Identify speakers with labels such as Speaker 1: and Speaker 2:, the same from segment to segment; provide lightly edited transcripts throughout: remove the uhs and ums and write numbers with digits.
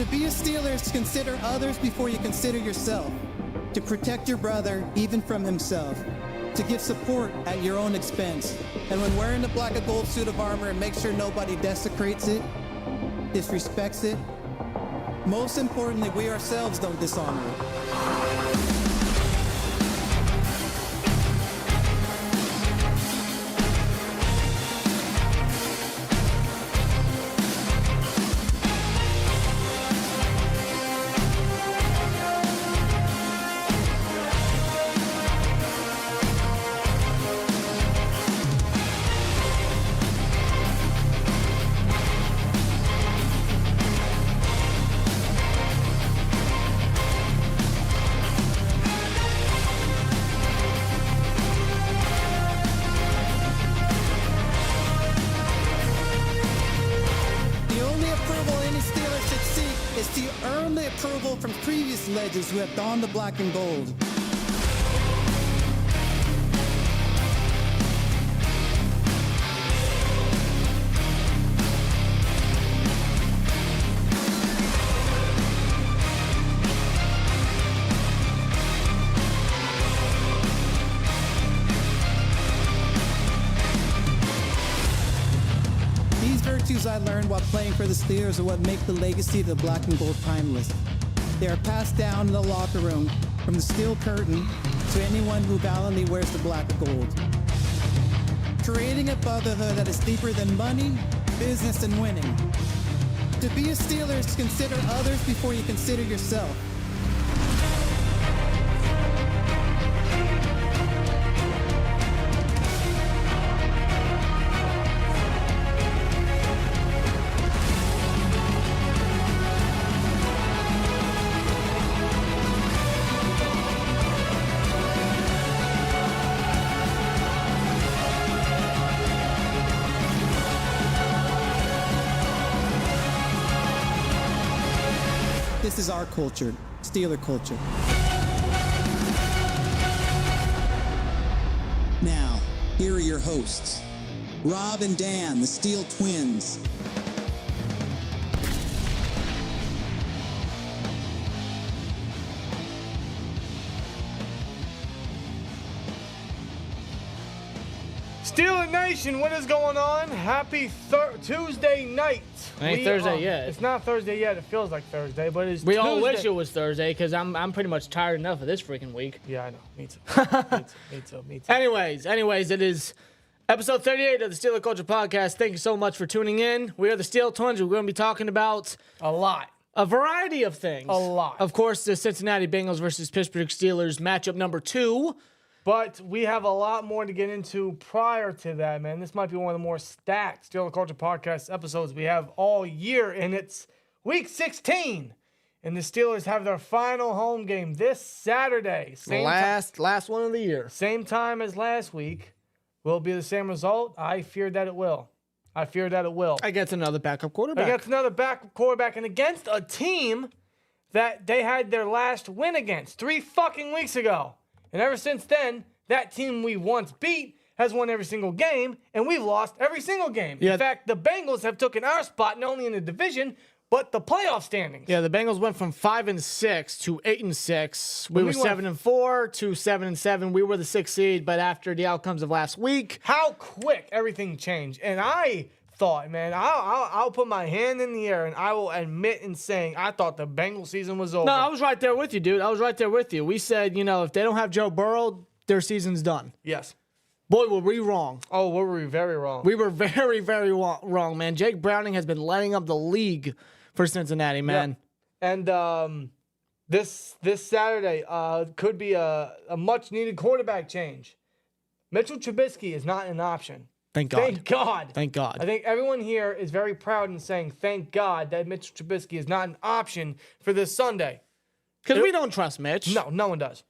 Speaker 1: To be a Steeler is to consider others before you consider yourself. To protect your brother, even from himself. To give support at your own expense. And when wearing the black and gold suit of armor, make sure nobody desecrates it, disrespects it. Most importantly, we ourselves don't dishonor it. From previous legends who have donned the black and gold. These virtues I learned while playing for the Steelers are what make the legacy of the black and gold timeless. They are passed down in the locker room from the steel curtain to anyone who valiantly wears the black and gold. Creating a brotherhood that is deeper than money, business, and winning. To be a Steeler is to consider others before you consider yourself. This is our culture, Steeler culture.
Speaker 2: Now, here are your hosts, Rob and Dan, the Steel Twins.
Speaker 3: SteelTwins Nation, what is going on? Happy Tuesday night.
Speaker 4: It ain't Thursday yet.
Speaker 3: It's not Thursday yet. It feels like Thursday, but it's
Speaker 4: We
Speaker 3: Tuesday.
Speaker 4: all wish it was Thursday because I'm pretty much tired enough of this freaking week.
Speaker 3: Yeah, I know. Me too. Me too.
Speaker 4: Anyways, it is episode 38 of the Steeler Culture Podcast. Thank you so much for tuning in. We are the Steel Twins. We're going to be talking about
Speaker 3: a lot.
Speaker 4: A variety of things.
Speaker 3: A lot.
Speaker 4: Of course, the Cincinatti Bengals versus Pittsburgh Steelers matchup number 2.
Speaker 3: But we have a lot more to get into prior to that, man. This might be one of the more stacked Steeler Culture Podcast episodes we have all year, and it's week 16. And the Steelers have their final home game this Saturday.
Speaker 4: Last one of the year.
Speaker 3: Same time as last week. Will it be the same result? I fear that it will.
Speaker 4: Against another backup quarterback.
Speaker 3: Against another backup quarterback, and against a team that they had their last win against 3 fucking weeks ago. And ever since then, that team we once beat has won every single game, and we've lost every single game.
Speaker 4: Yeah.
Speaker 3: In fact, the Bengals have taken our spot not only in the division, but the playoff standings.
Speaker 4: Yeah, the Bengals went from 5-6 to 8-6. We were 7-4 to 7-7. We were the 6th seed, but after the outcomes of last week,
Speaker 3: how quick everything changed. And I thought, man, I'll put my hand in the air and I will admit in saying I thought the Bengals season was over.
Speaker 4: No, I was right there with you, dude. I was right there with you. We said, if they don't have Joe Burrow, their season's done.
Speaker 3: Yes.
Speaker 4: Boy, were we wrong.
Speaker 3: Oh, were we very wrong.
Speaker 4: We were very, very wrong, man. Jake Browning has been lighting up the league for Cincinnati, man.
Speaker 3: Yep. And this Saturday could be a much-needed quarterback change. Mitchell Trubisky is not an option.
Speaker 4: Thank God.
Speaker 3: Thank God. I think everyone here is very proud in saying thank God that Mitchell Trubisky is not an option for this Sunday.
Speaker 4: Because we don't trust Mitch.
Speaker 3: No one does.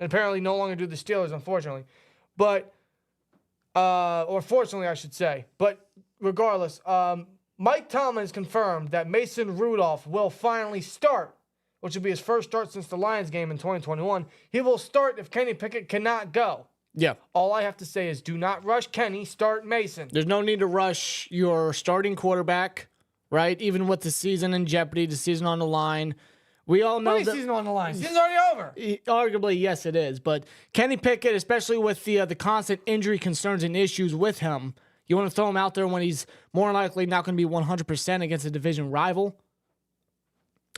Speaker 3: And apparently no longer do the Steelers, unfortunately. But, or fortunately, I should say. But regardless, Mike Tomlin has confirmed that Mason Rudolph will finally start, which will be his first start since the Lions game in 2021. He will start if Kenny Pickett cannot go.
Speaker 4: Yeah.
Speaker 3: All I have to say is do not rush Kenny, start Mason.
Speaker 4: There's no need to rush your starting quarterback right? Even with the season in jeopardy, the season on the line. We all know
Speaker 3: the season on the line. Season's already over.
Speaker 4: Arguably, yes, it is. But Kenny Pickett, especially with the constant injury concerns and issues with him, you want to throw him out there when he's more likely not going to be 100% against a division rival?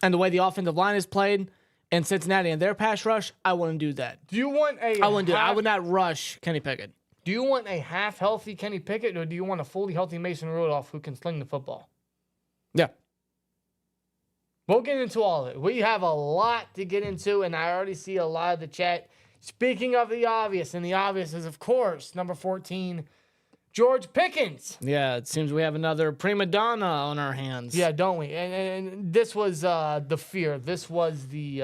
Speaker 4: And the way the offensive line is played in Cincinnati and their pass rush, I wouldn't do that.
Speaker 3: Do you want
Speaker 4: I wouldn't do it. I would not rush Kenny Pickett.
Speaker 3: Do you want a half-healthy Kenny Pickett, or do you want a fully healthy Mason Rudolph who can sling the football?
Speaker 4: Yeah.
Speaker 3: We'll get into all of it. We have a lot to get into, and I already see a lot of the chat. Speaking of the obvious, and the obvious is, of course, number 14, George Pickens.
Speaker 4: Yeah, it seems we have another prima donna on our hands.
Speaker 3: Yeah, don't we? And this was the fear. This was the,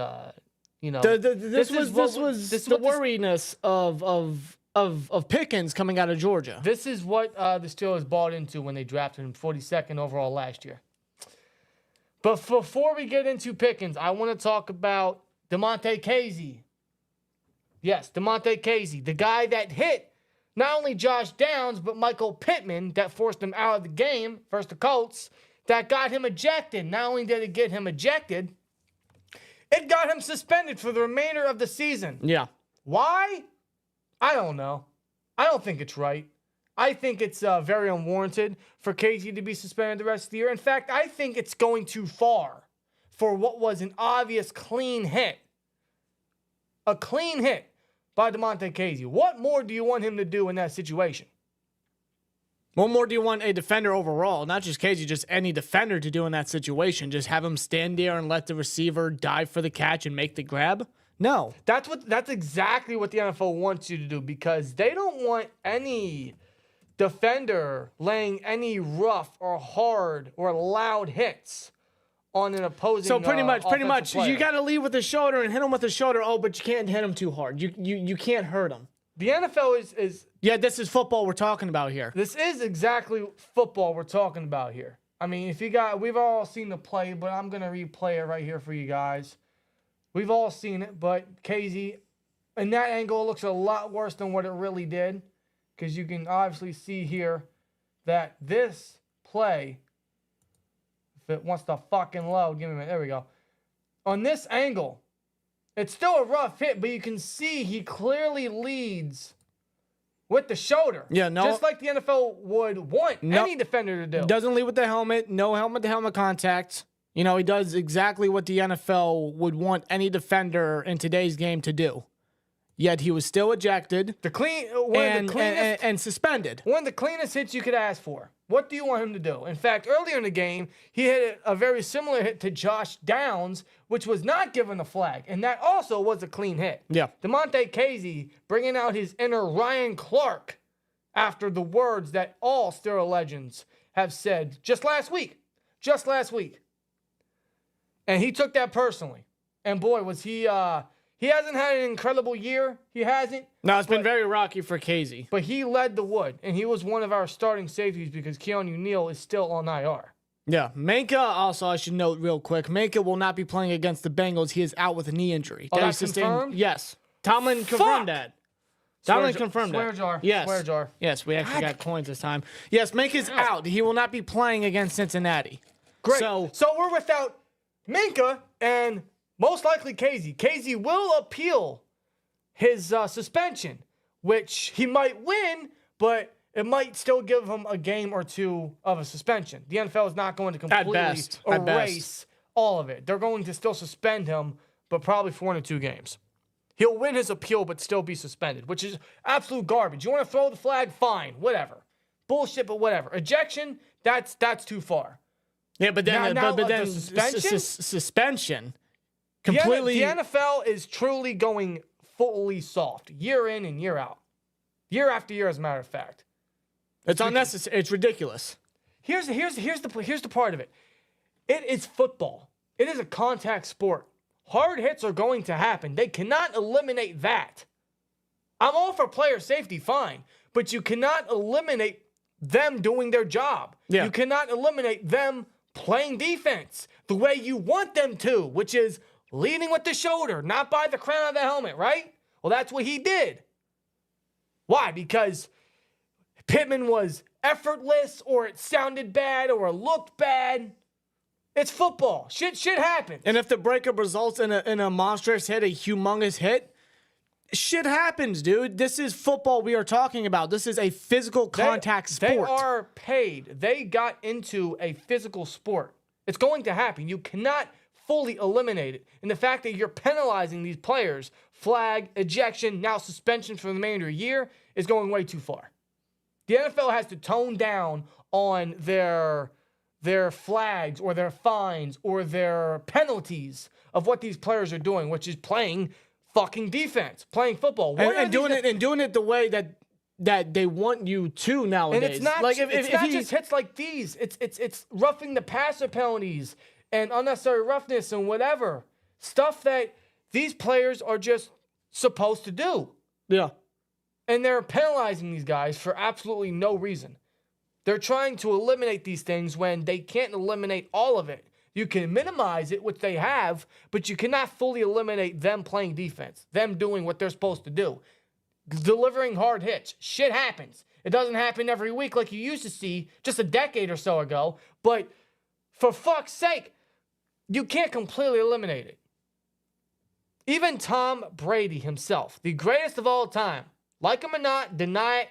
Speaker 4: This was the worriness of Pickens coming out of Georgia.
Speaker 3: This is what the Steelers bought into when they drafted him 42nd overall last year. But before we get into Pickens, I want to talk about Damontae Kazee. Yes, Damontae Kazee, the guy that hit not only Josh Downs, but Michael Pittman, that forced him out of the game versus the Colts, that got him ejected. Not only did it get him ejected, it got him suspended for the remainder of the season.
Speaker 4: Yeah.
Speaker 3: Why? I don't know. I don't think it's right. I think it's very unwarranted for Kazee to be suspended the rest of the year. In fact, I think it's going too far for what was an obvious clean hit. A clean hit by Damontae Kazee. What more do you want him to do in that situation?
Speaker 4: What more do you want a defender overall, not just Kazee, just any defender to do in that situation? Just have him stand there and let the receiver dive for the catch and make the grab? No.
Speaker 3: That's exactly what the NFL wants you to do, because they don't want any defender laying any rough or hard or loud hits on an opposing.
Speaker 4: So pretty much,
Speaker 3: player.
Speaker 4: you got to lead with the shoulder and hit him with the shoulder. Oh, but you can't hit him too hard. You can't hurt him.
Speaker 3: The NFL is
Speaker 4: yeah. This is football we're talking about here.
Speaker 3: This is exactly football we're talking about here. I mean, we've all seen the play, but I'm gonna replay it right here for you guys. We've all seen it, but Kazee, in that angle, looks a lot worse than what it really did, because you can obviously see here that this play, if it wants to fucking load, give me a minute, there we go. On this angle, it's still a rough hit, but you can see he clearly leads with the shoulder.
Speaker 4: Yeah, no.
Speaker 3: Just like the NFL would want any defender to do.
Speaker 4: Doesn't lead with the helmet, no helmet-to-helmet contact. You know, he does exactly what the NFL would want any defender in today's game to do. Yet he was still ejected and suspended.
Speaker 3: One of the cleanest hits you could ask for. What do you want him to do? In fact, earlier in the game, he hit a very similar hit to Josh Downs, which was not given a flag, and that also was a clean hit.
Speaker 4: Yeah.
Speaker 3: Damontae Kazee bringing out his inner Ryan Clark after the words that all Steelers legends have said just last week. Just last week. And he took that personally. And boy, was he hasn't had an incredible year. He hasn't.
Speaker 4: No, it's been very rocky for Kazee.
Speaker 3: But he led the wood, and he was one of our starting safeties because Keanu Neal is still on IR.
Speaker 4: Yeah. Minka, also, I should note real quick, Minka will not be playing against the Bengals. He is out with a knee injury.
Speaker 3: Oh, that's confirmed?
Speaker 4: Yes. Tomlin confirmed that. Tomlin confirmed that.
Speaker 3: Swear jar.
Speaker 4: Yes.
Speaker 3: Swear jar.
Speaker 4: Yes, we actually got coins this time. Yes, Minka's out. He will not be playing against Cincinnati.
Speaker 3: Great. So we're without Minka and most likely Kazee. Kazee will appeal his suspension, which he might win, but it might still give him a game or two of a suspension. The NFL is not going to completely erase all of it. They're going to still suspend him, but probably for 1 or 2 games. He'll win his appeal, but still be suspended, which is absolute garbage. You want to throw the flag? Fine, whatever. Bullshit, but whatever. Ejection, that's too far.
Speaker 4: Yeah, but then,
Speaker 3: the
Speaker 4: suspension completely.
Speaker 3: The NFL is truly going fully soft, year in and year out, year after year. As a matter of fact,
Speaker 4: it's unnecessary. It's ridiculous.
Speaker 3: Here's the part of it. It is football. It is a contact sport. Hard hits are going to happen. They cannot eliminate that. I'm all for player safety, fine, but you cannot eliminate them doing their job.
Speaker 4: Yeah.
Speaker 3: You cannot eliminate them playing defense the way you want them to, which is leading with the shoulder, not by the crown of the helmet, right? Well, that's what he did. Why? Because Pittman was effortless, or it sounded bad, or it looked bad. It's football. Shit happens.
Speaker 4: And if the breakup results in a monstrous hit, a humongous hit, shit happens, dude. This is football we are talking about. This is a physical contact sport.
Speaker 3: They are paid. They got into a physical sport. It's going to happen. You cannot fully eliminate it. And the fact that you're penalizing these players, flag, ejection, now suspension for the remainder of the year, is going way too far. The NFL has to tone down on their flags or their fines or their penalties of what these players are doing, which is playing fucking defense, playing football.
Speaker 4: And doing it the way that they want you to nowadays.
Speaker 3: And it's not
Speaker 4: like
Speaker 3: it's not just hits like these. It's roughing the passer penalties and unnecessary roughness and whatever. Stuff that these players are just supposed to do.
Speaker 4: Yeah.
Speaker 3: And they're penalizing these guys for absolutely no reason. They're trying to eliminate these things when they can't eliminate all of it. You can minimize it, which they have, but you cannot fully eliminate them playing defense, them doing what they're supposed to do, delivering hard hits. Shit happens. It doesn't happen every week like you used to see just a decade or so ago, but for fuck's sake, you can't completely eliminate it. Even Tom Brady himself, the greatest of all time, like him or not, deny it,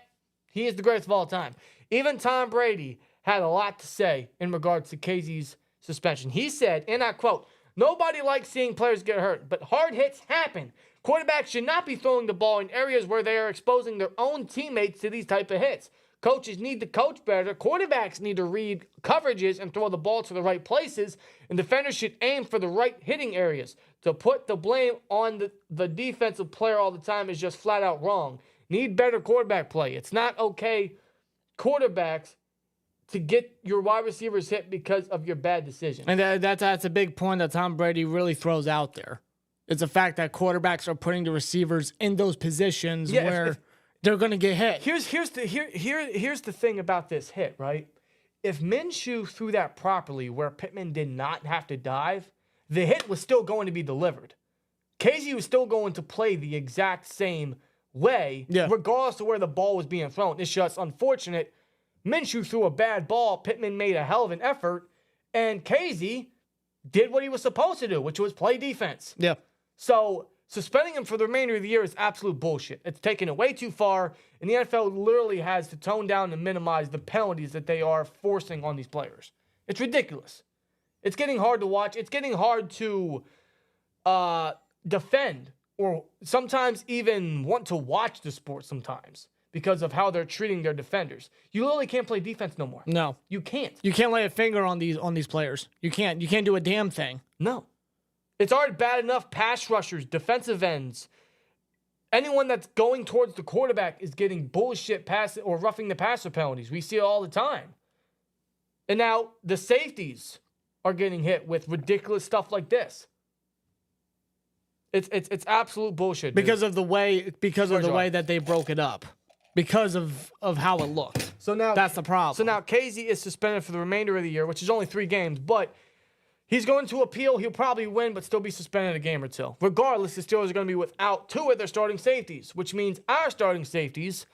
Speaker 3: he is the greatest of all time. Even Tom Brady had a lot to say in regards to Kazee's suspension. He said, and I quote, "Nobody likes seeing players get hurt, but hard hits happen. Quarterbacks should not be throwing the ball in areas where they are exposing their own teammates to these type of hits. Coaches need to coach better. Quarterbacks need to read coverages and throw the ball to the right places, and defenders should aim for the right hitting areas. To put the blame on the defensive player all the time is just flat out wrong. Need better quarterback play. It's not okay, quarterbacks, to get your wide receivers hit because of your bad decisions."
Speaker 4: And that's a big point that Tom Brady really throws out there. It's the fact that quarterbacks are putting the receivers in those positions where they're going to get hit.
Speaker 3: Here's the thing about this hit, right? If Minshew threw that properly where Pittman did not have to dive, the hit was still going to be delivered. Kazee was still going to play the exact same way, regardless of where the ball was being thrown. It's just unfortunate. Minshew threw a bad ball. Pittman made a hell of an effort, and Kazee did what he was supposed to do, which was play defense.
Speaker 4: Yeah.
Speaker 3: So suspending him for the remainder of the year is absolute bullshit. It's taken it way too far, and the NFL literally has to tone down and minimize the penalties that they are forcing on these players. It's ridiculous. It's getting hard to watch. It's getting hard to defend or sometimes even want to watch the sport sometimes because of how they're treating their defenders. You literally can't play defense no more.
Speaker 4: No.
Speaker 3: You can't.
Speaker 4: You can't lay a finger on these players. You can't do a damn thing.
Speaker 3: No. It's already bad enough pass rushers, defensive ends. Anyone that's going towards the quarterback is getting bullshit pass or roughing the passer penalties. We see it all the time. And now the safeties are getting hit with ridiculous stuff like this. It's absolute bullshit, dude.
Speaker 4: Because of the way that they broke it up. Because of how it looked.
Speaker 3: So now
Speaker 4: that's the problem.
Speaker 3: So now Kazee is suspended for the remainder of the year, which is only 3 games, but he's going to appeal. He'll probably win, but still be suspended a game or 2. Regardless, the Steelers are going to be without 2 of their starting safeties, which means our starting safeties,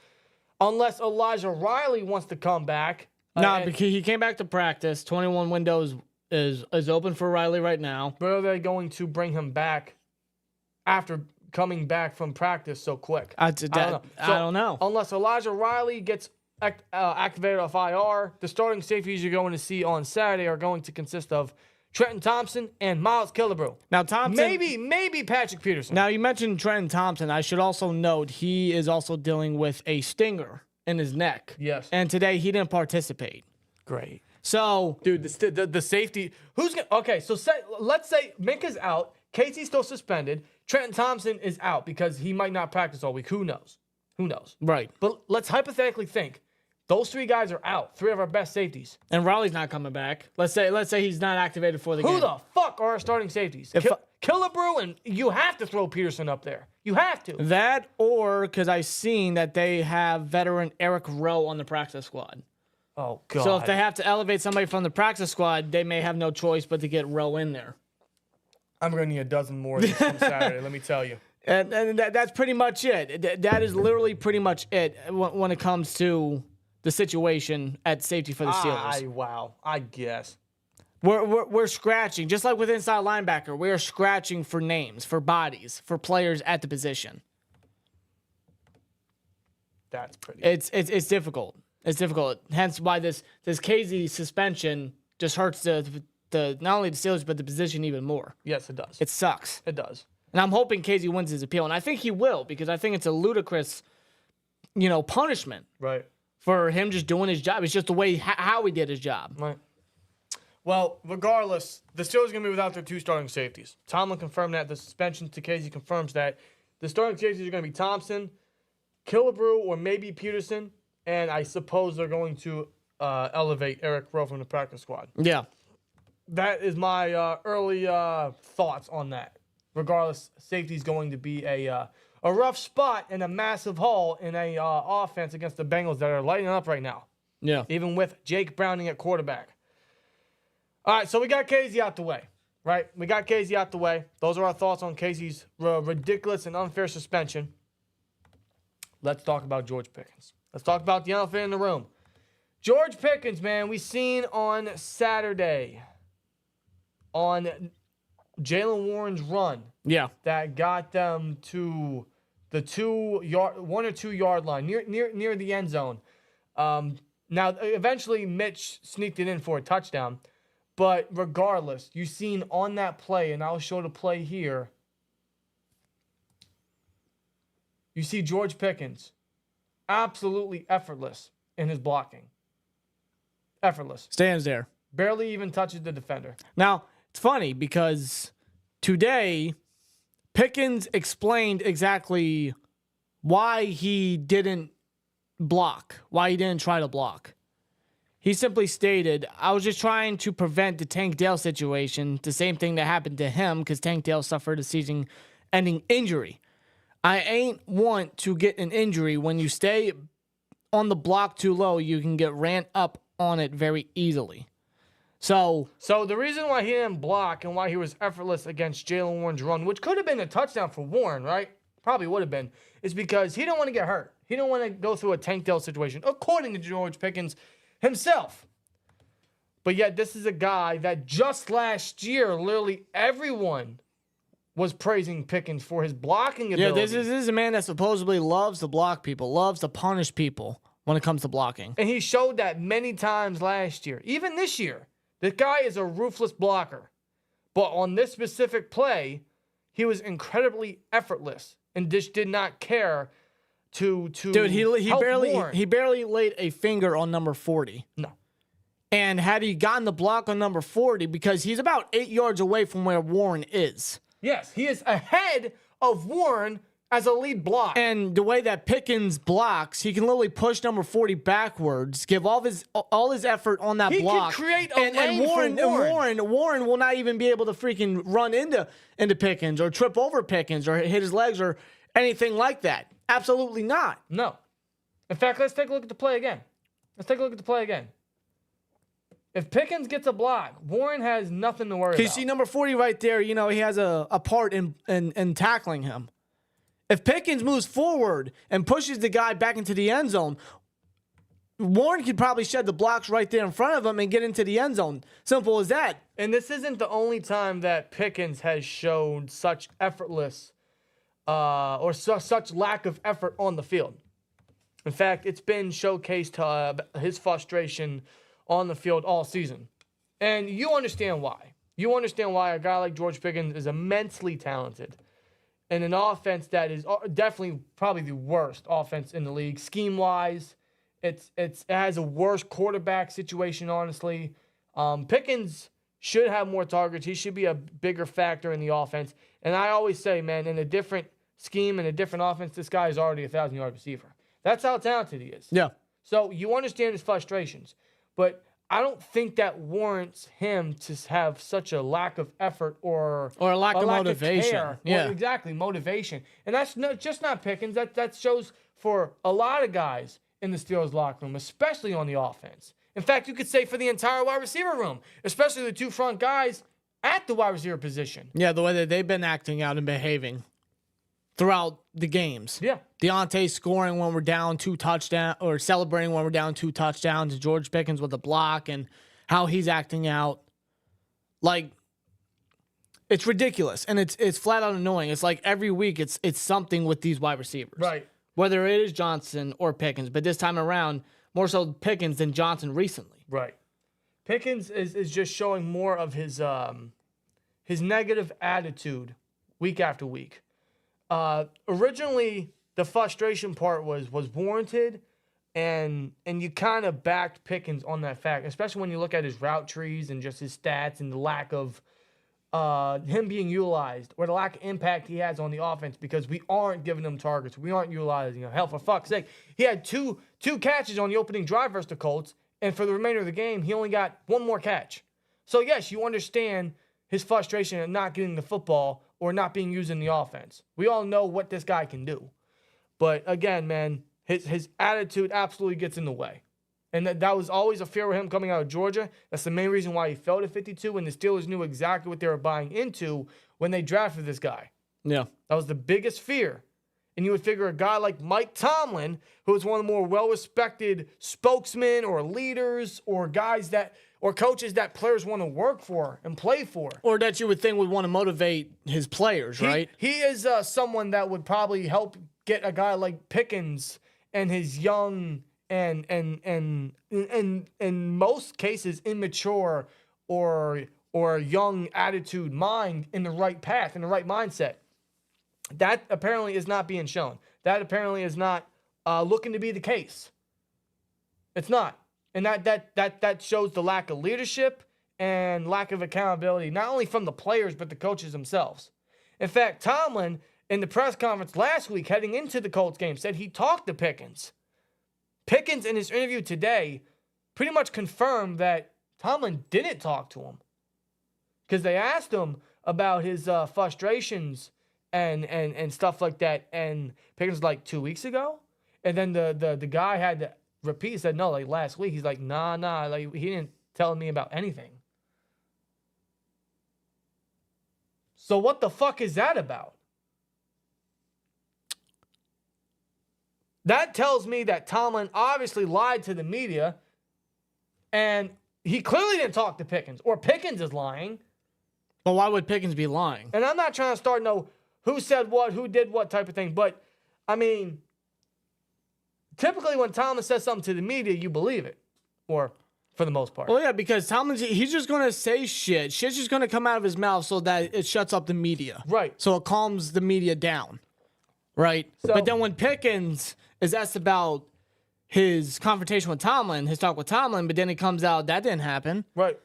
Speaker 3: unless Elijah Riley wants to come back.
Speaker 4: Because he came back to practice. 21 windows is open for Riley right now.
Speaker 3: But are they going to bring him back after coming back from practice so quick?
Speaker 4: I don't know.
Speaker 3: Unless Elijah Riley gets activated off IR, the starting safeties you're going to see on Saturday are going to consist of Trenton Thompson and Miles Killebrew.
Speaker 4: Now Thompson,
Speaker 3: maybe Patrick Peterson.
Speaker 4: Now you mentioned Trenton Thompson. I should also note he is also dealing with a stinger in his neck.
Speaker 3: Yes.
Speaker 4: And today he didn't participate.
Speaker 3: Great.
Speaker 4: So,
Speaker 3: dude, the safety. Who's gonna? Okay, so let's say Minka's out. Kazee's still suspended. Trenton Thompson is out because he might not practice all week. Who knows?
Speaker 4: Right.
Speaker 3: But let's hypothetically think. Those 3 guys are out. 3 of our best safeties.
Speaker 4: And Riley's not coming back. Let's say he's not activated for the game.
Speaker 3: Who the fuck are our starting safeties? Killebrew, and you have to throw Peterson up there. You have to.
Speaker 4: That or because I've seen that they have veteran Eric Rowe on the practice squad.
Speaker 3: Oh, God.
Speaker 4: So if they have to elevate somebody from the practice squad, they may have no choice but to get Rowe in there.
Speaker 3: I'm going to need a dozen more this Saturday, let me tell you.
Speaker 4: And that's pretty much it. That is literally pretty much it when it comes to the situation at safety for the Steelers.
Speaker 3: Wow, I guess.
Speaker 4: We're scratching, just like with inside linebacker. We are scratching for names, for bodies, for players at the position.
Speaker 3: That's pretty.
Speaker 4: It's difficult. It's difficult. Hence why this Kazee suspension just hurts the not only the Steelers but the position even more.
Speaker 3: Yes, it does.
Speaker 4: It sucks.
Speaker 3: It does.
Speaker 4: And I'm hoping Kazee wins his appeal, and I think he will because I think it's a ludicrous, punishment
Speaker 3: Right.
Speaker 4: for him just doing his job. It's just the way how he did his job.
Speaker 3: Right. Well, regardless, the Steelers are going to be without their 2 starting safeties. Tomlin confirmed that. The suspension to Kazee confirms that. The starting safeties are going to be Thompson, Killebrew, or maybe Peterson. And I suppose they're going to elevate Eric Rowe from the practice squad.
Speaker 4: Yeah.
Speaker 3: That is my early thoughts on that. Regardless, safety is going to be a rough spot and a massive hole in a offense against the Bengals that are lighting up right now.
Speaker 4: Yeah.
Speaker 3: Even with Jake Browning at quarterback. All right, so we got Kazee out the way, right? We got Kazee out the way. Those are our thoughts on Kazee's ridiculous and unfair suspension. Let's talk about George Pickens. Let's talk about the elephant in the room. George Pickens, man, we seen on Saturday on Jalen Warren's run.
Speaker 4: Yeah.
Speaker 3: That got them to the 1 or 2 yard line near the end zone. Now, eventually, Mitch sneaked it in for a touchdown. But regardless, you seen on that play, and I'll show the play here. You see George Pickens absolutely effortless in his blocking. Effortless.
Speaker 4: Stands there.
Speaker 3: Barely even touches the defender.
Speaker 4: Now, it's funny because today, Pickens explained exactly why he didn't block, why he didn't try to block. He simply stated, I was just trying to prevent the Tank Dell situation, the same thing that happened to him because Tank Dell suffered a season-ending injury. I ain't want to get an injury. When you stay on the block too low, you can get ran up on it very easily. So
Speaker 3: the reason why he didn't block and why he was effortless against Jalen Warren's run, which could have been a touchdown for Warren, right? Probably would have been, is because he didn't want to get hurt. He didn't want to go through a Tank Dell situation, according to George Pickens himself. But yet this is a guy that just last year, literally everyone was praising Pickens for his blocking ability.
Speaker 4: yeah, this is a man that supposedly loves to block people, loves to punish people when it comes to blocking.
Speaker 3: And he showed that many times last year. Even this year, this guy is a ruthless blocker. But on this specific play, he was incredibly effortless and just did not care to
Speaker 4: Dude, he
Speaker 3: help
Speaker 4: barely
Speaker 3: Warren.
Speaker 4: he barely laid a finger on number 40.
Speaker 3: No.
Speaker 4: And had he gotten the block on number 40, because he's about 8 yards away from where Warren is.
Speaker 3: Yes, he is ahead of Warren as a lead block.
Speaker 4: And the way that Pickens blocks, he can literally push number 40 backwards, give all his effort on that
Speaker 3: He can
Speaker 4: block.
Speaker 3: create a lane
Speaker 4: and
Speaker 3: for Warren.
Speaker 4: Warren will not even be able to freaking run into Pickens or trip over Pickens or hit his legs or anything like that. Absolutely not.
Speaker 3: No. In fact, let's take a look at the play again. If Pickens gets a block, Warren has nothing to worry
Speaker 4: You
Speaker 3: about.
Speaker 4: see number 40 right there, he has a part in tackling him. If Pickens moves forward and pushes the guy back into the end zone, Warren could probably shed the blocks right there in front of him and get into the end zone. Simple as that.
Speaker 3: And this isn't the only time that Pickens has shown such effortless such lack of effort on the field. In fact, it's been showcased his frustration on the field all season. And you understand why. You understand why a guy like George Pickens is immensely talented in an offense that is definitely probably the worst offense in the league. Scheme-wise, it has a worse quarterback situation, honestly. Pickens should have more targets. He should be a bigger factor in the offense. And I always say, man, in a different scheme and a different offense, this guy is already a 1,000-yard receiver. That's how talented he is.
Speaker 4: Yeah.
Speaker 3: So you understand his frustrations. But I don't think that warrants him to have such a lack of effort or
Speaker 4: a lack of
Speaker 3: lack
Speaker 4: motivation.
Speaker 3: care.
Speaker 4: Yeah.
Speaker 3: Well, exactly, motivation. And that's just not Pickens. That shows for a lot of guys in the Steelers locker room, especially on the offense. In fact, you could say for the entire wide receiver room, especially the two front guys at the wide receiver position.
Speaker 4: Yeah, the way that they've been acting out and behaving throughout the games.
Speaker 3: Yeah.
Speaker 4: Damontae scoring when we're down 2 touchdowns, or celebrating when we're down 2 touchdowns. George Pickens with the block and how he's acting out. Like, it's ridiculous, and it's flat out annoying. It's like every week it's something with these wide receivers.
Speaker 3: Right.
Speaker 4: Whether it is Johnson or Pickens, but this time around, more so Pickens than Johnson recently.
Speaker 3: Right. Pickens is just showing more of his negative attitude week after week. Originally, the frustration part was warranted, and you kind of backed Pickens on that fact, especially when you look at his route trees and just his stats and the lack of him being utilized or the lack of impact he has on the offense because we aren't giving him targets. We aren't utilizing him. Hell, for fuck's sake, he had two catches on the opening drive versus the Colts, and for the remainder of the game, he only got one more catch. So, yes, you understand his frustration at not getting the football or not being used in the offense. We all know what this guy can do. But, again, man, his attitude absolutely gets in the way. And that was always a fear of him coming out of Georgia. That's the main reason why he fell to 52, and the Steelers knew exactly what they were buying into when they drafted this guy.
Speaker 4: Yeah.
Speaker 3: That was the biggest fear. And you would figure a guy like Mike Tomlin, who is one of the more well-respected spokesmen or leaders or coaches that players want to work for and play for.
Speaker 4: Or that you would think would want to motivate his players, right?
Speaker 3: He is someone that would probably help get a guy like Pickens and his young and in most cases immature or young attitude mind in the right path, in the right mindset. That apparently is not being shown. That apparently is not looking to be the case. It's not. And that shows the lack of leadership and lack of accountability, not only from the players, but the coaches themselves. In fact, Tomlin, in the press conference last week heading into the Colts game, said he talked to Pickens. Pickens, in his interview today, pretty much confirmed that Tomlin didn't talk to him. Because they asked him about his frustrations and stuff like that. And Pickens was like, 2 weeks ago? And then the guy had to repeat, said, no, like last week. He's like, nah, like he didn't tell me about anything. So what the fuck is that about? That tells me that Tomlin obviously lied to the media, and he clearly didn't talk to Pickens, or Pickens is lying.
Speaker 4: But why would Pickens be lying?
Speaker 3: And I'm not trying to start no who said what, who did what type of thing, but, I mean, typically when Tomlin says something to the media, you believe it, or for the most part.
Speaker 4: Well, yeah, because Tomlin, he's just going to say shit. Shit's just going to come out of his mouth so that it shuts up the media.
Speaker 3: Right.
Speaker 4: So it calms the media down. Right? But then when Pickens is asked about his confrontation with Tomlin, his talk with Tomlin, but then it comes out that didn't happen.
Speaker 3: Right.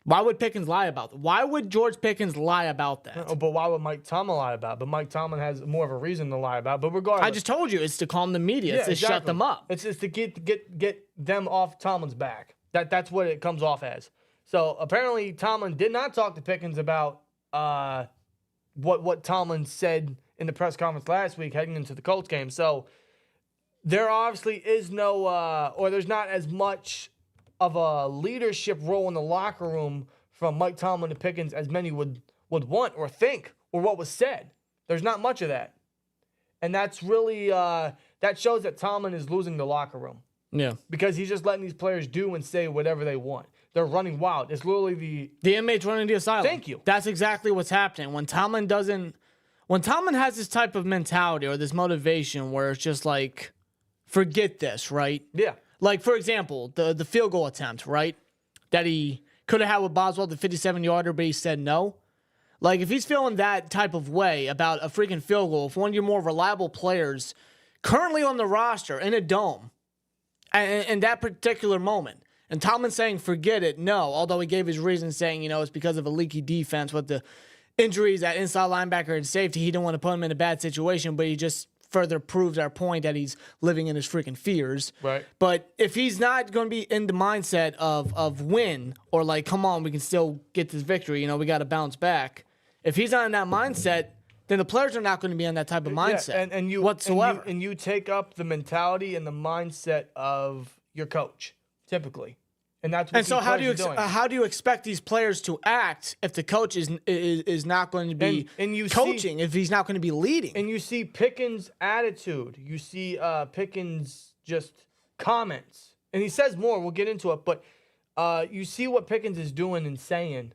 Speaker 4: Why would Pickens lie about that? Why would George Pickens lie about that?
Speaker 3: Oh, but why would Mike Tomlin lie about it? But Mike Tomlin has more of a reason to lie about it. But regardless,
Speaker 4: I just told you, it's to calm the media. It's to shut them up.
Speaker 3: It's just to get them off Tomlin's back. That's what it comes off as. So apparently Tomlin did not talk to Pickens about what Tomlin said in the press conference last week heading into the Colts game. So there obviously is no or there's not as much of a leadership role in the locker room from Mike Tomlin to Pickens as many would want or think or what was said. There's not much of that. And that's really, that shows that Tomlin is losing the locker room.
Speaker 4: Yeah.
Speaker 3: Because he's just letting these players do and say whatever they want. They're running wild. It's literally
Speaker 4: the inmates running the asylum.
Speaker 3: Thank you.
Speaker 4: That's exactly what's happening. When Tomlin has this type of mentality or this motivation where it's just like, forget this, right?
Speaker 3: Yeah.
Speaker 4: Like, for example, the field goal attempt, right? That he could have had with Boswell, the 57-yarder, but he said no. Like, if he's feeling that type of way about a freaking field goal, if one of your more reliable players currently on the roster in a dome, in that particular moment, and Tomlin saying, forget it, no, although he gave his reason saying, it's because of a leaky defense with the injuries at inside linebacker and safety, he didn't want to put him in a bad situation, but he just further proves our point that he's living in his freaking fears.
Speaker 3: Right.
Speaker 4: But if he's not going to be in the mindset of win or like, come on, we can still get this victory, we got to bounce back. If he's not in that mindset, then the players are not going to be in that type of mindset whatsoever.
Speaker 3: And you take up the mentality and the mindset of your coach, typically. And that's what
Speaker 4: and so how do you expect these players to act if the coach is not going to be coaching, if he's not going to be leading?
Speaker 3: And you see Pickens' attitude. You see Pickens' just comments. And he says more. We'll get into it. But you see what Pickens is doing and saying,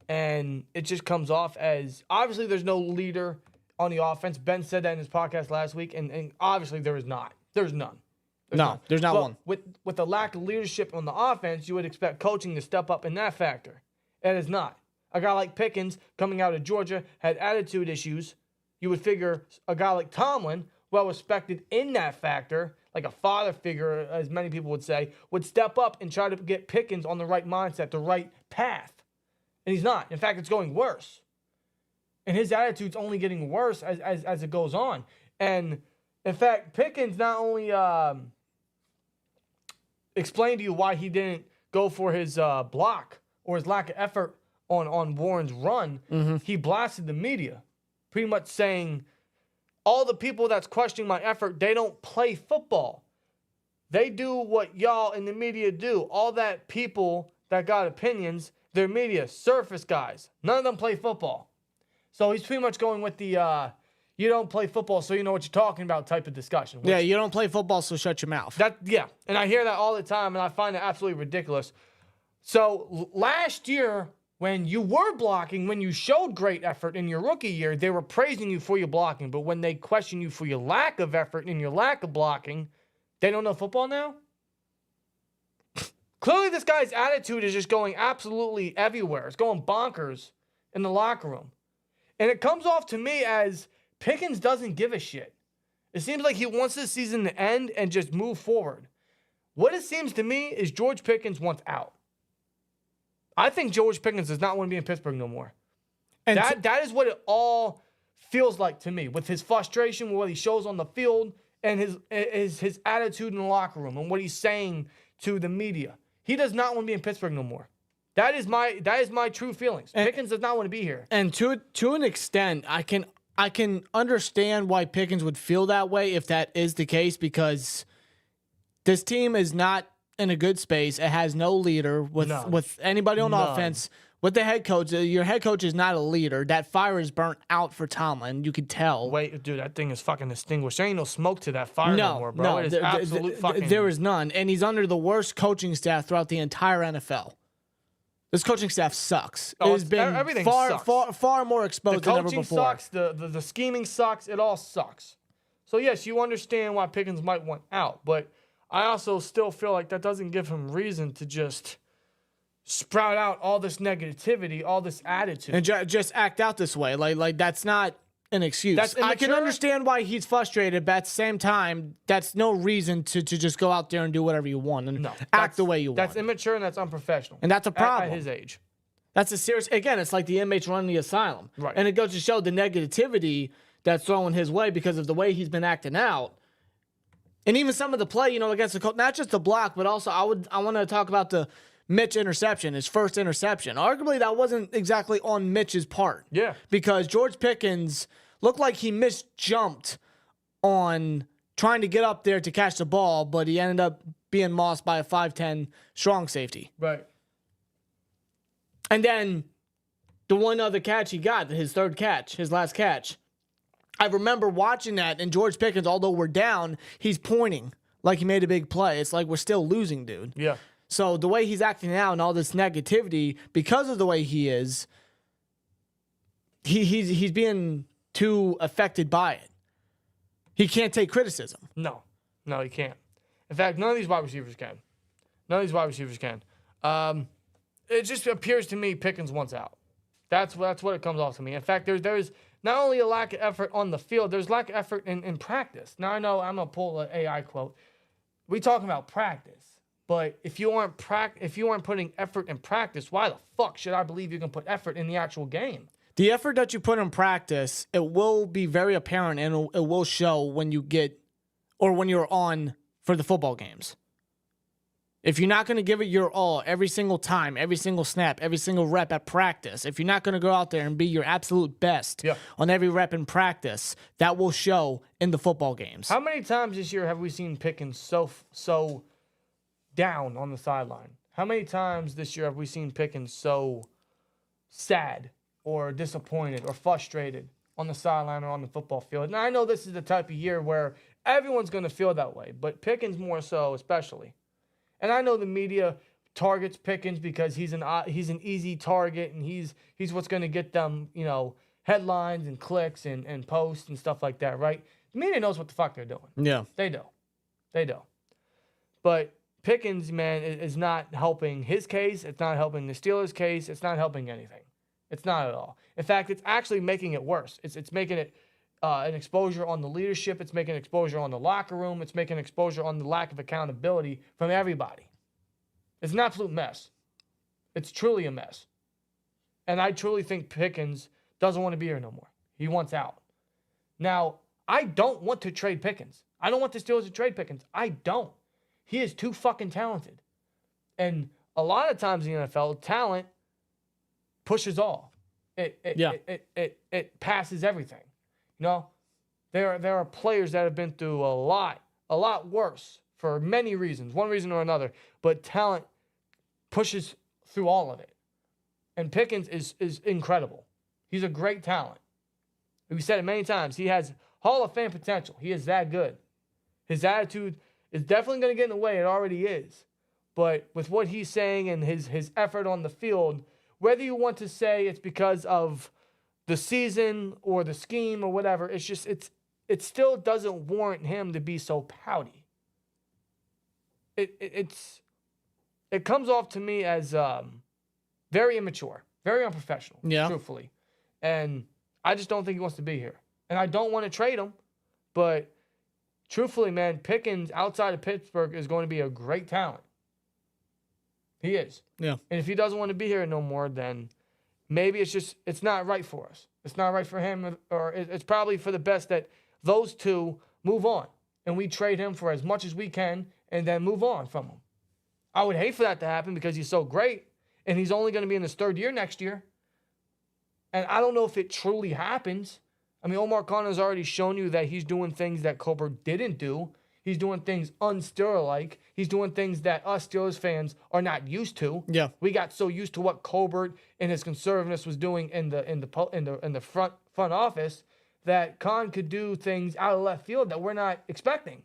Speaker 3: and it just comes off as obviously there's no leader on the offense. Ben said that in his podcast last week, and obviously there is not. There's none.
Speaker 4: There's not one.
Speaker 3: With the lack of leadership on the offense, you would expect coaching to step up in that factor. It is not. A guy like Pickens, coming out of Georgia, had attitude issues. You would figure a guy like Tomlin, well respected in that factor, like a father figure, as many people would say, would step up and try to get Pickens on the right mindset, the right path. And he's not. In fact, it's going worse. And his attitude's only getting worse as it goes on. And, in fact, Pickens not only explained to you why he didn't go for his block or his lack of effort on Warren's run, he blasted the media, pretty much saying, all the people that's questioning my effort, they don't play football. They do what y'all in the media do. All that people that got opinions, they're media, surface guys. None of them play football. So he's pretty much going with the you don't play football, so you know what you're talking about type of discussion.
Speaker 4: Yeah, you don't play football, so shut your mouth.
Speaker 3: And I hear that all the time, and I find it absolutely ridiculous. So last year, when you were blocking, when you showed great effort in your rookie year, they were praising you for your blocking. But when they question you for your lack of effort and your lack of blocking, they don't know football now? Clearly, this guy's attitude is just going absolutely everywhere. It's going bonkers in the locker room. And it comes off to me as Pickens doesn't give a shit. It seems like he wants this season to end and just move forward. What it seems to me is George Pickens wants out. I think George Pickens does not want to be in Pittsburgh no more. And that is what it all feels like to me, with his frustration, with what he shows on the field, and his attitude in the locker room, and what he's saying to the media. He does not want to be in Pittsburgh no more. That is my true feelings. Pickens does not want to be here.
Speaker 4: And to an extent, I can understand why Pickens would feel that way if that is the case, because this team is not in a good space. It has no leader with anybody on offense. With the head coach, your head coach is not a leader. That fire is burnt out for Tomlin. You could tell.
Speaker 3: Wait, dude, that thing is fucking extinguished. There ain't no smoke to that fire no more, bro. It is absolute fucking...
Speaker 4: There is none. And he's under the worst coaching staff throughout the entire NFL. This coaching staff sucks. It has been far more exposed than ever before.
Speaker 3: The coaching sucks. The scheming sucks. It all sucks. So, yes, you understand why Pickens might want out. But I also still feel like that doesn't give him reason to just sprout out all this negativity, all this attitude.
Speaker 4: And just act out this way. Like that's not an excuse. I can understand why he's frustrated, but at the same time, that's no reason to just go out there and do whatever you want and act the way you want.
Speaker 3: That's immature and that's unprofessional.
Speaker 4: And that's a problem.
Speaker 3: At his age.
Speaker 4: That's a serious... Again, it's like the inmates running the asylum.
Speaker 3: Right.
Speaker 4: And it goes to show the negativity that's thrown his way because of the way he's been acting out. And even some of the play, against the coach, not just the block, but also I want to talk about the Mitch interception, his first interception. Arguably, that wasn't exactly on Mitch's part.
Speaker 3: Yeah.
Speaker 4: Because George Pickens looked like he misjumped on trying to get up there to catch the ball, but he ended up being mossed by a 5'10" strong safety.
Speaker 3: Right.
Speaker 4: And then the one other catch he got, his third catch, his last catch, I remember watching that, and George Pickens, although we're down, he's pointing like he made a big play. It's like we're still losing, dude.
Speaker 3: Yeah.
Speaker 4: So the way he's acting now and all this negativity, because of the way he is, he's being too affected by it. He can't take criticism.
Speaker 3: No, he can't. In fact, none of these wide receivers can. It just appears to me Pickens wants out. That's what it comes off to me. In fact, there's not only a lack of effort on the field, there's lack of effort in practice. Now, I know I'm going to pull an AI quote. We talking about practice. But if you aren't putting effort in practice, why the fuck should I believe you can put effort in the actual game?
Speaker 4: The effort that you put in practice, it will be very apparent and it will show when you're on for the football games. If you're not going to give it your all every single time, every single snap, every single rep at practice, if you're not going to go out there and be your absolute best on every rep in practice, that will show in the football games.
Speaker 3: How many times this year have we seen Pickens so down on the sideline? How many times this year have we seen Pickens so sad or disappointed or frustrated on the sideline or on the football field? Now, I know this is the type of year where everyone's going to feel that way, but Pickens more so especially. And I know the media targets Pickens because he's an easy target and he's what's going to get them, headlines and clicks and posts and stuff like that, right? The media knows what the fuck they're doing.
Speaker 4: Yeah.
Speaker 3: They do. But Pickens, man, is not helping his case. It's not helping the Steelers' case. It's not helping anything. It's not at all. In fact, it's actually making it worse. It's making it an exposure on the leadership. It's making exposure on the locker room. It's making exposure on the lack of accountability from everybody. It's an absolute mess. It's truly a mess. And I truly think Pickens doesn't want to be here no more. He wants out. Now, I don't want to trade Pickens. I don't want the Steelers to trade Pickens. I don't. He is too fucking talented. And a lot of times in the NFL, talent pushes off. It passes everything. There are players that have been through a lot worse for many reasons, one reason or another, but talent pushes through all of it. And Pickens is incredible. He's a great talent. We said it many times. He has Hall of Fame potential. He is that good. His attitude is definitely going to get in the way. It already is. But with what he's saying and his effort on the field, whether you want to say it's because of the season or the scheme or whatever, it still doesn't warrant him to be so pouty. It comes off to me as very immature, very unprofessional, truthfully. And I just don't think he wants to be here. And I don't want to trade him, but truthfully, man, Pickens outside of Pittsburgh is going to be a great talent. He is.
Speaker 4: Yeah.
Speaker 3: And if he doesn't want to be here no more, then maybe it's not right for us. It's not right for him, or it's probably for the best that those two move on and we trade him for as much as we can and then move on from him. I would hate for that to happen because he's so great and he's only going to be in his third year next year. And I don't know if it truly happens. I mean, Omar Khan has already shown you that he's doing things that Colbert didn't do. He's doing things un-Steeler-like. He's doing things that us Steelers fans are not used to.
Speaker 4: Yeah.
Speaker 3: We got so used to what Colbert and his conservativeness was doing in the front office that Khan could do things out of left field that we're not expecting.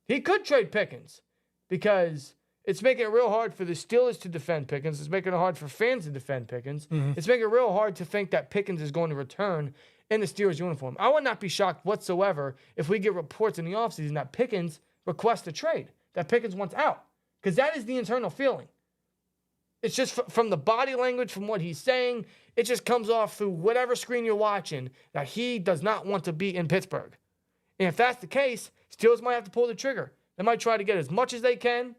Speaker 3: He could trade Pickens because it's making it real hard for the Steelers to defend Pickens. It's making it hard for fans to defend Pickens. Mm-hmm. It's making it real hard to think that Pickens is going to return in the Steelers uniform. I would not be shocked whatsoever if we get reports in the offseason that Pickens requests a trade, that Pickens wants out, because that is the internal feeling. It's just from the body language, from what he's saying, it just comes off through whatever screen you're watching that he does not want to be in Pittsburgh. And if that's the case, Steelers might have to pull the trigger. They might try to get as much as they can,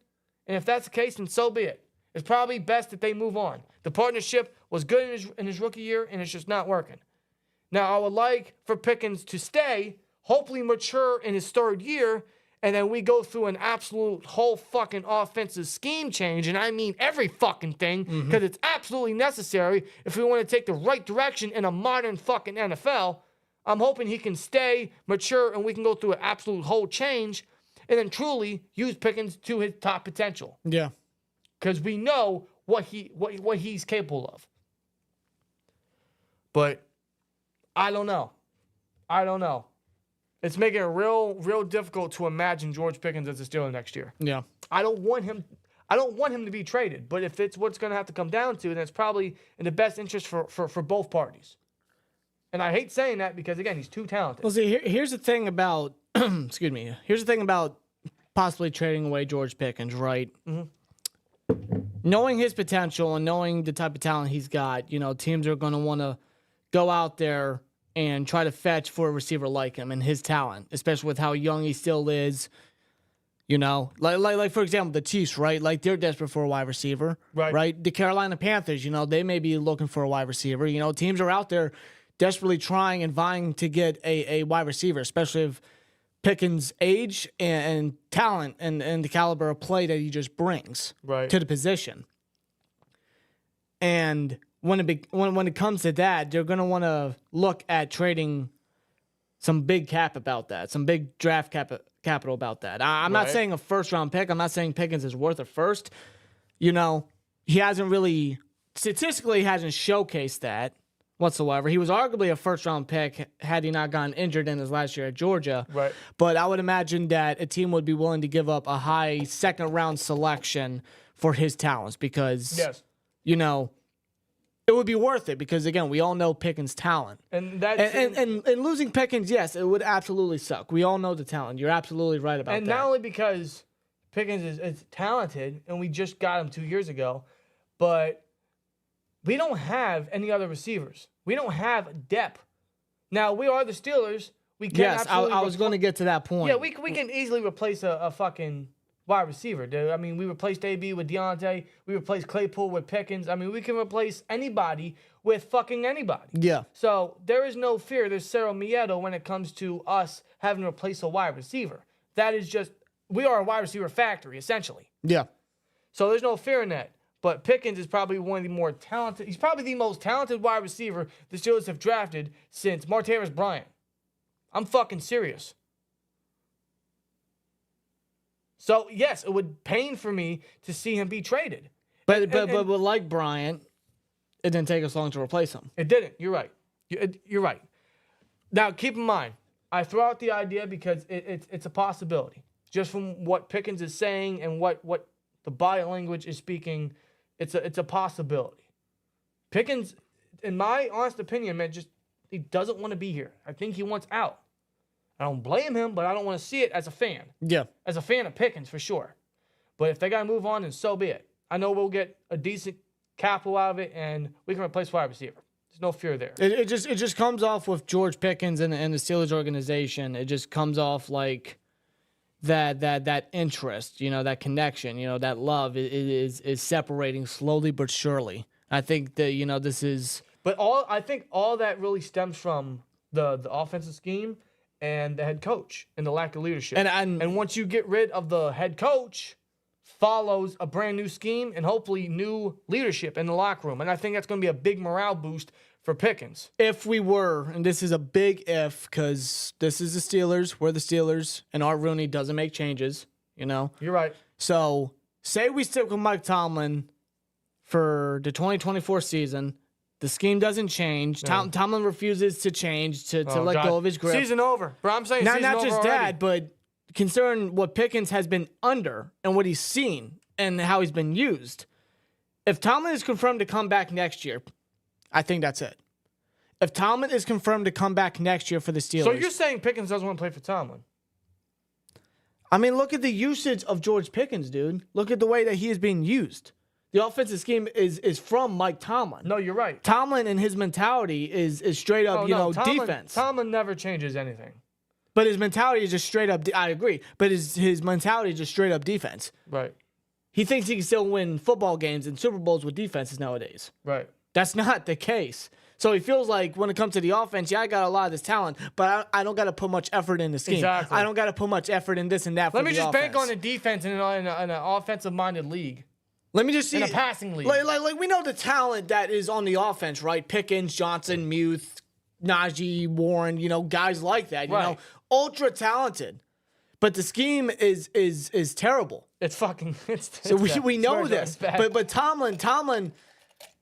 Speaker 3: and if that's the case, then so be it. It's probably best that they move on. The partnership was good in his rookie year, and it's just not working. Now, I would like for Pickens to stay, hopefully mature in his third year, and then we go through an absolute whole fucking offensive scheme change, and I mean every fucking thing, because it's absolutely necessary if we want to take the right direction in a modern fucking NFL. I'm hoping he can stay, mature, and we can go through an absolute whole change, and then truly use Pickens to his top potential.
Speaker 4: Yeah.
Speaker 3: Because we know what he's capable of. But I don't know. It's making it real difficult to imagine George Pickens as a Steeler next year.
Speaker 4: Yeah.
Speaker 3: I don't want him to be traded, but if it's what's going to have to come down to, then it's probably in the best interest for both parties. And I hate saying that because, again, he's too talented.
Speaker 4: Well, see, here's the thing about excuse me. Here's the thing about possibly trading away George Pickens, right? Mm-hmm. Knowing his potential and knowing the type of talent he's got, teams are going to want to go out there and try to fetch for a receiver like him and his talent, especially with how young he still is. Like for example, the Chiefs, right? Like they're desperate for a wide receiver, right? The Carolina Panthers, they may be looking for a wide receiver. Teams are out there desperately trying and vying to get a wide receiver, especially if Pickens' age and talent and the caliber of play that he just brings to the position. And when it comes to that, they're going to want to look at trading some big cap about that, some big draft capital about that. I'm not saying a first-round pick. I'm not saying Pickens is worth a first. He hasn't really, statistically hasn't showcased that whatsoever. He was arguably a first-round pick had he not gotten injured in his last year at Georgia. Right. But I would imagine that a team would be willing to give up a high second-round selection for his talents because,
Speaker 3: Yes.
Speaker 4: you know, it would be worth it because, again, we all know Pickens' talent.
Speaker 3: And that's
Speaker 4: And losing Pickens, yes, it would absolutely suck. We all know the talent. You're absolutely right about
Speaker 3: and
Speaker 4: that.
Speaker 3: not only because Pickens is talented, and we just got him 2 years ago, but we don't have any other receivers. We don't have depth. Now, we are the Steelers. We can
Speaker 4: Yes, I was going to get to that point.
Speaker 3: Yeah, we can easily replace a fucking wide receiver, dude. I mean, we replaced AB with Damontae. We replaced Claypool with Pickens. I mean, we can replace anybody with fucking anybody.
Speaker 4: Yeah.
Speaker 3: So there is no fear. There's Cero Miedo when it comes to us having to replace a wide receiver. That is just, we are a wide receiver factory, essentially.
Speaker 4: Yeah.
Speaker 3: So there's no fear in that. But Pickens is probably one of the more talented. He's probably the most talented wide receiver the Steelers have drafted since Martavis Bryant. I'm fucking serious. So, yes, it would pain for me to see him be traded.
Speaker 4: But like Bryant, it didn't take us long to replace him.
Speaker 3: It didn't. You're right. You're right. Now, keep in mind, I throw out the idea because it's a possibility. Just from what Pickens is saying and what the body language is speaking, it's a possibility. Pickens, in my honest opinion, man, he doesn't want to be here. I think he wants out. I don't blame him, but I don't want to see it as a fan.
Speaker 4: Yeah.
Speaker 3: As a fan of Pickens, for sure. But if they got to move on, then so be it. I know we'll get a decent capital out of it, and we can replace wide receiver. There's no fear there.
Speaker 4: It just comes off with George Pickens and the Steelers organization. It just comes off like that interest, you know, that connection, you know, that love is separating slowly but surely. I think that, you know, this is.
Speaker 3: But I think all that really stems from the offensive scheme and the head coach and the lack of leadership. And once you get rid of the head coach, follows a brand new scheme and hopefully new leadership in the locker room. And I think that's going to be a big morale boost for Pickens.
Speaker 4: If we were, and this is a big if, because this is the Steelers, we're the Steelers, and Art Rooney doesn't make changes, you know?
Speaker 3: You're right.
Speaker 4: So, say we stick with Mike Tomlin for the 2024 season. The scheme doesn't change.
Speaker 3: No.
Speaker 4: Tomlin refuses to change, to let go of his grip.
Speaker 3: Season over. Bro, I'm saying season
Speaker 4: not
Speaker 3: over
Speaker 4: just
Speaker 3: already.
Speaker 4: that, but considering what Pickens has been under and what he's seen and how he's been used, if Tomlin is confirmed to come back next year, I think that's it. If Tomlin is confirmed to come back next year for the Steelers.
Speaker 3: So you're saying Pickens doesn't want to play for Tomlin?
Speaker 4: I mean, look at the usage of George Pickens, dude. Look at the way that he is being used. The offensive scheme is from Mike Tomlin.
Speaker 3: No, you're right.
Speaker 4: Tomlin and his mentality is straight up, defense.
Speaker 3: Tomlin never changes anything.
Speaker 4: But his mentality is just straight up. I agree. But his mentality is just straight up defense.
Speaker 3: Right.
Speaker 4: He thinks he can still win football games and Super Bowls with defenses nowadays.
Speaker 3: Right.
Speaker 4: That's not the case. So he feels like when it comes to the offense, yeah, I got a lot of this talent, but I don't got to put much effort in the scheme.
Speaker 3: Exactly.
Speaker 4: I don't got to put much effort in this and that.
Speaker 3: Let me just
Speaker 4: offense.
Speaker 3: bank on the defense in an offensive-minded league.
Speaker 4: Let me just see
Speaker 3: in a passing league.
Speaker 4: Like we know the talent that is on the offense, right? Pickens, Johnson, Muth, Najee, Warren, you know, guys like that, you know, ultra talented. But the scheme is terrible.
Speaker 3: It's fucking.
Speaker 4: So we know this. But Tomlin,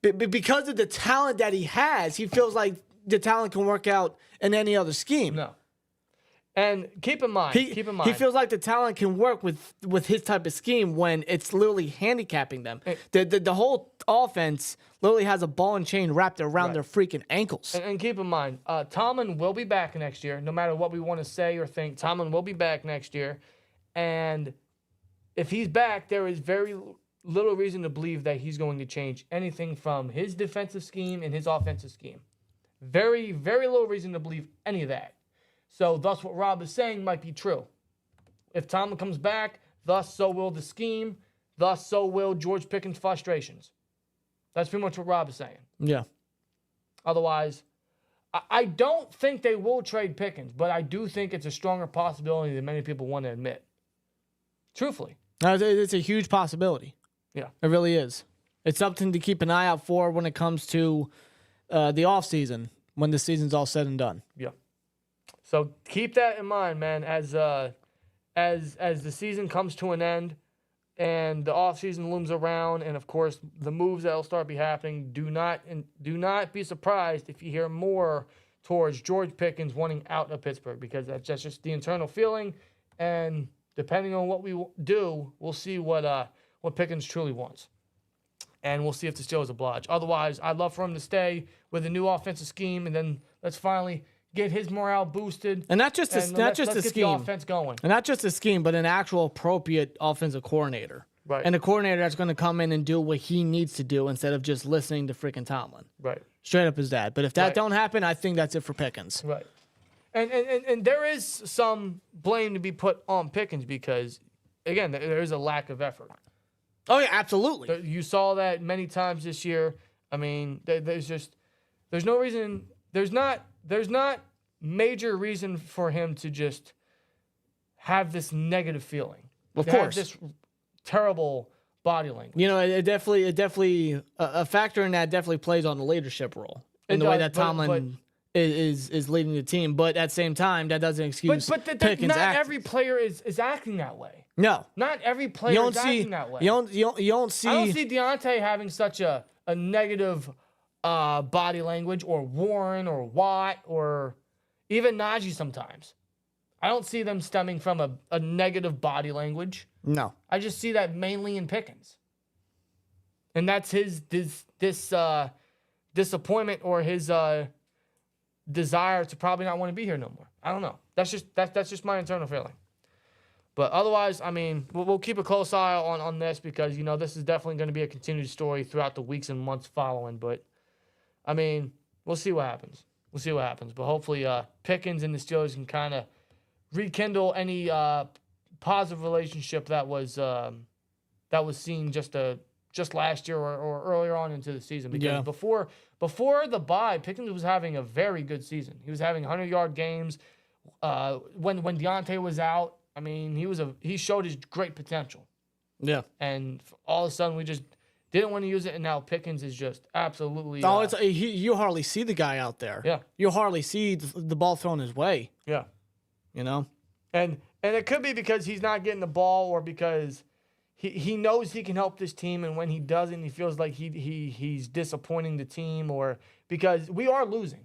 Speaker 4: because of the talent that he has, he feels like the talent can work out in any other scheme.
Speaker 3: No. And keep in mind,
Speaker 4: he feels like the talent can work with his type of scheme when it's literally handicapping them. The whole offense literally has a ball and chain wrapped around their freaking ankles.
Speaker 3: And keep in mind, Tomlin will be back next year. No matter what we want to say or think, Tomlin will be back next year. And if he's back, there is very little reason to believe that he's going to change anything from his defensive scheme and his offensive scheme. Very, very little reason to believe any of that. So thus what Rob is saying might be true. If Tomlin comes back, thus so will the scheme, thus so will George Pickens' frustrations. That's pretty much what Rob is saying.
Speaker 4: Yeah.
Speaker 3: Otherwise, I don't think they will trade Pickens, but I do think it's a stronger possibility than many people want to admit. Truthfully.
Speaker 4: It's a huge possibility.
Speaker 3: Yeah.
Speaker 4: It really is. It's something to keep an eye out for when it comes to the offseason, when the season's all said and done.
Speaker 3: Yeah. So keep that in mind, man, as the season comes to an end and the offseason looms around, and of course the moves that'll start be happening. Do not be surprised if you hear more towards George Pickens wanting out of Pittsburgh, because that's just the internal feeling, and depending on what we do, we'll see what what Pickens truly wants. And we'll see if the Steelers oblige. Otherwise, I'd love for him to stay with a new offensive scheme, and then let's finally get his morale boosted.
Speaker 4: And not just a
Speaker 3: let's
Speaker 4: scheme.
Speaker 3: get the offense going.
Speaker 4: And not just a scheme, but an actual appropriate offensive coordinator.
Speaker 3: Right.
Speaker 4: And a coordinator that's going to come in and do what he needs to do instead of just listening to freaking Tomlin.
Speaker 3: Right.
Speaker 4: Straight up as that. But if that
Speaker 3: Right.
Speaker 4: don't happen, I think that's it for Pickens.
Speaker 3: Right. And there is some blame to be put on Pickens because, again, there is a lack of effort.
Speaker 4: Oh, yeah, absolutely.
Speaker 3: You saw that many times this year. I mean, there's no reason, there's not major reason for him to just have this negative feeling.
Speaker 4: Of
Speaker 3: to have
Speaker 4: course.
Speaker 3: this terrible body language.
Speaker 4: You know, it definitely a factor in that definitely plays on the leadership role in
Speaker 3: It
Speaker 4: the way
Speaker 3: does,
Speaker 4: that
Speaker 3: but-
Speaker 4: Tomlin is leading the team. But at the same time, that doesn't excuse
Speaker 3: But
Speaker 4: Pickens'
Speaker 3: not
Speaker 4: actions.
Speaker 3: every player is acting that way.
Speaker 4: No.
Speaker 3: Not every
Speaker 4: You
Speaker 3: player
Speaker 4: don't
Speaker 3: is
Speaker 4: see
Speaker 3: acting that way.
Speaker 4: you don't see
Speaker 3: I don't see Damontae having such a negative body language, or Warren or Watt or even Najee sometimes. I don't see them stemming from a negative body language.
Speaker 4: No.
Speaker 3: I just see that mainly in Pickens. And that's his disappointment or his desire to probably not want to be here no more. I don't know. That's just my internal feeling. But otherwise, I mean, we'll keep a close eye on this because, you know, this is definitely going to be a continued story throughout the weeks and months following. But, I mean, we'll see what happens. We'll see what happens. But hopefully Pickens and the Steelers can kind of rekindle any positive relationship that was seen just last year or earlier on into the season. Because before the bye, Pickens was having a very good season. He was having 100-yard games. When Deontay was out, I mean, he showed his great potential.
Speaker 4: Yeah.
Speaker 3: And all of a sudden, we just didn't want to use it, and now Pickens is just absolutely.
Speaker 4: You hardly see the guy out there.
Speaker 3: Yeah.
Speaker 4: You hardly see the ball thrown his way.
Speaker 3: Yeah.
Speaker 4: You know.
Speaker 3: And it could be because he's not getting the ball, or because he knows he can help this team, and when he doesn't, he feels like he's disappointing the team, or because we are losing.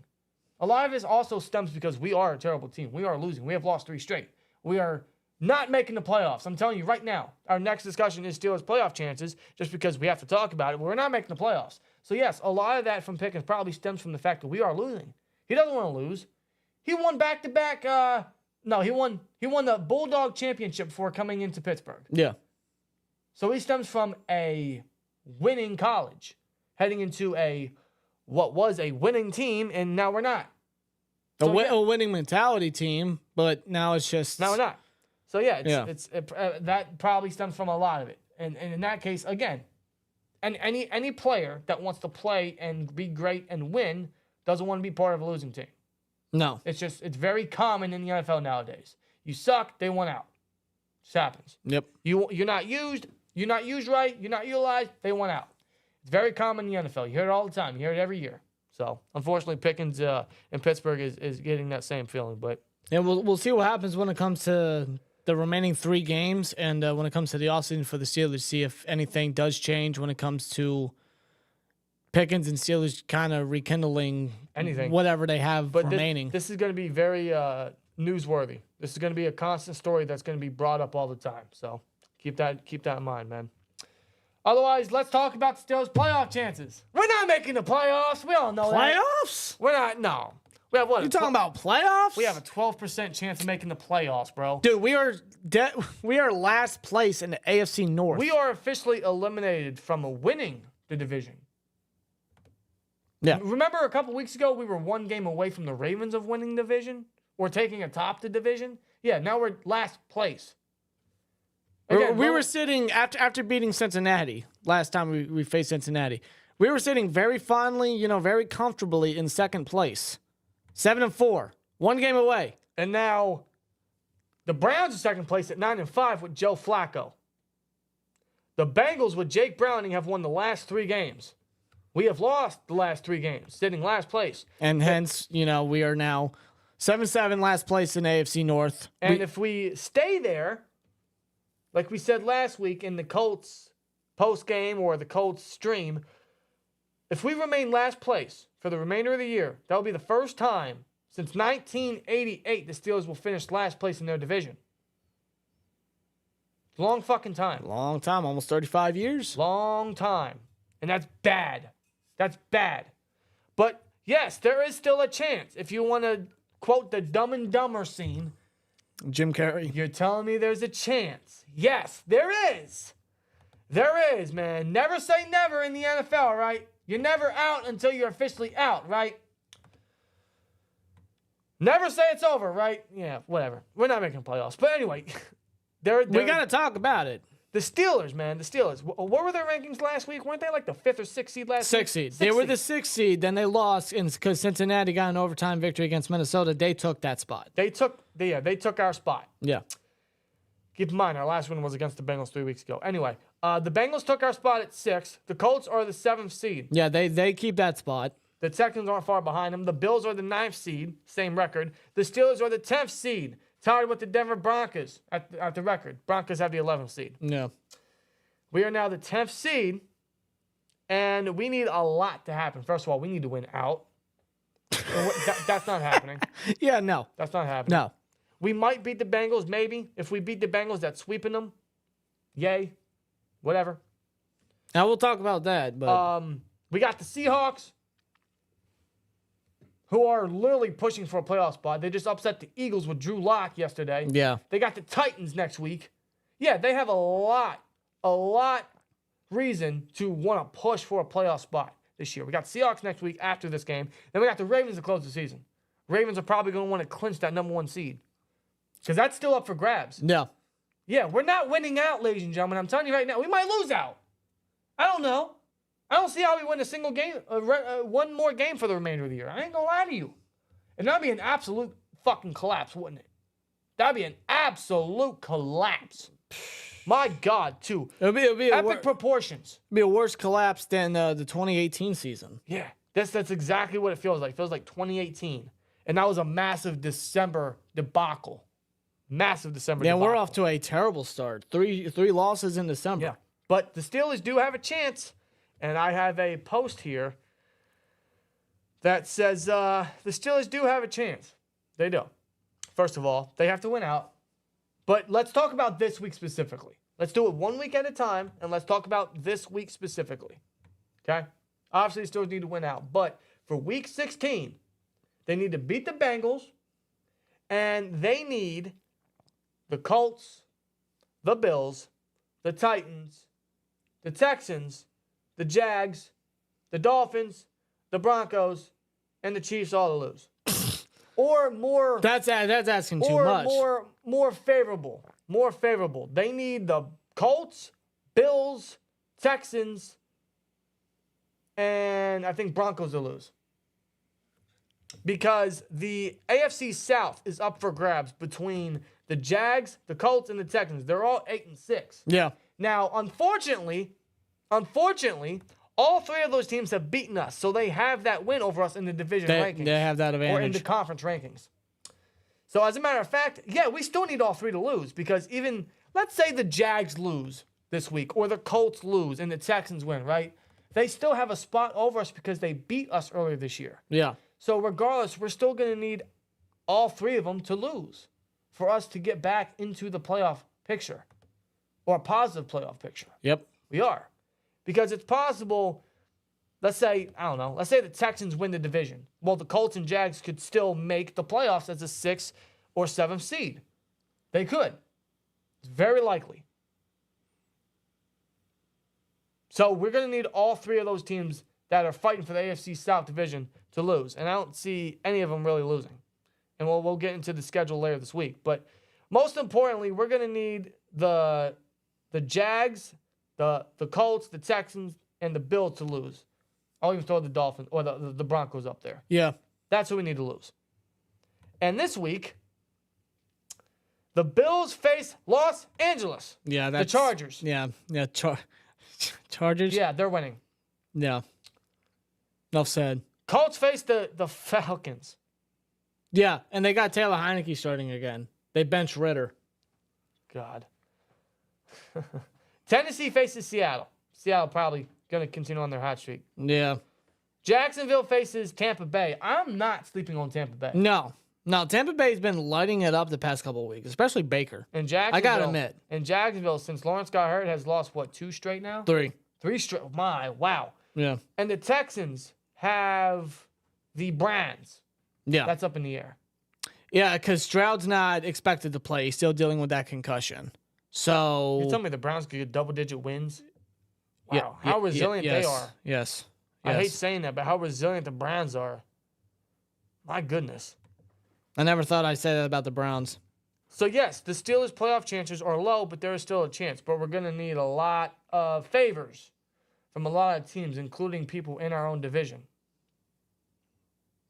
Speaker 3: A lot of this also stems because we are a terrible team. We are losing. We have lost 3 straight. We are not making the playoffs. I'm telling you right now, our next discussion is Steelers playoff chances, just because we have to talk about it. We're not making the playoffs. So yes, a lot of that from Pickens probably stems from the fact that we are losing. He doesn't want to lose. He won back-to-back. He won the Bulldog Championship before coming into Pittsburgh.
Speaker 4: Yeah.
Speaker 3: So he stems from a winning college, heading into what was a winning team, and now we're not.
Speaker 4: A winning mentality team, but now it's just
Speaker 3: Now we're not. So yeah, that probably stems from a lot of it. And in that case, again, and any player that wants to play and be great and win doesn't want to be part of a losing team.
Speaker 4: No.
Speaker 3: It's very common in the NFL nowadays. You suck, they want out. It just happens.
Speaker 4: Yep.
Speaker 3: You're not used right, you're not utilized, they want out. It's very common in the NFL. You hear it all the time. You hear it every year. So unfortunately, Pickens in Pittsburgh is getting that same feeling. But
Speaker 4: yeah, we'll see what happens when it comes to the remaining 3 games, and when it comes to the offseason for the Steelers, see if anything does change when it comes to Pickens and Steelers kind of rekindling
Speaker 3: anything,
Speaker 4: whatever they have remaining.
Speaker 3: This is going to be very newsworthy. This is going to be a constant story that's going to be brought up all the time. So keep that in mind, man. Otherwise, let's talk about the Steelers' playoff chances. We're not making the playoffs. We all know that.
Speaker 4: Playoffs?
Speaker 3: We're not. No. We have what?
Speaker 4: You talking about playoffs?
Speaker 3: We have a 12% chance of making the playoffs, bro.
Speaker 4: Dude, we are last place in the AFC North.
Speaker 3: We are officially eliminated from winning the division.
Speaker 4: Yeah.
Speaker 3: Remember a couple weeks ago, we were 1 game away from the Ravens of winning the division? Or taking atop the division? Yeah, now we're last place. Again,
Speaker 4: we were sitting, after beating Cincinnati, last time we faced Cincinnati, we were sitting very fondly, very comfortably in second place. 7-4. 1 game away.
Speaker 3: And now the Browns are second place at 9-5 with Joe Flacco. The Bengals with Jake Browning have won the last 3 games. We have lost the last 3 games, sitting last place.
Speaker 4: And hence, we are now 7-7 last place in AFC North.
Speaker 3: And if we stay there, like we said last week in the Colts post-game or the Colts stream, if we remain last place for the remainder of the year, that will be the first time since 1988 the Steelers will finish last place in their division. Long fucking time.
Speaker 4: Long time, almost 35 years.
Speaker 3: Long time. And that's bad. That's bad. But yes, there is still a chance. If you want to quote the Dumb and Dumber scene,
Speaker 4: Jim Carrey.
Speaker 3: you're telling me there's a chance. Yes, there is. There is, man. Never say never in the NFL, right? You're never out until you're officially out, right? Never say it's over, right? Yeah, whatever. We're not making playoffs. But anyway,
Speaker 4: We got to talk about it.
Speaker 3: the Steelers, man. The Steelers. What were their rankings last week? Weren't they like the 5th or 6th seed last week?
Speaker 4: 6th seed. They were the 6th seed. Then they lost because Cincinnati got an overtime victory against Minnesota. They took that spot.
Speaker 3: They took our spot.
Speaker 4: Yeah.
Speaker 3: Keep in mind, our last one was against the Bengals 3 weeks ago. Anyway, the Bengals took our spot at 6. The Colts are the 7th seed.
Speaker 4: Yeah, they keep that spot.
Speaker 3: The Texans aren't far behind them. The Bills are the 9th seed, same record. The Steelers are the 10th seed, tied with the Denver Broncos at the record. Broncos have the 11th seed.
Speaker 4: Yeah.
Speaker 3: We are now the 10th seed, and we need a lot to happen. First of all, we need to win out. That's not happening.
Speaker 4: Yeah, no.
Speaker 3: That's not happening.
Speaker 4: No.
Speaker 3: We might beat the Bengals, maybe. If we beat the Bengals, that's sweeping them. Yay. Whatever.
Speaker 4: Now we'll talk about that, but
Speaker 3: We got the Seahawks, who are literally pushing for a playoff spot. They just upset the Eagles with Drew Lock yesterday.
Speaker 4: yeah.
Speaker 3: They got the Titans next week. Yeah, they have a lot reason to want to push for a playoff spot this year. We got Seahawks next week after this game. Then we got the Ravens to close the season. Ravens are probably going to want to clinch that number 1 seed because that's still up for grabs.
Speaker 4: No.
Speaker 3: Yeah, we're not winning out, ladies and gentlemen. I'm telling you right now, we might lose out. I don't know. I don't see how we win a single game, one more game for the remainder of the year. I ain't gonna lie to you. And that'd be an absolute fucking collapse, wouldn't it? That'd be an absolute collapse. My God, too.
Speaker 4: It'll be
Speaker 3: Epic proportions.
Speaker 4: be a worse collapse than the 2018 season.
Speaker 3: Yeah, that's exactly what it feels like. It feels like 2018. And that was a massive December debacle. Massive December debacle.
Speaker 4: We're off to a terrible start. Three losses in December.
Speaker 3: Yeah. But the Steelers do have a chance. And I have a post here that says the Steelers do have a chance. They do. First of all, they have to win out. But let's talk about this week specifically. Let's do it 1 week at a time, and let's talk about this week specifically. Okay? Obviously, the Steelers need to win out. But for week 16, they need to beat the Bengals, and they need the Colts, the Bills, the Titans, the Texans, the Jags, the Dolphins, the Broncos, and the Chiefs all to lose. Or more.
Speaker 4: That's asking too much.
Speaker 3: Or more favorable. More favorable. They need the Colts, Bills, Texans, and I think Broncos to lose. Because the AFC South is up for grabs between the Jags, the Colts, and the Texans. They're all 8-6.
Speaker 4: Yeah.
Speaker 3: Now, unfortunately, all 3 of those teams have beaten us, so they have that win over us in the division rankings.
Speaker 4: They have that advantage.
Speaker 3: Or in the conference rankings. So, as a matter of fact, yeah, we still need all 3 to lose because even, let's say the Jags lose this week or the Colts lose and the Texans win, right? They still have a spot over us because they beat us earlier this year.
Speaker 4: Yeah.
Speaker 3: So, regardless, we're still going to need all 3 of them to lose for us to get back into the playoff picture or a positive playoff picture.
Speaker 4: Yep.
Speaker 3: We are. Because it's possible, let's say the Texans win the division. Well, the Colts and Jags could still make the playoffs as a 6th or 7th seed. They could. It's very likely. So we're going to need all 3 of those teams that are fighting for the AFC South division to lose. And I don't see any of them really losing. And we'll get into the schedule later this week. But most importantly, we're going to need the Jags, the Colts, the Texans, and the Bills to lose. I'll even throw the Dolphins or the Broncos up there.
Speaker 4: Yeah.
Speaker 3: That's who we need to lose. And this week, the Bills face Los Angeles.
Speaker 4: Yeah.
Speaker 3: The Chargers.
Speaker 4: Yeah. Yeah. Chargers?
Speaker 3: Yeah, they're winning.
Speaker 4: Yeah. Enough said.
Speaker 3: Colts face the Falcons.
Speaker 4: Yeah. And they got Taylor Heineke starting again. They bench Ritter.
Speaker 3: God. Tennessee faces Seattle. Seattle probably going to continue on their hot streak.
Speaker 4: Yeah.
Speaker 3: Jacksonville faces Tampa Bay. I'm not sleeping on Tampa Bay.
Speaker 4: No. No, Tampa Bay's been lighting it up the past couple of weeks, especially Baker.
Speaker 3: And Jacksonville,
Speaker 4: I gotta admit.
Speaker 3: And Jacksonville, since Lawrence got hurt, has lost, what, 2 straight now?
Speaker 4: 3.
Speaker 3: 3 straight. Wow.
Speaker 4: Yeah.
Speaker 3: And the Texans have the Browns.
Speaker 4: Yeah.
Speaker 3: That's up in the air.
Speaker 4: Yeah, because Stroud's not expected to play. He's still dealing with that concussion. So.
Speaker 3: You tell me the Browns could get double-digit wins? Wow.
Speaker 4: Yeah,
Speaker 3: how resilient
Speaker 4: yes,
Speaker 3: they are.
Speaker 4: Yes.
Speaker 3: I hate saying that, but how resilient the Browns are. My goodness.
Speaker 4: I never thought I'd say that about the Browns.
Speaker 3: So, yes, the Steelers' playoff chances are low, but there is still a chance. But we're going to need a lot of favors from a lot of teams, including people in our own division.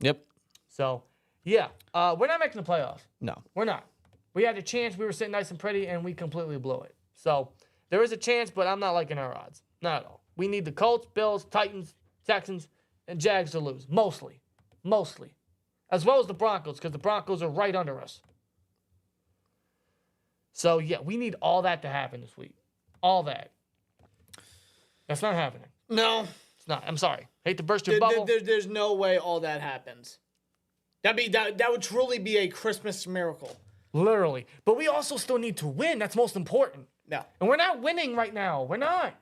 Speaker 4: Yep.
Speaker 3: So, yeah, we're not making the playoffs.
Speaker 4: No.
Speaker 3: We're not. We had a chance. We were sitting nice and pretty, and we completely blew it. So, there is a chance, but I'm not liking our odds. Not at all. We need the Colts, Bills, Titans, Texans, and Jags to lose. Mostly. As well as the Broncos, because the Broncos are right under us. So, yeah, we need all that to happen this week. All that. That's not happening.
Speaker 4: No.
Speaker 3: It's not. I'm sorry. Hate to burst your bubble.
Speaker 4: There's no way all that happens. That would truly be a Christmas miracle.
Speaker 3: Literally. But we also still need to win. That's most important.
Speaker 4: No.
Speaker 3: And we're not winning right now. We're not.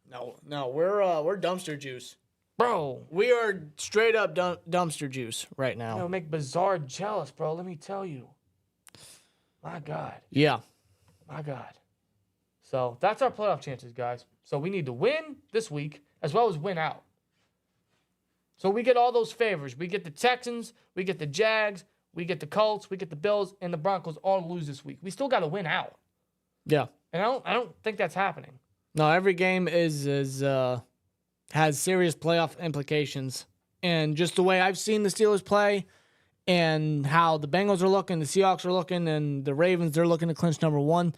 Speaker 4: No, we're dumpster juice.
Speaker 3: Bro.
Speaker 4: We are straight up dumpster juice right now.
Speaker 3: It'll make Bizarre jealous, bro. Let me tell you. My God.
Speaker 4: Yeah.
Speaker 3: My God. So that's our playoff chances, guys. So we need to win this week as well as win out. So we get all those favors. We get the Texans, we get the Jags, we get the Colts, we get the Bills, and the Broncos all lose this week. We still got to win out.
Speaker 4: Yeah.
Speaker 3: And I don't think that's happening.
Speaker 4: No, every game has serious playoff implications. And just the way I've seen the Steelers play and how the Bengals are looking, the Seahawks are looking, and the Ravens, they're looking to clinch number 1,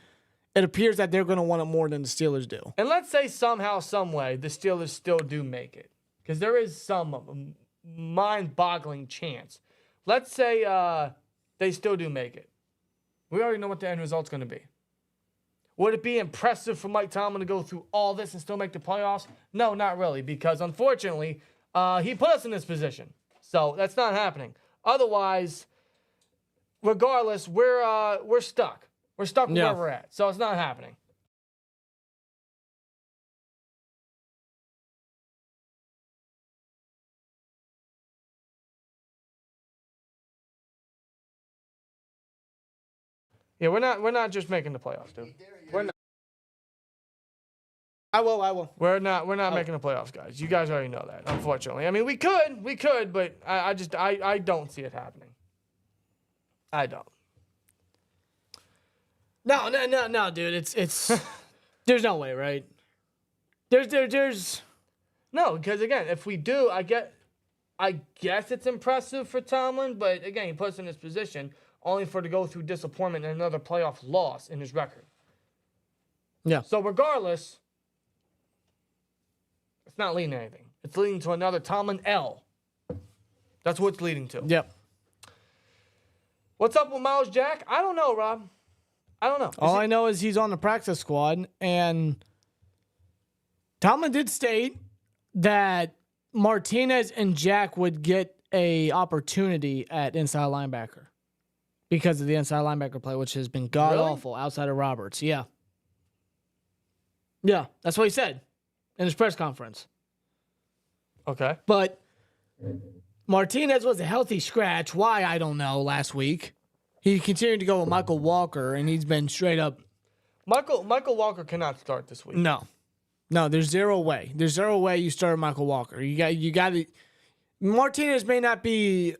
Speaker 4: it appears that they're going to want it more than the Steelers do.
Speaker 3: And let's say somehow, some way, the Steelers still do make it. Because there is some mind-boggling chance. Let's say they still do make it. We already know what the end result's going to be. Would it be impressive for Mike Tomlin to go through all this and still make the playoffs? No, not really, because unfortunately, he put us in this position. So that's not happening. Otherwise, regardless, we're stuck. We're stuck where we're at. So it's not happening. Yeah, we're not just making the playoffs, dude. We're not.
Speaker 4: I will.
Speaker 3: We're not making the playoffs, guys. You guys already know that, unfortunately. I mean, we could, but I don't see it happening. I don't.
Speaker 4: No, dude. It's there's no way, right? There's
Speaker 3: No, because again, if we do, I guess it's impressive for Tomlin, but again, he puts us in this position only for to go through disappointment and another playoff loss in his record.
Speaker 4: Yeah.
Speaker 3: So regardless, it's not leading to anything. It's leading to another Tomlin L. That's what it's leading to.
Speaker 4: Yep.
Speaker 3: What's up with Miles Jack? I don't know, Rob. I don't know.
Speaker 4: All I know is he's on the practice squad, and Tomlin did state that Martinez and Jack would get a opportunity at inside linebacker because of the inside linebacker play, which has been god-awful outside of Roberts. Yeah. Yeah, that's what he said in his press conference.
Speaker 3: Okay.
Speaker 4: But Martinez was a healthy scratch. Why, I don't know, last week. He continued to go with Michael Walker, and he's been straight up.
Speaker 3: Michael Walker cannot start this week.
Speaker 4: No, there's zero way. There's zero way you start Michael Walker. You got to. Martinez may not be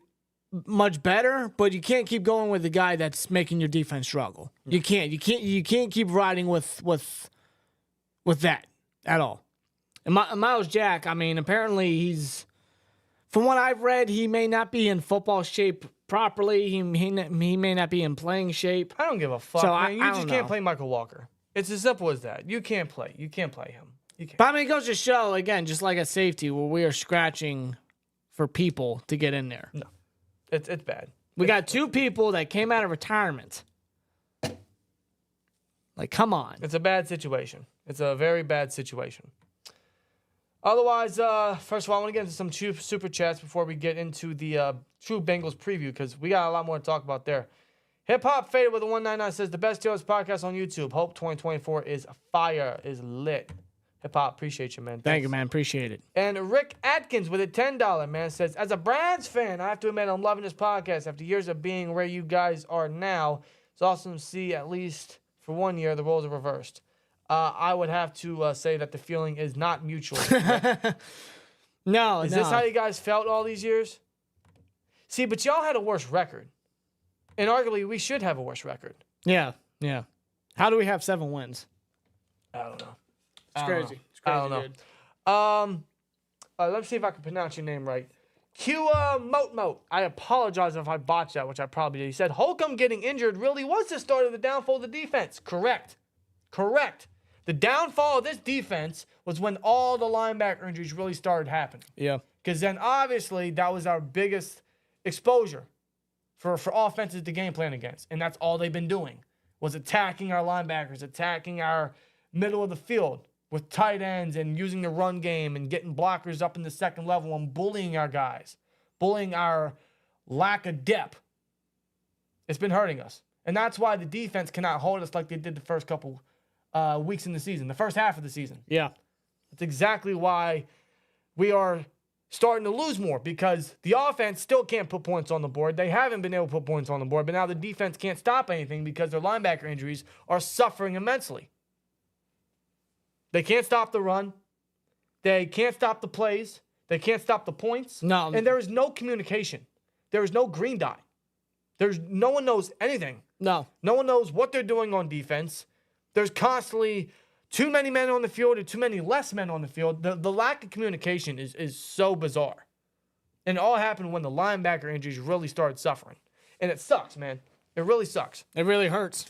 Speaker 4: much better, but you can't keep going with the guy that's making your defense struggle. You can't keep riding with that at all. And Miles Jack, I mean, apparently he's, from what I've read, he may not be in football shape properly. He may not be in playing shape.
Speaker 3: I don't give a fuck,
Speaker 4: So
Speaker 3: man. You
Speaker 4: I
Speaker 3: just
Speaker 4: don't
Speaker 3: can't
Speaker 4: know.
Speaker 3: play Michael Walker. It's as simple as that. You can't play him. You can't.
Speaker 4: But I mean, it goes to show, again, just like a safety, where we are scratching for people to get in there.
Speaker 3: No. It's bad.
Speaker 4: We got 2 people that came out of retirement. Like, come on.
Speaker 3: It's a bad situation. It's a very bad situation. Otherwise, first of all, I want to get into some super chats before we get into the true Bengals preview because we got a lot more to talk about there. Hip Hop Faded with a 199 says the best Steelers podcast on YouTube. Hope 2024 is fire, is lit. Hip Hop, appreciate you, man.
Speaker 4: Thank you, man. Appreciate it.
Speaker 3: And Rick Atkins with a $10, man, says, as a Browns fan, I have to admit I'm loving this podcast. After years of being where you guys are now, it's awesome to see at least for 1 year the roles are reversed. I would have to say that the feeling is not mutual.
Speaker 4: No,
Speaker 3: Is this how you guys felt all these years? See, but y'all had a worse record. And arguably, we should have a worse record.
Speaker 4: Yeah. How do we have 7 wins?
Speaker 3: I don't know.
Speaker 4: It's crazy. It's crazy,
Speaker 3: I don't know.
Speaker 4: dude.
Speaker 3: Let's see if I can pronounce your name right. Kua Mote. I apologize if I botched that, which I probably did. He said, Holcomb getting injured really was the start of the downfall of the defense. Correct. The downfall of this defense was when all the linebacker injuries really started happening.
Speaker 4: Yeah.
Speaker 3: Because then, obviously, that was our biggest exposure for offenses to game plan against. And that's all they've been doing, was attacking our linebackers, attacking our middle of the field with tight ends and using the run game and getting blockers up in the second level and bullying our guys, bullying our lack of depth. It's been hurting us. And that's why the defense cannot hold us like they did the first couple weeks in the season, the first half of the season.
Speaker 4: Yeah.
Speaker 3: That's exactly why we are starting to lose more, because the offense still can't put points on the board. They haven't been able to put points on the board, but now the defense can't stop anything because their linebacker injuries are suffering immensely. They can't stop the run. They can't stop the plays. They can't stop the points.
Speaker 4: No.
Speaker 3: And there is no communication. There is no green dot. No one knows anything.
Speaker 4: No.
Speaker 3: No one knows what they're doing on defense. There's constantly too many men on the field or too many less men on the field. The lack of communication is so bizarre. And it all happened when the linebacker injuries really started suffering. And it sucks, man. It really sucks.
Speaker 4: It really hurts.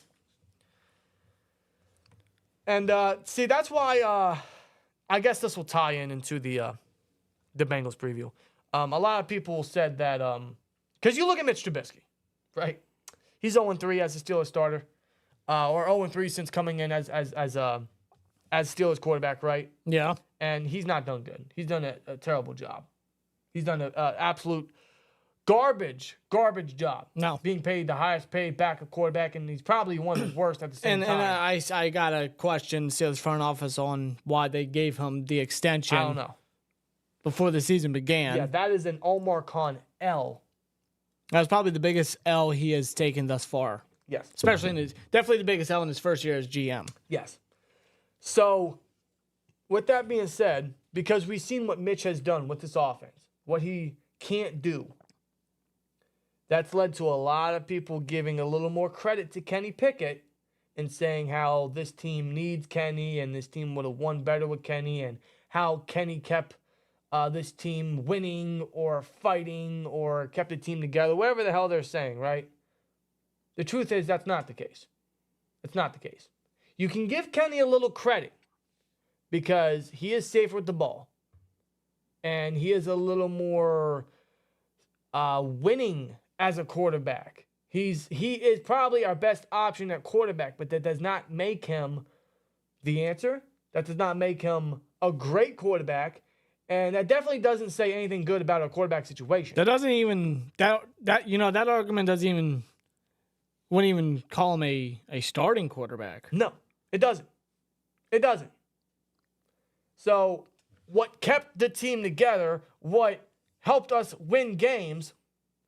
Speaker 3: And, see, that's why I guess this will tie into the Bengals preview. A lot of people said that because you look at Mitch Trubisky, right? He's 0-3 as a Steelers starter. Or 0-3 since coming in as Steelers quarterback, right?
Speaker 4: Yeah.
Speaker 3: And he's not done good. He's done a terrible job. He's done an absolute garbage job.
Speaker 4: No.
Speaker 3: Being paid the highest paid backup quarterback, and he's probably one of the worst at the same time.
Speaker 4: And I got a question, Steelers front office, on why they gave him the extension.
Speaker 3: I don't know.
Speaker 4: Before the season began.
Speaker 3: Yeah, that is an Omar Khan L.
Speaker 4: That was probably the biggest L he has taken thus far.
Speaker 3: Yes.
Speaker 4: Especially definitely the biggest L in his first year as GM.
Speaker 3: Yes. So, with that being said, because we've seen what Mitch has done with this offense, what he can't do, that's led to a lot of people giving a little more credit to Kenny Pickett and saying how this team needs Kenny and this team would have won better with Kenny and how Kenny kept this team winning or fighting or kept the team together, whatever the hell they're saying, right? The truth is that's not the case. It's not the case. You can give Kenny a little credit because he is safer with the ball and he is a little more winning as a quarterback. He is probably our best option at quarterback, but that does not make him the answer. That does not make him a great quarterback, and that definitely doesn't say anything good about our quarterback situation.
Speaker 4: That doesn't even that argument doesn't even. Wouldn't even call him a starting quarterback.
Speaker 3: No, it doesn't. It doesn't. So what kept the team together, what helped us win games,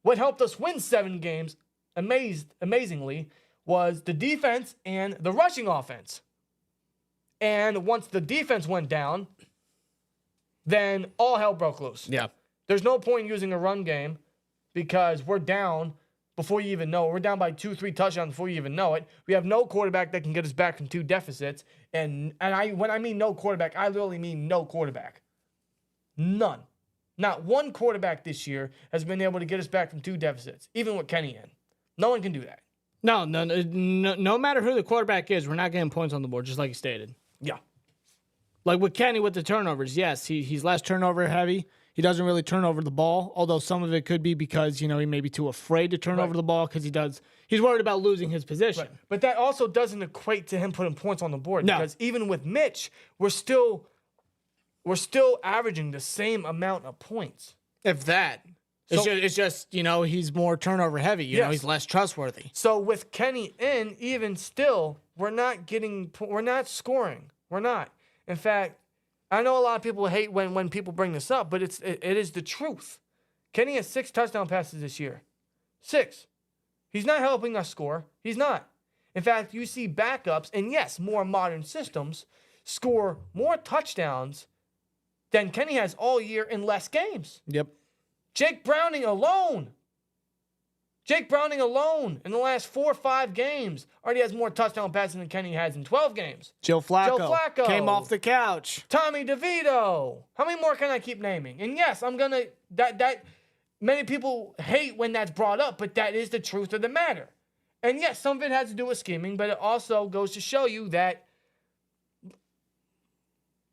Speaker 3: what helped us win 7 games, amazingly, was the defense and the rushing offense. And once the defense went down, then all hell broke loose.
Speaker 4: Yeah.
Speaker 3: There's no point in using a run game because we're down before you even know it. We're down by 2-3 touchdowns before you even know it. We have no quarterback that can get us back from 2 deficits. And when I mean no quarterback, I literally mean no quarterback. None. Not one quarterback this year has been able to get us back from 2 deficits, even with Kenny in. No one can do that.
Speaker 4: No matter who the quarterback is, we're not getting points on the board, just like you stated.
Speaker 3: Yeah.
Speaker 4: Like with Kenny with the turnovers, yes, he's less turnover heavy. He doesn't really turn over the ball, although some of it could be because, he may be too afraid to turn over the ball because he's worried about losing his position.
Speaker 3: Right. But that also doesn't equate to him putting points on the board.
Speaker 4: No.
Speaker 3: Because even with Mitch, we're still we're still averaging the same amount of points.
Speaker 4: If that. It's just, he's more turnover heavy. You know, he's less trustworthy.
Speaker 3: So with Kenny in, even still, we're not scoring. We're not. In fact, I know a lot of people hate when people bring this up, but it is the truth. Kenny has 6 touchdown passes this year. 6. He's not helping us score. He's not. In fact, you see backups, and yes, more modern systems, score more touchdowns than Kenny has all year in less games.
Speaker 4: Yep.
Speaker 3: Jake Browning alone in the last 4 or 5 games already has more touchdown passes than Kenny has in 12 games.
Speaker 4: Joe Flacco came off the couch.
Speaker 3: Tommy DeVito. How many more can I keep naming? And yes, I'm going to, that many people hate when that's brought up, but that is the truth of the matter. And yes, some of it has to do with scheming, but it also goes to show you that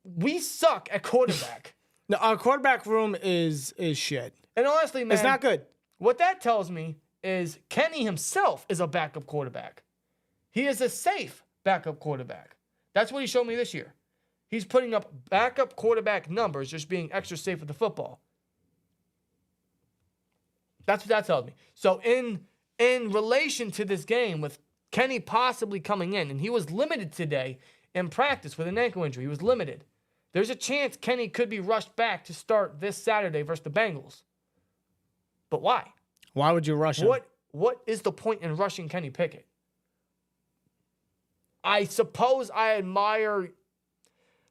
Speaker 3: we suck at quarterback.
Speaker 4: No, our quarterback room is shit.
Speaker 3: And honestly, man,
Speaker 4: it's not good.
Speaker 3: What that tells me is Kenny himself is a backup quarterback. He is a safe backup quarterback. That's what he showed me this year. He's putting up backup quarterback numbers, just being extra safe with the football. That's what that tells me. So in relation to this game, with Kenny possibly coming in, and he was limited today in practice with an ankle injury. He was limited. There's a chance Kenny could be rushed back to start this Saturday versus the Bengals. But why?
Speaker 4: Why would you rush him?
Speaker 3: What is the point in rushing Kenny Pickett? I suppose I admire,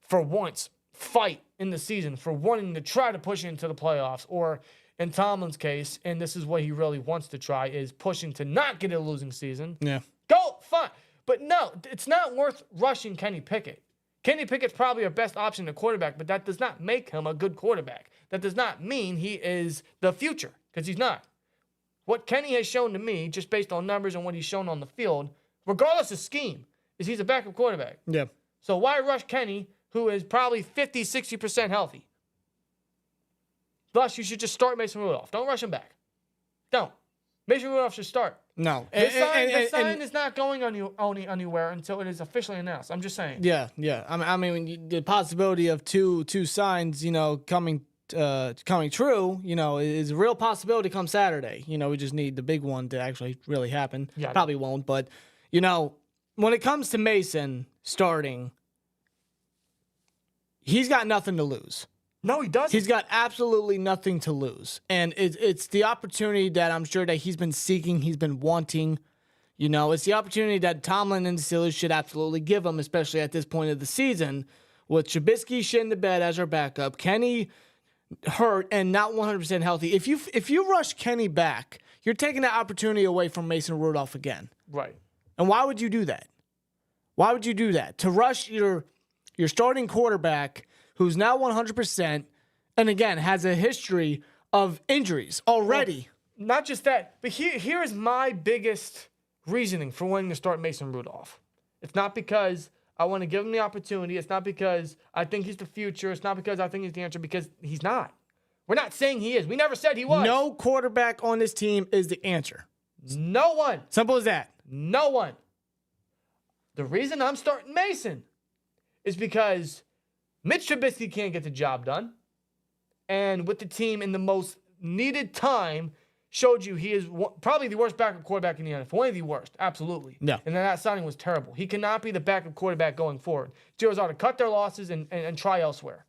Speaker 3: for once, fight in the season for wanting to try to push into the playoffs, or in Tomlin's case, and this is what he really wants to try, is pushing to not get a losing season.
Speaker 4: Yeah.
Speaker 3: Go, fine. But no, it's not worth rushing Kenny Pickett. Kenny Pickett's probably our best option at quarterback, but that does not make him a good quarterback. That does not mean he is the future, because he's not. What Kenny has shown to me, just based on numbers and what he's shown on the field, regardless of scheme, is he's a backup quarterback.
Speaker 4: Yeah.
Speaker 3: So why rush Kenny, who is probably 50, 60% healthy? Thus, you should just start Mason Rudolph. Don't rush him back. Don't. Mason Rudolph should start.
Speaker 4: No.
Speaker 3: The sign is not going anywhere until it is officially announced. I'm just saying.
Speaker 4: Yeah. I mean, the possibility of two signs, coming true, is a real possibility come Saturday. We just need the big one to actually really happen.
Speaker 3: Yeah.
Speaker 4: Probably won't, but, when it comes to Mason starting, he's got nothing to lose.
Speaker 3: No, he doesn't.
Speaker 4: He's got absolutely nothing to lose. And it's the opportunity that I'm sure that he's been seeking, he's been wanting. It's the opportunity that Tomlin and the Steelers should absolutely give him, especially at this point of the season, with Trubisky shitting the bed as our backup, Kenny hurt and not 100% healthy. If you rush Kenny back, you're taking that opportunity away from Mason Rudolph again.
Speaker 3: Right.
Speaker 4: And why would you do that? Why would you do that? To rush your starting quarterback, who's now 100%, and again, has a history of injuries already.
Speaker 3: Well, not just that, but here is my biggest reasoning for wanting to start Mason Rudolph. It's not because I want to give him the opportunity. It's not because I think he's the future. It's not because I think he's the answer, because he's not. We're not saying he is. We never said he was.
Speaker 4: No quarterback on this team is the answer.
Speaker 3: No one.
Speaker 4: Simple as that.
Speaker 3: No one. The reason I'm starting Mason is because Mitch Trubisky can't get the job done. And with the team in the most needed time, showed you he is probably the worst backup quarterback in the NFL. One of the worst, absolutely.
Speaker 4: Yeah.
Speaker 3: And then that signing was terrible. He cannot be the backup quarterback going forward. Steelers ought to cut their losses and try elsewhere.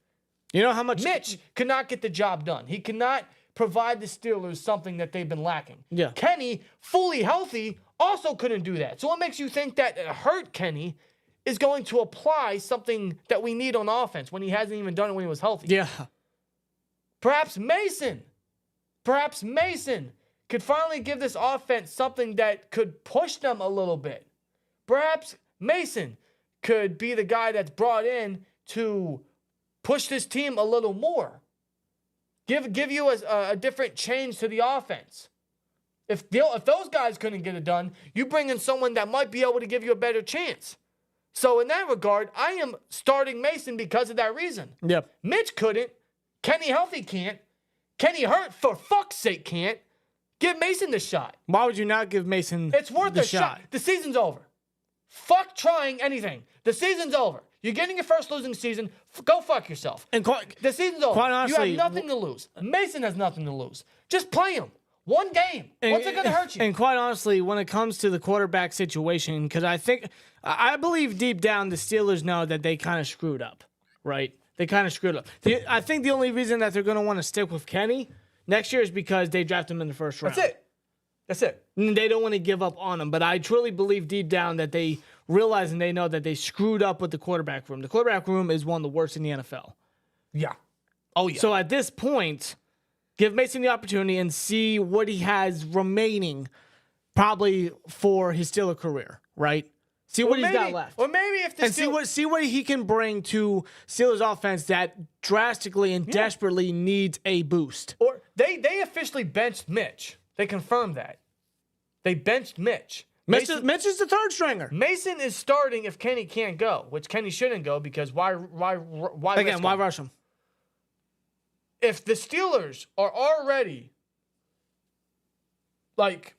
Speaker 4: You know how much...
Speaker 3: Mitch cannot get the job done. He cannot provide the Steelers something that they've been lacking.
Speaker 4: Yeah.
Speaker 3: Kenny, fully healthy, also couldn't do that. So what makes you think that hurt Kenny is going to apply something that we need on offense when he hasn't even done it when he was healthy?
Speaker 4: Yeah.
Speaker 3: Perhaps Mason could finally give this offense something that could push them a little bit. Perhaps Mason could be the guy that's brought in to push this team a little more. Give you a different change to the offense. If those guys couldn't get it done, you bring in someone that might be able to give you a better chance. So in that regard, I am starting Mason because of that reason.
Speaker 4: Yep.
Speaker 3: Mitch couldn't. Kenny healthy can't. Kenny hurt, for fuck's sake, can't. Give Mason the shot.
Speaker 4: Why would you not give Mason
Speaker 3: It's worth
Speaker 4: the
Speaker 3: a shot. The season's over. Fuck trying anything. The season's over. You're getting your first losing season. Go fuck yourself.
Speaker 4: And
Speaker 3: The season's over.
Speaker 4: quite honestly,
Speaker 3: you have nothing to lose. Mason has nothing to lose. Just play him. One game. What's it going to hurt you?
Speaker 4: And quite honestly, when it comes to the quarterback situation, because I believe deep down the Steelers know that they kind of screwed up, right? They kind of screwed up. I think the only reason that they're going to want to stick with Kenny next year is because they draft him in the first round.
Speaker 3: That's it.
Speaker 4: And they don't want to give up on him. But I truly believe deep down that they realize and they know that they screwed up with the quarterback room. The quarterback room is one of the worst in the NFL.
Speaker 3: Yeah. Oh, yeah.
Speaker 4: So at this point, give Mason the opportunity and see what he has remaining probably for his Steeler career, right? See what he's got left.
Speaker 3: Or maybe if the
Speaker 4: see what he can bring to Steelers offense that drastically and desperately needs a boost.
Speaker 3: Or they officially benched Mitch. They confirmed that. They benched Mitch.
Speaker 4: Mitch is the third stringer.
Speaker 3: Mason is starting if Kenny can't go, which Kenny shouldn't go because why
Speaker 4: rush him?
Speaker 3: If the Steelers are already like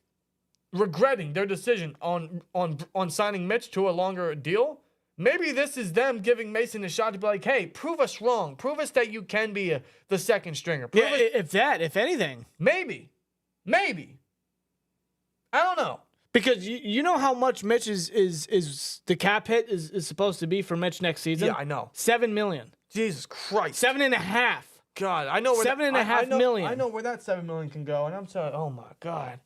Speaker 3: regretting their decision on signing Mitch to a longer deal, maybe this is them giving Mason a shot to be like, hey, prove us wrong. Prove us that you can be the second stringer.
Speaker 4: If anything.
Speaker 3: Maybe. I don't know.
Speaker 4: Because you know how much Mitch is the cap hit is supposed to be for Mitch next season?
Speaker 3: Yeah, I know.
Speaker 4: $7 million.
Speaker 3: Jesus Christ.
Speaker 4: 7.5.
Speaker 3: God, I know where
Speaker 4: $7.5 million.
Speaker 3: I know where that $7 million can go, and I'm saying, oh my God.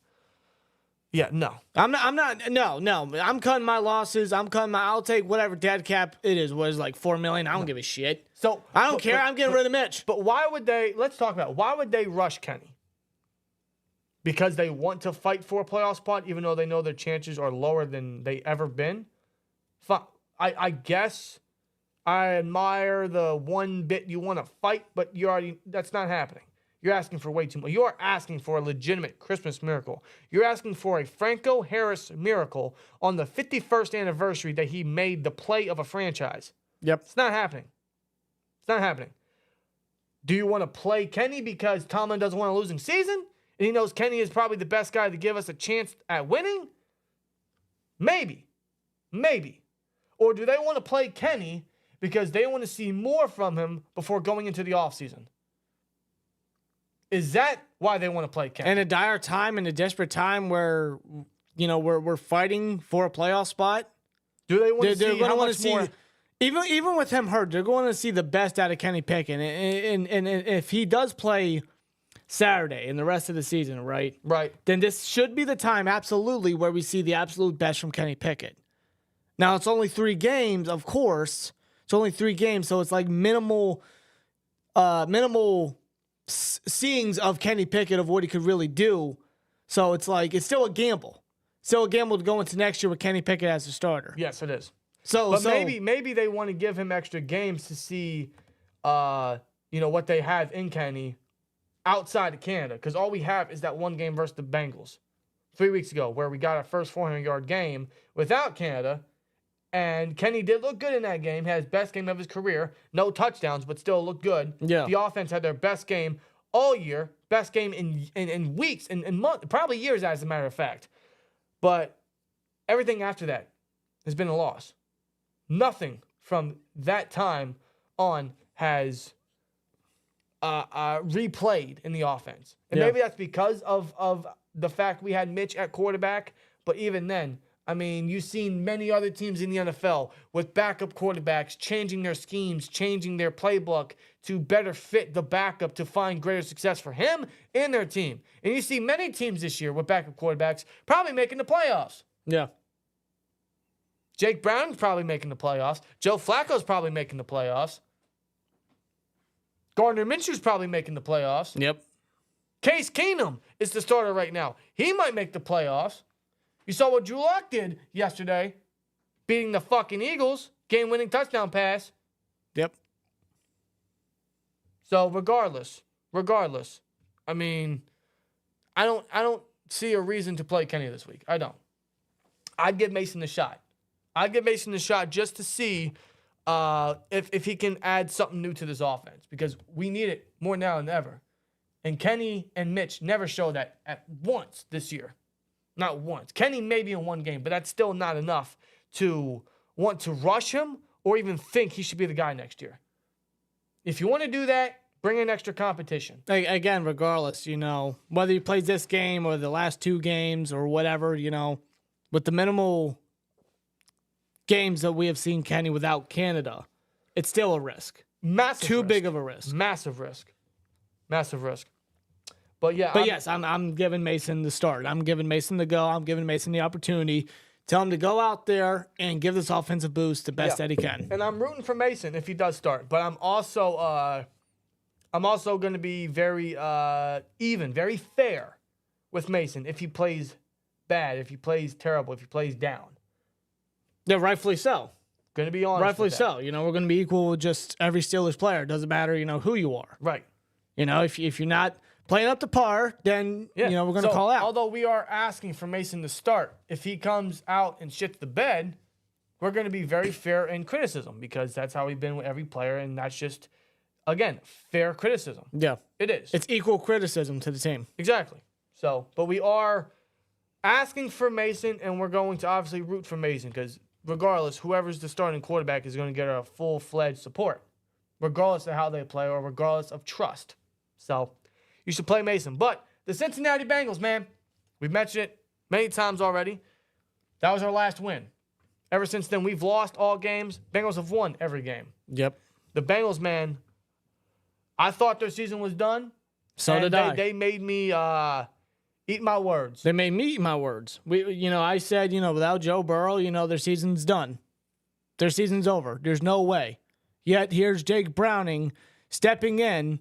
Speaker 3: Yeah, no.
Speaker 4: I'm not. No. I'm cutting my losses. I'll take whatever dead cap it is. Was like $4 million. I don't give a shit.
Speaker 3: So
Speaker 4: I don't care. I'm getting rid of Mitch.
Speaker 3: But why would they? Let's talk about why would they rush Kenny? Because they want to fight for a playoff spot, even though they know their chances are lower than they ever been. I guess I admire the one bit you want to fight, but that's not happening. You're asking for way too much. You're asking for a legitimate Christmas miracle. You're asking for a Franco Harris miracle on the 51st anniversary that he made the play of a franchise.
Speaker 4: Yep.
Speaker 3: It's not happening. Do you want to play Kenny because Tomlin doesn't want a losing season? And he knows Kenny is probably the best guy to give us a chance at winning? Maybe. Or do they want to play Kenny because they want to see more from him before going into the offseason? Is that why they want to play Kenny?
Speaker 4: In a dire time, in a desperate time where, we're fighting for a playoff spot?
Speaker 3: Do they want to see how much more?
Speaker 4: Even with him hurt, they're going to see the best out of Kenny Pickett. And if he does play Saturday and the rest of the season, right?
Speaker 3: Right.
Speaker 4: Then this should be the time, absolutely, where we see the absolute best from Kenny Pickett. Now, it's only 3 games, of course. It's only 3 games, so it's like minimal seeings of Kenny Pickett of what he could really do. So it's like, it's still a gamble. Still a gamble to go into next year with Kenny Pickett as a starter.
Speaker 3: Yes, it is.
Speaker 4: But
Speaker 3: maybe they want to give him extra games to see, what they have in Kenny outside of Canada, because all we have is that one game versus the Bengals 3 weeks ago where we got our first 400-yard game without Canada, and Kenny did look good in that game, had his best game of his career, no touchdowns, but still looked good.
Speaker 4: Yeah.
Speaker 3: The offense had their best game all year, best game in weeks, in months, probably years as a matter of fact. But everything after that has been a loss. Nothing from that time on has replayed in the offense. And maybe that's because of the fact we had Mitch at quarterback. But even then, I mean, you've seen many other teams in the NFL with backup quarterbacks changing their schemes, changing their playbook to better fit the backup to find greater success for him and their team. And you see many teams this year with backup quarterbacks probably making the playoffs.
Speaker 4: Yeah.
Speaker 3: Jake Brown's probably making the playoffs. Joe Flacco's probably making the playoffs. Gardner Minshew's probably making the playoffs.
Speaker 4: Yep.
Speaker 3: Case Keenum is the starter right now. He might make the playoffs. You saw what Drew Lock did yesterday, beating the fucking Eagles, game-winning touchdown pass.
Speaker 4: Yep.
Speaker 3: So regardless, I mean, I don't see a reason to play Kenny this week. I don't. I'd give Mason the shot. Just to see if he can add something new to this offense, because we need it more now than ever. And Kenny and Mitch never showed that at once this year. Not once. Kenny maybe in one game, but that's still not enough to want to rush him or even think he should be the guy next year. If you want to do that, bring in extra competition.
Speaker 4: Again, regardless, whether he plays this game or the last 2 games or whatever, with the minimal games that we have seen Kenny without Canada, it's still a risk.
Speaker 3: Massive
Speaker 4: Too
Speaker 3: risk.
Speaker 4: big of a risk.
Speaker 3: Massive risk. Massive risk. But yeah.
Speaker 4: Yes, I'm giving Mason the start. I'm giving Mason the go. I'm giving Mason the opportunity. Tell him to go out there and give this offensive boost the best that he can.
Speaker 3: And I'm rooting for Mason if he does start. But I'm also going to be very even, very fair with Mason if he plays bad, if he plays terrible, if he plays down.
Speaker 4: Yeah, rightfully so.
Speaker 3: Going to be honest.
Speaker 4: Rightfully so. We're going to be equal with just every Steelers player. It doesn't matter, who you are.
Speaker 3: Right.
Speaker 4: If you're not playing up to par, then we're going to call out.
Speaker 3: Although we are asking for Mason to start, if he comes out and shits the bed, we're going to be very fair in criticism because that's how we've been with every player, and that's just, again, fair criticism.
Speaker 4: Yeah.
Speaker 3: It is.
Speaker 4: It's equal criticism to the team.
Speaker 3: Exactly. So, but we are asking for Mason, and we're going to obviously root for Mason because regardless, whoever's the starting quarterback is going to get our full-fledged support, regardless of how they play or regardless of trust. So, you should play Mason. But the Cincinnati Bengals, man, we've mentioned it many times already. That was our last win. Ever since then, we've lost all games. Bengals have won every game.
Speaker 4: Yep.
Speaker 3: The Bengals, man, I thought their season was done.
Speaker 4: So did I.
Speaker 3: They made me eat my words.
Speaker 4: They made me eat my words. I said, without Joe Burrow, their season's done. Their season's over. There's no way. Yet here's Jake Browning stepping in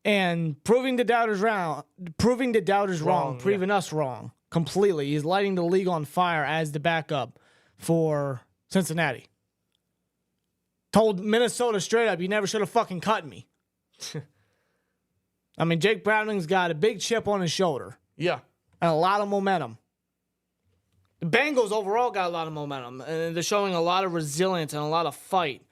Speaker 4: and proving the doubters wrong, proving us wrong completely. He's lighting the league on fire as the backup for Cincinnati. Told Minnesota straight up, you never should have fucking cut me. I mean, Jake Browning's got a big chip on his shoulder.
Speaker 3: Yeah.
Speaker 4: And a lot of momentum. The Bengals overall got a lot of momentum, and they're showing a lot of resilience and a lot of fight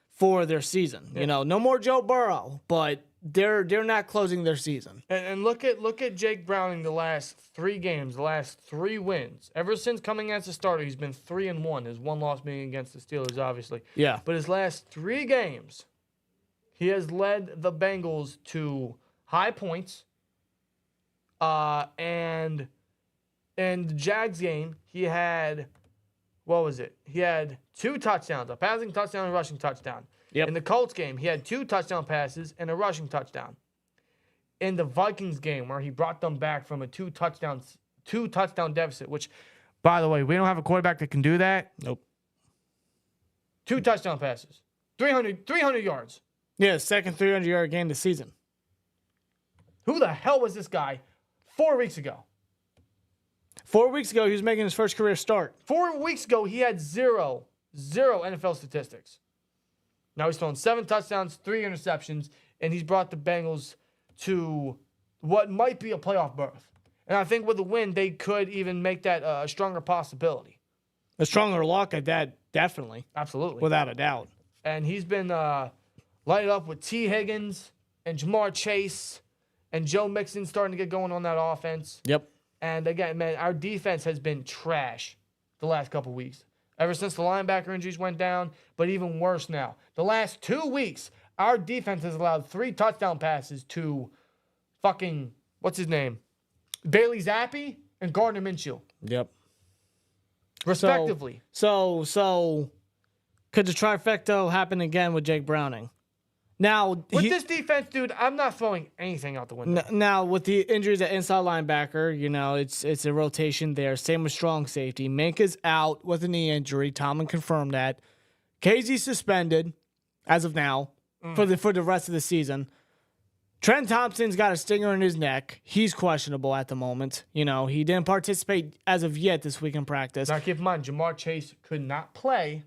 Speaker 4: for their season.
Speaker 3: Yeah.
Speaker 4: No more Joe Burrow, but they're not closing their season.
Speaker 3: And look at Jake Browning the last 3 games, the last 3 wins. Ever since coming as a starter, he's been 3-1. His one loss being against the Steelers, obviously.
Speaker 4: Yeah.
Speaker 3: But his last 3 games, he has led the Bengals to high points. And in the Jags game, he had, what was it? He had 2 touchdowns, a passing touchdown and a rushing touchdown.
Speaker 4: Yep.
Speaker 3: In the Colts game, he had 2 touchdown passes and a rushing touchdown. In the Vikings game, where he brought them back from a 2 touchdown deficit, which, by the way, we don't have a quarterback that can do that.
Speaker 4: Nope.
Speaker 3: 2 touchdown passes, 300 yards.
Speaker 4: Yeah, second 300-yard game this season.
Speaker 3: Who the hell was this guy 4 weeks ago?
Speaker 4: 4 weeks ago, he was making his first career start.
Speaker 3: 4 weeks ago, he had zero NFL statistics. Now he's thrown 7 touchdowns, 3 interceptions, and he's brought the Bengals to what might be a playoff berth. And I think with a win, they could even make that a stronger possibility.
Speaker 4: A stronger lock at that, definitely.
Speaker 3: Absolutely.
Speaker 4: Without a doubt.
Speaker 3: And he's been lighted up with T. Higgins and Jamar Chase and Joe Mixon starting to get going on that offense.
Speaker 4: Yep.
Speaker 3: And again, man, our defense has been trash the last couple weeks. Ever since the linebacker injuries went down, but even worse now. The last 2 weeks, our defense has allowed 3 touchdown passes to fucking, what's his name? Bailey Zappi and Gardner Minshew.
Speaker 4: Yep.
Speaker 3: Respectively.
Speaker 4: So could the trifecta happen again with Jake Browning? Now,
Speaker 3: with this defense, dude, I'm not throwing anything out the window.
Speaker 4: Now, with the injuries at inside linebacker, it's a rotation there. Same with strong safety. Minka's out with a knee injury. Tomlin confirmed that. Kazee suspended as of now for the rest of the season. Trent Thompson's got a stinger in his neck. He's questionable at the moment. He didn't participate as of yet this week in practice.
Speaker 3: Now, keep in mind, Jamar Chase could not play.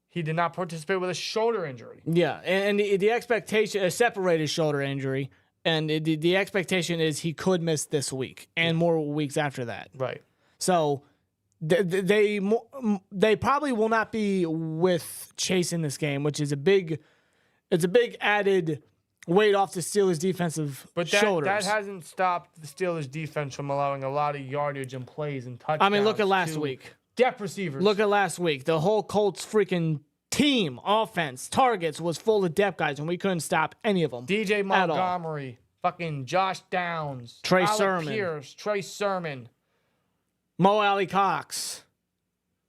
Speaker 3: He did not participate with a shoulder injury.
Speaker 4: Yeah, and the expectation, a separated shoulder injury, and the expectation is he could miss this week and more weeks after that.
Speaker 3: Right.
Speaker 4: So they probably will not be with Chase in this game, which is a big added weight off the Steelers' defensive shoulders.
Speaker 3: That hasn't stopped the Steelers' defense from allowing a lot of yardage and plays and touchdowns.
Speaker 4: I mean, look at last week.
Speaker 3: Depth receivers.
Speaker 4: Look at last week. The whole Colts freaking team offense targets was full of depth guys, and we couldn't stop any of them.
Speaker 3: DJ
Speaker 4: at all.
Speaker 3: Montgomery, fucking Josh Downs,
Speaker 4: Trey
Speaker 3: Alec
Speaker 4: Sermon.
Speaker 3: Pierce, Trey Sermon,
Speaker 4: Mo Alley Cox.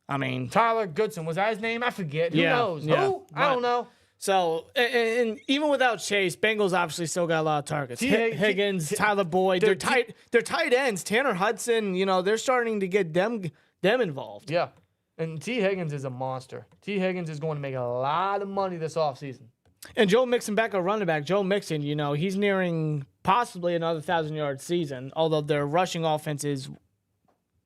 Speaker 4: I mean,
Speaker 3: Tyler Goodson. Was that his name? I forget. Who
Speaker 4: Yeah,
Speaker 3: knows?
Speaker 4: yeah.
Speaker 3: Who? I don't know.
Speaker 4: so and even without Chase, Bengals obviously still got a lot of targets. Higgins, Tyler Boyd, they're tight ends. Tanner Hudson, they're starting to get them involved.
Speaker 3: Yeah. And T. Higgins is a monster. T. Higgins is going to make a lot of money this offseason.
Speaker 4: And Joe Mixon back at running back. Joe Mixon, he's nearing possibly another 1,000-yard season, although their rushing offense is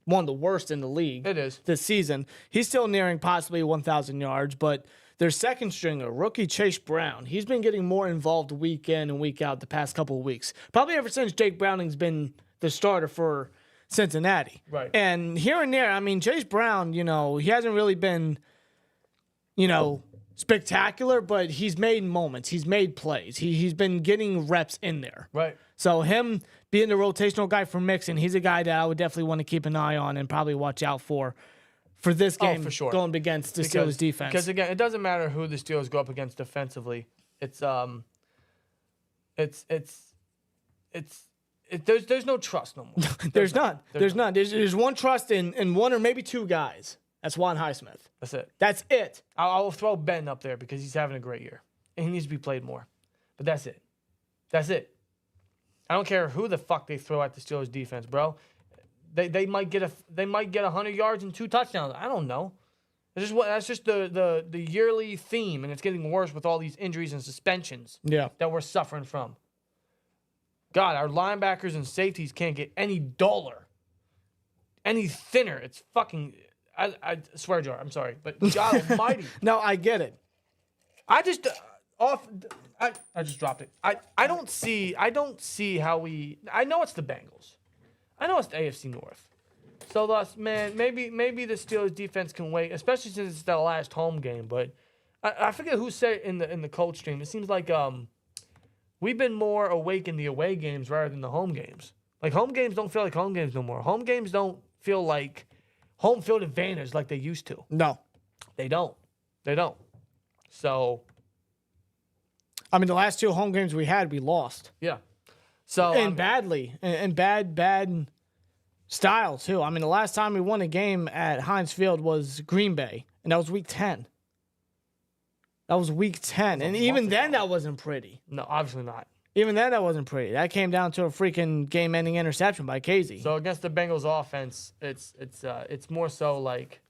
Speaker 4: one of the worst in the league.
Speaker 3: It is.
Speaker 4: This season. He's still nearing possibly 1,000 yards, but their second stringer, rookie Chase Brown, he's been getting more involved week in and week out the past couple of weeks. Probably ever since Jake Browning's been the starter for Cincinnati.
Speaker 3: Right.
Speaker 4: And here and there, I mean, Chase Brown, he hasn't really been, spectacular, but he's made moments. He's made plays. He's been getting reps in there.
Speaker 3: Right.
Speaker 4: So him being the rotational guy for Mixon, he's a guy that I would definitely want to keep an eye on and probably watch out for this game
Speaker 3: for sure.
Speaker 4: going against the Steelers defense.
Speaker 3: Because again, it doesn't matter who the Steelers go up against defensively. There's no trust no more.
Speaker 4: There's none. There's none. There's one trust in one or maybe two guys. That's Juan Highsmith.
Speaker 3: That's it.
Speaker 4: That's it.
Speaker 3: I'll throw Ben up there because he's having a great year and he needs to be played more. But that's it. That's it. I don't care who the fuck they throw at the Steelers defense, bro. They might get 100 yards and 2 touchdowns. I don't know. That's just the yearly theme, and it's getting worse with all these injuries and suspensions that we're suffering from. God, our linebackers and safeties can't get any duller, any thinner. It's fucking. I swear, Jar. I'm sorry, but God Almighty.
Speaker 4: No, I get it.
Speaker 3: I just I just dropped it. I don't see how we. I know it's the Bengals. I know it's the AFC North. So thus, man, maybe the Steelers defense can wait, especially since it's their last home game. But I forget who said it in the coach stream. It seems like we've been more awake in the away games rather than the home games. Like home games don't feel like home games no more. Home games don't feel like home field advantage like they used to.
Speaker 4: No,
Speaker 3: they don't. They don't. So,
Speaker 4: I mean, the last 2 home games we had, we lost.
Speaker 3: Yeah. So
Speaker 4: and badly, and bad style too. I mean, the last time we won a game at Heinz Field was Green Bay, and that was Week 10. That was Week 10, and even then, that wasn't pretty.
Speaker 3: No, obviously not.
Speaker 4: Even then, that wasn't pretty. That came down to a freaking game-ending interception by Kazee.
Speaker 3: So against the Bengals offense, it's more so like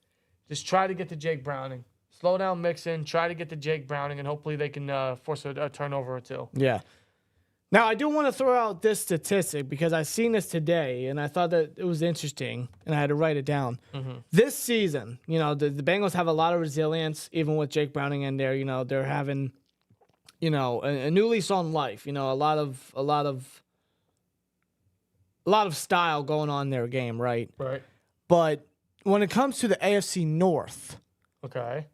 Speaker 3: just try to get to Jake Browning, slow down Mixon, try to get to Jake Browning, and hopefully they can force a turnover or 2.
Speaker 4: Yeah. Now, I do want to throw out this statistic because I seen this today, and I thought that it was interesting, and I had to write it down. Mm-hmm. This season, the Bengals have a lot of resilience, even with Jake Browning in there. They're having, a new lease on life. A lot of style going on in their game, right?
Speaker 3: Right.
Speaker 4: But when it comes to the AFC North,
Speaker 3: okay,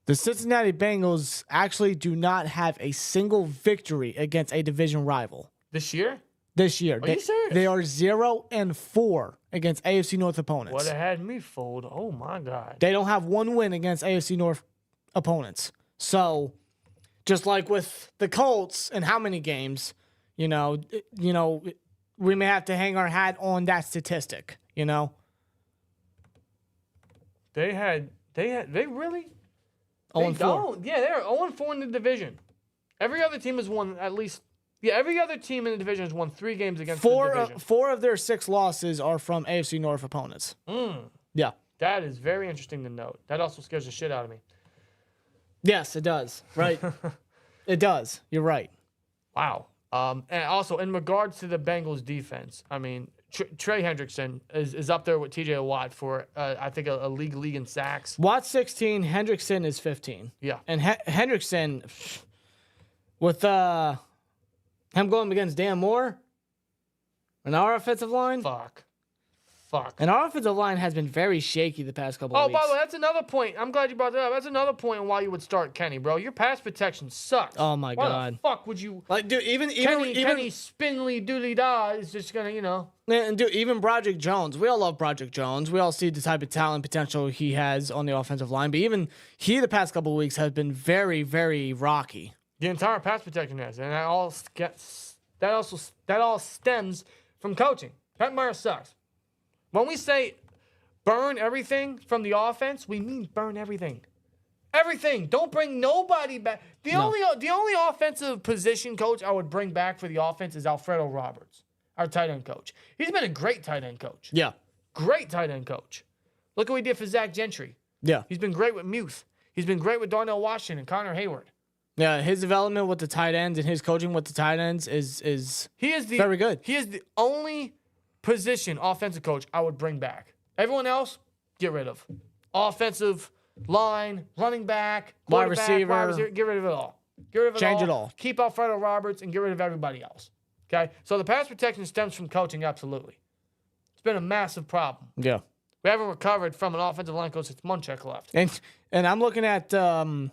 Speaker 4: the Cincinnati Bengals actually do not have a single victory against a division rival.
Speaker 3: This year?
Speaker 4: This year.
Speaker 3: Are you serious?
Speaker 4: They are 0-4 against AFC North opponents.
Speaker 3: Would have had me fooled. Oh, my God.
Speaker 4: They don't have one win against AFC North opponents. So, just like with the Colts and how many games, we may have to hang our hat on that statistic,
Speaker 3: They really? They don't. Yeah, they're 0-4 in the division. Every other team has won at least. Yeah, every other team in the division has won 3 games against the division.
Speaker 4: 4 of their 6 losses are from AFC North opponents. Yeah.
Speaker 3: That is very interesting to note. That also scares the shit out of me.
Speaker 4: Yes, it does. Right. It does. You're right.
Speaker 3: Wow. And also, in regards to the Bengals defense, I mean, Trey Hendrickson is up there with TJ Watt for, I think, a league in sacks.
Speaker 4: Watt's 16, Hendrickson is 15.
Speaker 3: Yeah.
Speaker 4: And Hendrickson, with him going against Dan Moore in our offensive line.
Speaker 3: fuck.
Speaker 4: And our offensive line has been very shaky the past couple of weeks.
Speaker 3: By the way, that's another point. I'm glad you brought that up. That's another point on why you would start Kenny, bro. Your pass protection sucks.
Speaker 4: Oh, my
Speaker 3: why
Speaker 4: God.
Speaker 3: The fuck would you...
Speaker 4: Like, dude, even
Speaker 3: Kenny spindly doody da is just gonna,
Speaker 4: And dude, even Broderick Jones. We all love Broderick Jones. We all see the type of talent potential he has on the offensive line. But even he, the past couple of weeks, has been very, very rocky.
Speaker 3: The entire pass protection has, and that all stems from coaching. Pat Meyer sucks. When we say burn everything from the offense, we mean burn everything. Everything. Don't bring nobody back. The only offensive position coach I would bring back for the offense is Alfredo Roberts, our tight end coach. He's been a great tight end coach.
Speaker 4: Yeah.
Speaker 3: Great tight end coach. Look what we did for Zach Gentry.
Speaker 4: Yeah.
Speaker 3: He's been great with Muth. He's been great with Darnell Washington and Connor Hayward.
Speaker 4: Yeah, his development with the tight ends and his coaching with the tight ends is very good.
Speaker 3: He is the only position offensive coach I would bring back. Everyone else, get rid of. Offensive line, running back,
Speaker 4: wide
Speaker 3: receiver, get rid of it all. Get rid of it
Speaker 4: Change
Speaker 3: all.
Speaker 4: it all.
Speaker 3: Keep Alfredo Roberts and get rid of everybody else. Okay? So the pass protection stems from coaching, absolutely. It's been a massive problem.
Speaker 4: Yeah.
Speaker 3: We haven't recovered from an offensive line coach since Munchak left.
Speaker 4: And I'm looking at the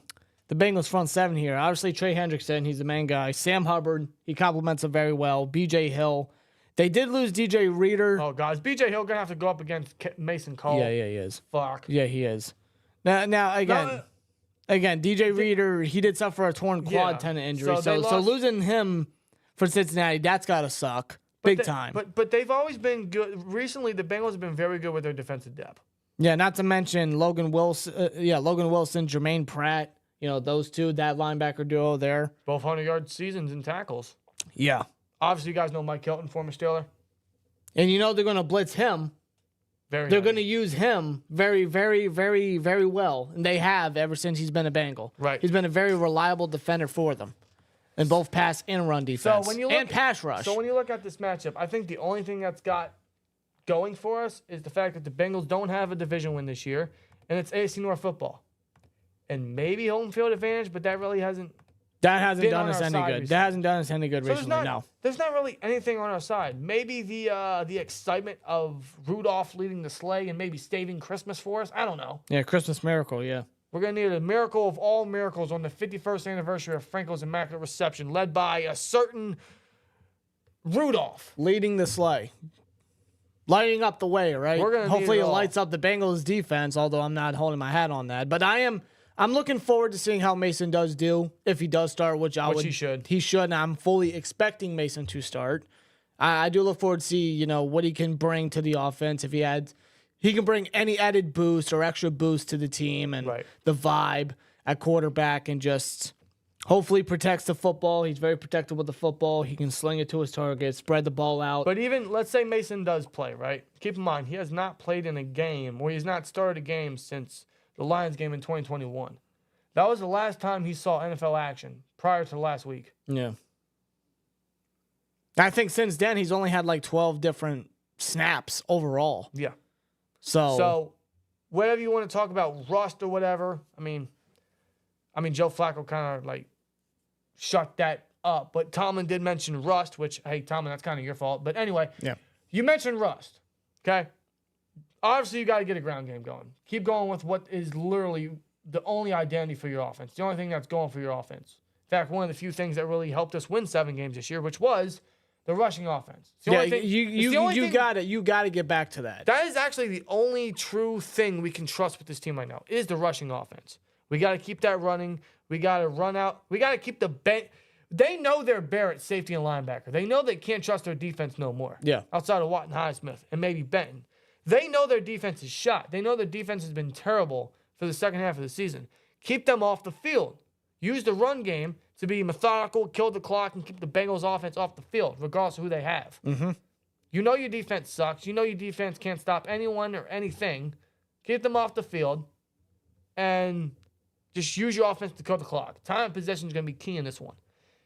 Speaker 4: Bengals front seven here. Obviously, Trey Hendrickson, he's the main guy. Sam Hubbard, he complements him very well. B.J. Hill. They did lose DJ Reader.
Speaker 3: Oh, guys. B.J. Hill going to have to go up against Mason Cole.
Speaker 4: Yeah, he is.
Speaker 3: Fuck.
Speaker 4: Yeah, he is. Now again, DJ Reader, he did suffer a torn quad tendon injury. So losing him for Cincinnati, that's got to suck. Big time.
Speaker 3: But they've always been good. Recently, the Bengals have been very good with their defensive depth.
Speaker 4: Yeah, not to mention Logan Wilson, Jermaine Pratt. Those two, that linebacker duo there.
Speaker 3: Both 100-yard seasons and tackles.
Speaker 4: Yeah.
Speaker 3: Obviously, you guys know Mike Hilton, former Steeler.
Speaker 4: And they're going to blitz him. They're going to use him very, very, very, very well. And they have ever since he's been a Bengal.
Speaker 3: Right.
Speaker 4: He's been a very reliable defender for them in both pass and run defense. And pass rush.
Speaker 3: So when you look at this matchup, I think the only thing that's got going for us is the fact that the Bengals don't have a division win this year, and it's AFC North football. And maybe home field advantage, but that really hasn't.
Speaker 4: That hasn't done us any good. Recently. That hasn't done us any good recently. No.
Speaker 3: There's not really anything on our side. Maybe the excitement of Rudolph leading the sleigh and maybe saving Christmas for us. I don't know.
Speaker 4: Yeah, Christmas miracle. Yeah.
Speaker 3: We're gonna need a miracle of all miracles on the 51st anniversary of Franco's Immaculate Reception, led by a certain Rudolph
Speaker 4: leading the sleigh. Lighting up the way, right? Hopefully it lights up the Bengals defense, although I'm not holding my hat on that. But I'm looking forward to seeing how Mason does do if he does start, which he should. He should, and I'm fully expecting Mason to start. I do look forward to see, what he can bring to the offense. If he can bring any added boost or extra boost to the team and the vibe at quarterback and just hopefully protects the football. He's very protective with the football. He can sling it to his target, spread the ball out.
Speaker 3: But even, let's say Mason does play, right? Keep in mind, he has not played in a game, or he's not started a game since the Lions game in 2021. That was the last time he saw NFL action prior to last week.
Speaker 4: Yeah. I think since then he's only had like 12 different snaps overall.
Speaker 3: Yeah.
Speaker 4: So
Speaker 3: whatever you want to talk about, rust or whatever, I mean Joe Flacco kind of like shut that up. But Tomlin did mention rust, which, hey, Tomlin, that's kind of your fault. But anyway, you mentioned rust, okay? Obviously, you got to get a ground game going. Keep going with what is literally the only identity for your offense, the only thing that's going for your offense. In fact, one of the few things that really helped us win 7 games this year, which was the rushing offense.
Speaker 4: You got to get back to that.
Speaker 3: That is actually the only true thing we can trust with this team right now is the rushing offense. We got to keep that running. We got to run out. We got to keep the They know they're bare at safety and linebacker. They know they can't trust their defense no more.
Speaker 4: Yeah.
Speaker 3: Outside of Watt and Highsmith and maybe Benton. They know their defense is shot. They know their defense has been terrible for the second half of the season. Keep them off the field. Use the run game to be methodical, kill the clock, and keep the Bengals offense off the field, regardless of who they have.
Speaker 4: Mm-hmm.
Speaker 3: You know your defense sucks. You know your defense can't stop anyone or anything. Keep them off the field and just use your offense to kill the clock. Time of possession is going to be key in this one.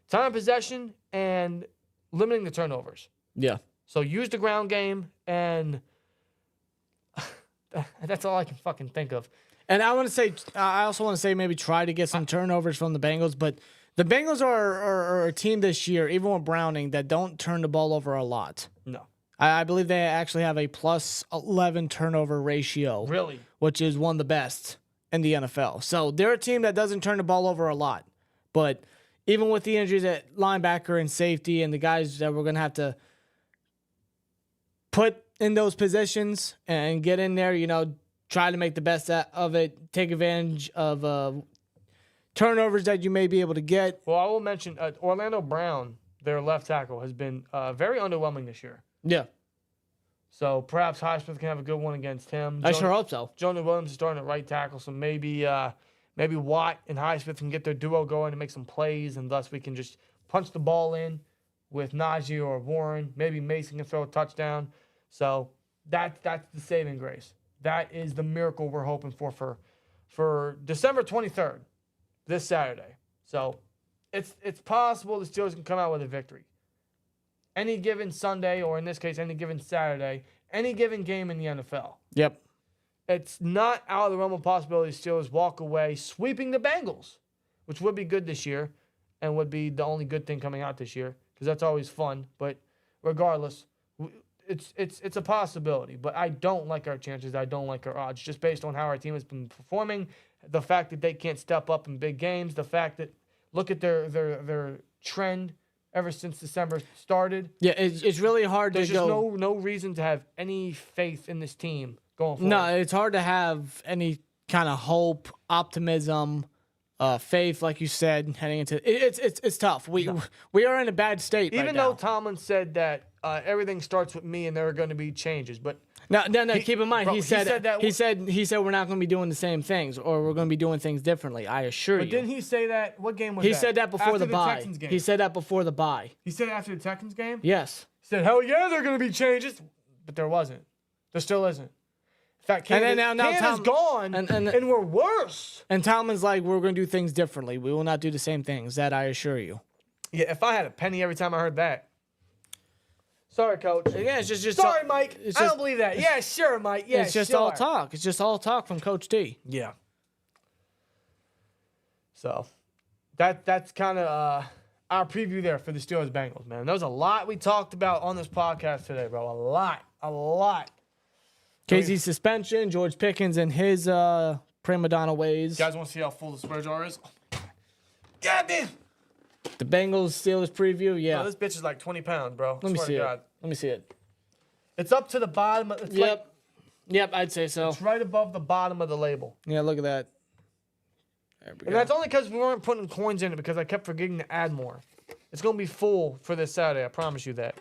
Speaker 3: Time of possession and limiting the turnovers.
Speaker 4: Yeah.
Speaker 3: So use the ground game, and that's all I can fucking think of.
Speaker 4: And I also want to say maybe try to get some turnovers from the Bengals, but the Bengals are a team this year, even with Browning, that don't turn the ball over a lot.
Speaker 3: No.
Speaker 4: I believe they actually have a plus 11 turnover ratio.
Speaker 3: Really?
Speaker 4: Which is one of the best in the NFL. So they're a team that doesn't turn the ball over a lot. But even with the injuries at linebacker and safety and the guys that we're going to have to put in those positions and get in there, try to make the best of it, take advantage of turnovers that you may be able to get.
Speaker 3: Well, I will mention Orlando Brown, their left tackle, has been very underwhelming this year.
Speaker 4: Yeah.
Speaker 3: So perhaps Highsmith can have a good one against him.
Speaker 4: I sure hope so.
Speaker 3: Jonah Williams is starting at right tackle, so maybe Watt and Highsmith can get their duo going and make some plays, and thus we can just punch the ball in with Najee or Warren. Maybe Mason can throw a touchdown. So that's the saving grace. That is the miracle we're hoping for December 23rd, this Saturday. So it's possible the Steelers can come out with a victory. Any given Sunday, or in this case, any given Saturday, any given game in the NFL.
Speaker 4: Yep.
Speaker 3: It's not out of the realm of possibility the Steelers walk away sweeping the Bengals, which would be good this year and would be the only good thing coming out this year because that's always fun. But regardless, it's a possibility. But I don't like our chances. I don't like our odds just based on how our team has been performing, the fact that they can't step up in big games, the fact that look at their trend ever since December started.
Speaker 4: Yeah, it's really hard
Speaker 3: There's
Speaker 4: to
Speaker 3: just
Speaker 4: go.
Speaker 3: no reason to have any faith in this team going forward.
Speaker 4: No, it's hard to have any kind of hope, optimism, faith, like you said, heading into it's tough. We are in a bad state.
Speaker 3: Even
Speaker 4: right
Speaker 3: though
Speaker 4: now.
Speaker 3: Tomlin said that everything starts with me and there are going to be changes, but
Speaker 4: No. Keep in mind,
Speaker 3: bro,
Speaker 4: he
Speaker 3: he said that-
Speaker 4: he said we're not going to be doing the same things, or we're going to be doing things differently. I assure
Speaker 3: but
Speaker 4: you.
Speaker 3: didn't he say that? What game was
Speaker 4: He
Speaker 3: that?
Speaker 4: said that before
Speaker 3: After
Speaker 4: the bye.
Speaker 3: Texans game.
Speaker 4: He said that before the bye.
Speaker 3: He said after the Texans game.
Speaker 4: Yes.
Speaker 3: He said, "Hell yeah, there are going to be changes," but there wasn't. There still isn't. In fact,
Speaker 4: And then now
Speaker 3: Cam is
Speaker 4: Tom-
Speaker 3: gone, and we're worse.
Speaker 4: And Tomlin's like, we're going to do things differently. We will not do the same things. That I assure you.
Speaker 3: Yeah, if I had a penny every time I heard that. Sorry, Coach.
Speaker 4: Yeah, it's just
Speaker 3: Sorry, Mike.
Speaker 4: it's
Speaker 3: I
Speaker 4: just-
Speaker 3: don't believe that. Yeah, sure, Mike. Yeah,
Speaker 4: it's just
Speaker 3: sure.
Speaker 4: all talk. It's just all talk from Coach D.
Speaker 3: Yeah. So, that's kind of our preview there for the Steelers Bengals, man. There was a lot we talked about on this podcast today, bro. A lot.
Speaker 4: Kazee's suspension, George Pickens and his prima donna ways.
Speaker 3: You guys want to see how full the swear jar is? God damn.
Speaker 4: The Bengals Steelers preview, yeah.
Speaker 3: Oh, this bitch is like 20 pounds, bro.
Speaker 4: Let me
Speaker 3: Swear
Speaker 4: see
Speaker 3: to
Speaker 4: it.
Speaker 3: God.
Speaker 4: Let me see it.
Speaker 3: It's up to the bottom. It's like,
Speaker 4: Yep, I'd say so.
Speaker 3: it's right above the bottom of the label.
Speaker 4: Yeah, look at that. There we
Speaker 3: And
Speaker 4: go.
Speaker 3: that's only because we weren't putting coins in it because I kept forgetting to add more. It's going to be full for this Saturday. I promise you that.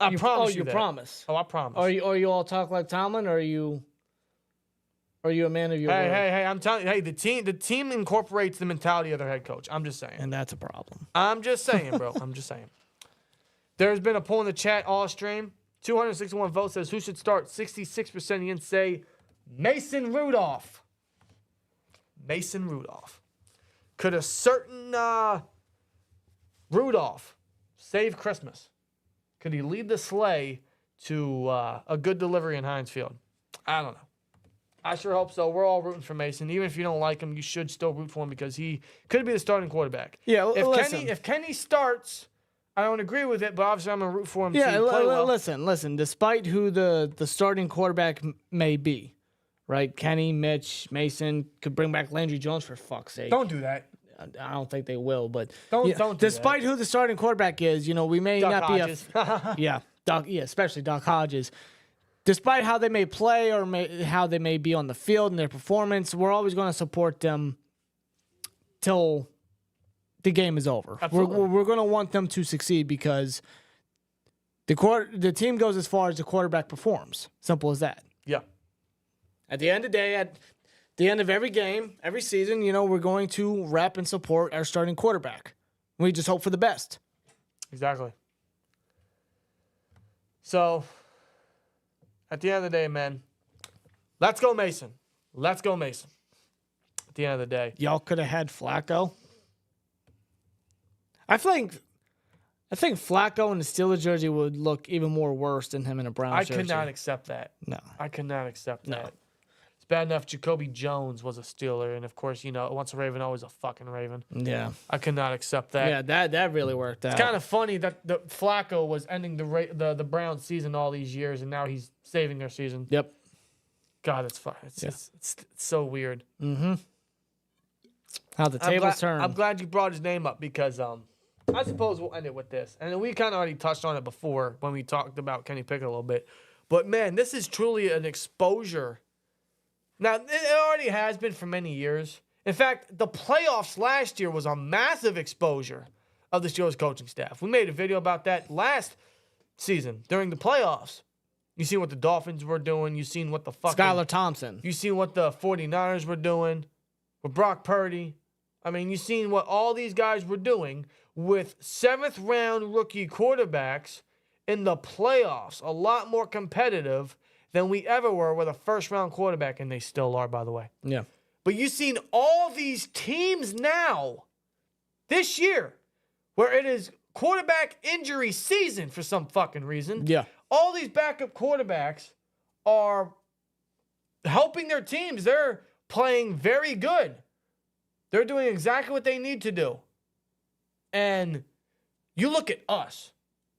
Speaker 3: I promise you
Speaker 4: you
Speaker 3: that.
Speaker 4: promise.
Speaker 3: Oh, I promise.
Speaker 4: Are you all talk like Tomlin, or are you a man of your word?
Speaker 3: Hey, I'm telling you, hey, the team incorporates the mentality of their head coach. I'm just saying.
Speaker 4: And that's a problem.
Speaker 3: I'm just saying, bro. I'm just saying. There's been a poll in the chat all stream. 261 votes says who should start. 66% again say Mason Rudolph. Mason Rudolph. Could a certain Rudolph save Christmas? Could he lead the sleigh to a good delivery in Heinz Field? I don't know. I sure hope so. We're all rooting for Mason. Even if you don't like him, you should still root for him because he could be the starting quarterback.
Speaker 4: Yeah,
Speaker 3: If Kenny starts, I don't agree with it, but obviously I'm going to root for him to play well.
Speaker 4: Listen. Despite who the starting quarterback may be, right? Kenny, Mitch, Mason could bring back Landry Jones for fuck's sake.
Speaker 3: Don't do that.
Speaker 4: I don't think they will, but
Speaker 3: Don't do
Speaker 4: despite who the starting quarterback is, we may
Speaker 3: Doc
Speaker 4: not
Speaker 3: Hodges.
Speaker 4: be especially Doc Hodges. Despite how they may play or how they may be on the field and their performance, we're always going to support them till the game is over.
Speaker 3: Absolutely.
Speaker 4: We're going to want them to succeed because the team goes as far as the quarterback performs. Simple as that.
Speaker 3: Yeah.
Speaker 4: At the end of the day, at the end of every game, every season, we're going to rep and support our starting quarterback. We just hope for the best.
Speaker 3: Exactly. So, at the end of the day, man, let's go Mason. Let's go Mason. At the end of the day.
Speaker 4: Y'all could have had Flacco. I think Flacco in the Steelers jersey would look even more worse than him in a Browns jersey.
Speaker 3: I could not accept that.
Speaker 4: No.
Speaker 3: I could not accept
Speaker 4: No.
Speaker 3: that. It's bad enough Jacoby Jones was a Steeler, and of course, once a Raven, always a fucking Raven.
Speaker 4: Yeah.
Speaker 3: I could not accept that.
Speaker 4: Yeah, that really worked out.
Speaker 3: It's kind of funny that the Flacco was ending the Browns season all these years, and now he's saving their season.
Speaker 4: Yep.
Speaker 3: God, it's fun. It's so weird.
Speaker 4: Mm-hmm. How the tables turn.
Speaker 3: I'm glad you brought his name up because I suppose we'll end it with this. And we kind of already touched on it before when we talked about Kenny Pickett a little bit. But, man, this is truly an exposure. Now, it already has been for many years. In fact, the playoffs last year was a massive exposure of the Steelers coaching staff. We made a video about that last season during the playoffs. You seen what the Dolphins were doing. You seen what the
Speaker 4: Skylar Thompson.
Speaker 3: You seen what the 49ers were doing with Brock Purdy. I mean, you seen what all these guys were doing with 7th-round rookie quarterbacks in the playoffs. A lot more competitive than we ever were with a first-round quarterback, and they still are, by the way.
Speaker 4: Yeah.
Speaker 3: But you've seen all these teams now, this year, where it is quarterback injury season for some fucking reason.
Speaker 4: Yeah.
Speaker 3: All these backup quarterbacks are helping their teams. They're playing very good. They're doing exactly what they need to do. And you look at us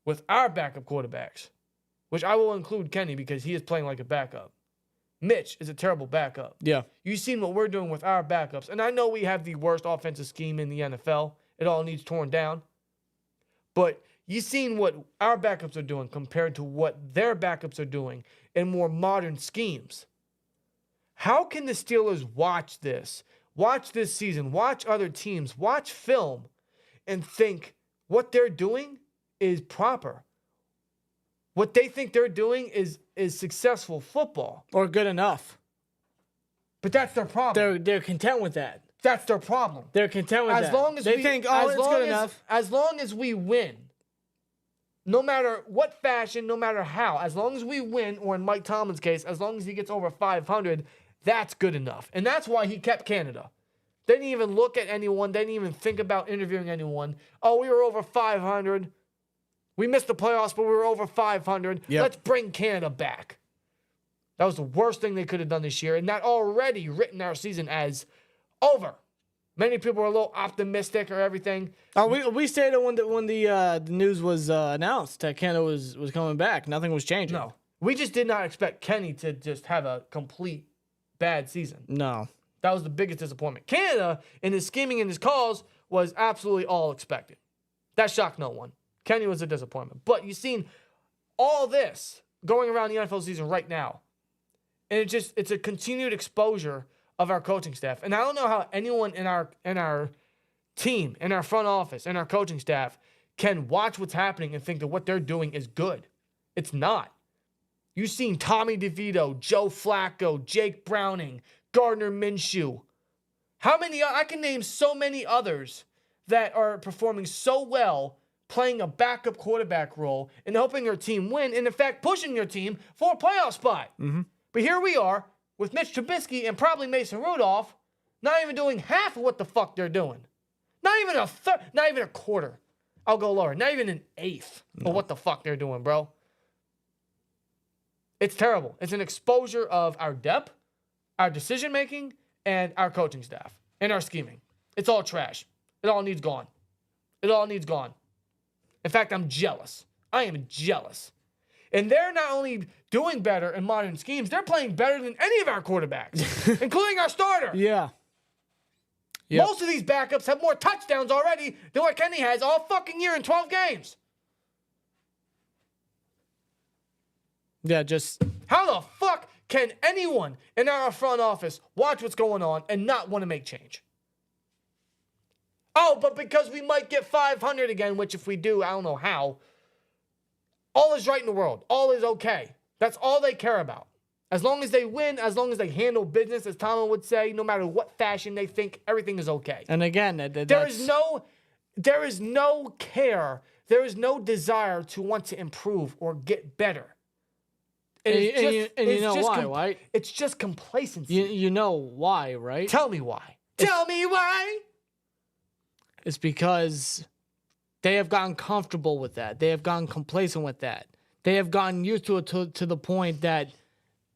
Speaker 3: with our backup quarterbacks, which I will include Kenny because he is playing like a backup. Mitch is a terrible backup.
Speaker 4: Yeah.
Speaker 3: You've seen what we're doing with our backups. And I know we have the worst offensive scheme in the NFL. It all needs torn down. But you've seen what our backups are doing compared to what their backups are doing in more modern schemes. How can the Steelers watch this season, watch other teams, watch film, and think what they're doing is proper? What they think they're doing is successful football.
Speaker 4: Or good enough.
Speaker 3: But that's their problem.
Speaker 4: They're content with that.
Speaker 3: That's their problem.
Speaker 4: They're content with that.
Speaker 3: As long as
Speaker 4: they
Speaker 3: we
Speaker 4: think,
Speaker 3: as
Speaker 4: it's
Speaker 3: long
Speaker 4: good
Speaker 3: as,
Speaker 4: enough.
Speaker 3: As long as we win, no matter what fashion, no matter how, as long as we win, or in Mike Tomlin's case, as long as he gets over 500, that's good enough. And that's why he kept Canada. They didn't even look at anyone. They didn't even think about interviewing anyone. Oh, we were over 500. We missed the playoffs, but we were over 500.
Speaker 4: Yep.
Speaker 3: Let's bring Canada back. That was the worst thing they could have done this year, and that already written our season as over. Many people were a little optimistic or everything.
Speaker 4: We stated when the news was announced that Canada was coming back, nothing was changing.
Speaker 3: No. We just did not expect Kenny to just have a complete bad season.
Speaker 4: No.
Speaker 3: That was the biggest disappointment. Canada, in his scheming and his calls, was absolutely all expected. That shocked no one. Kenny was a disappointment. But you've seen all this going around the NFL season right now. And it's a continued exposure of our coaching staff. And I don't know how anyone in our team, in our front office, in our coaching staff can watch what's happening and think that what they're doing is good. It's not. You've seen Tommy DeVito, Joe Flacco, Jake Browning, Gardner Minshew. How many? I can name so many others that are performing so well, playing a backup quarterback role and helping their team win, and in fact pushing their team for a playoff spot. Mm-hmm. But here we are with Mitch Trubisky and probably Mason Rudolph, not even doing half of what the fuck they're doing. Not even a quarter. I'll go lower. Not even an eighth of what the fuck they're doing, bro. It's terrible. It's an exposure of our depth, our decision making, and our coaching staff and our scheming. It's all trash. It all needs gone. It all needs gone. In fact, I'm jealous. I am jealous. And they're not only doing better in modern schemes, they're playing better than any of our quarterbacks, including our starter.
Speaker 4: Yeah. Yep.
Speaker 3: Most of these backups have more touchdowns already than what Kenny has all fucking year in 12 games.
Speaker 4: Yeah, just...
Speaker 3: How the fuck can anyone in our front office watch what's going on and not want to make change? Oh, but because we might get 500 again, which if we do, I don't know how, all is right in the world. All is okay. That's all they care about. As long as they win, as long as they handle business, as Tomlin would say, no matter what fashion they think, everything is okay.
Speaker 4: And again,
Speaker 3: there is no care. There is no desire to want to improve or get better.
Speaker 4: You know why, right?
Speaker 3: It's just complacency.
Speaker 4: You know why, right?
Speaker 3: Tell me why. Tell me why.
Speaker 4: It's because they have gotten comfortable with that. They have gotten complacent with that. They have gotten used to it to the point that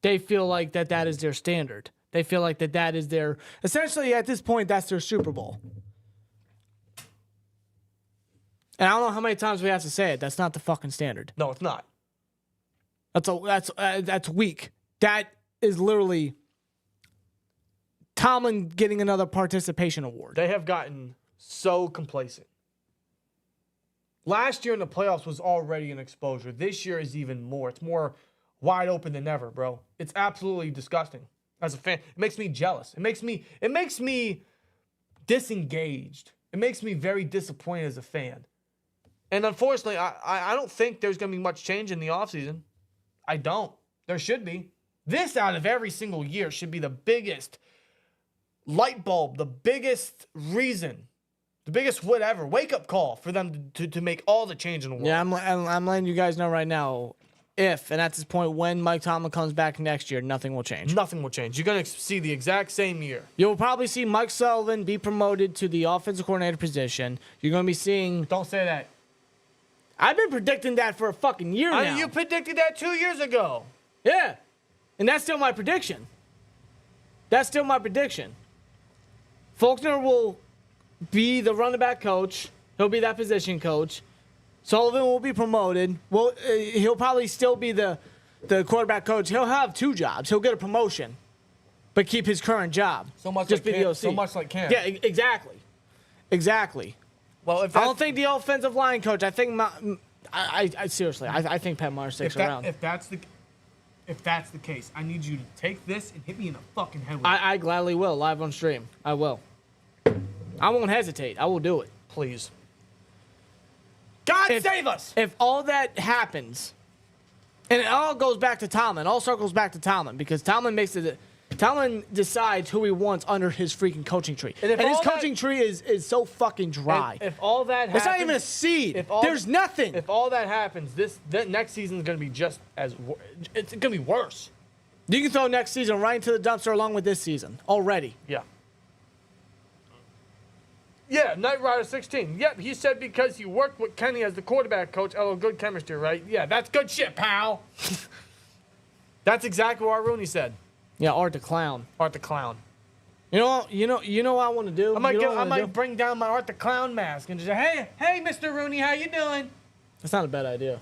Speaker 4: they feel like that is their standard. They feel like that is their, essentially at this point, that's their Super Bowl. And I don't know how many times we have to say it. That's not the fucking standard.
Speaker 3: No, it's not.
Speaker 4: That's weak. That is literally Tomlin getting another participation award.
Speaker 3: They have gotten so complacent. Last year in the playoffs was already an exposure. This year is even more. It's more wide open than ever, bro. It's absolutely disgusting. As a fan, it makes me jealous. It makes me disengaged. It makes me very disappointed as a fan. And unfortunately, I don't think there's going to be much change in the offseason. I don't. There should be. This out of every single year should be the biggest light bulb, the biggest reason, the biggest whatever, wake-up call for them to make all the change in the world.
Speaker 4: Yeah, I'm letting you guys know right now, if, and at this point, when Mike Tomlin comes back next year, nothing will change.
Speaker 3: Nothing will change. You're going to see the exact same year.
Speaker 4: You'll probably see Mike Sullivan be promoted to the offensive coordinator position. You're going to be seeing...
Speaker 3: Don't say that.
Speaker 4: I've been predicting that for a fucking year now.
Speaker 3: You predicted that 2 years ago.
Speaker 4: Yeah. And that's still my prediction. Faulkner will be the running back coach. He'll be that position coach. Sullivan will be promoted. Well, he'll probably still be the quarterback coach. He'll have 2 jobs. He'll get a promotion, but keep his current job.
Speaker 3: So much
Speaker 4: Just
Speaker 3: like
Speaker 4: be the
Speaker 3: Cam.
Speaker 4: OC.
Speaker 3: So much like Cam.
Speaker 4: Yeah, exactly.
Speaker 3: Well, if
Speaker 4: I don't think the offensive line coach. I think I seriously. I think Pat Meyer sticks around.
Speaker 3: If that's the case, I need you to take this and hit me in the fucking head with it.
Speaker 4: I gladly will, live on stream. I will. I won't hesitate. I will do it.
Speaker 3: Please. God save us!
Speaker 4: If all that happens, and it all goes back to Tomlin, all circles back to Tomlin, because Tomlin decides who he wants under his freaking coaching tree. And his coaching tree is so fucking dry.
Speaker 3: If all that happens...
Speaker 4: It's not even a seed. There's nothing.
Speaker 3: If all that happens, that next season is going to be just as... It's going to be worse.
Speaker 4: You can throw next season right into the dumpster along with this season already.
Speaker 3: Yeah. Yeah, Knight Rider 16. Yep, he said because he worked with Kenny as the quarterback coach. Oh, good chemistry, right? Yeah, that's good shit, pal. That's exactly what Rooney said.
Speaker 4: Yeah, Art the Clown.
Speaker 3: Art the Clown.
Speaker 4: You know what I want to do?
Speaker 3: I might bring down my Art the Clown mask and just say, hey, Mr. Rooney, how you doing?
Speaker 4: That's not a bad idea.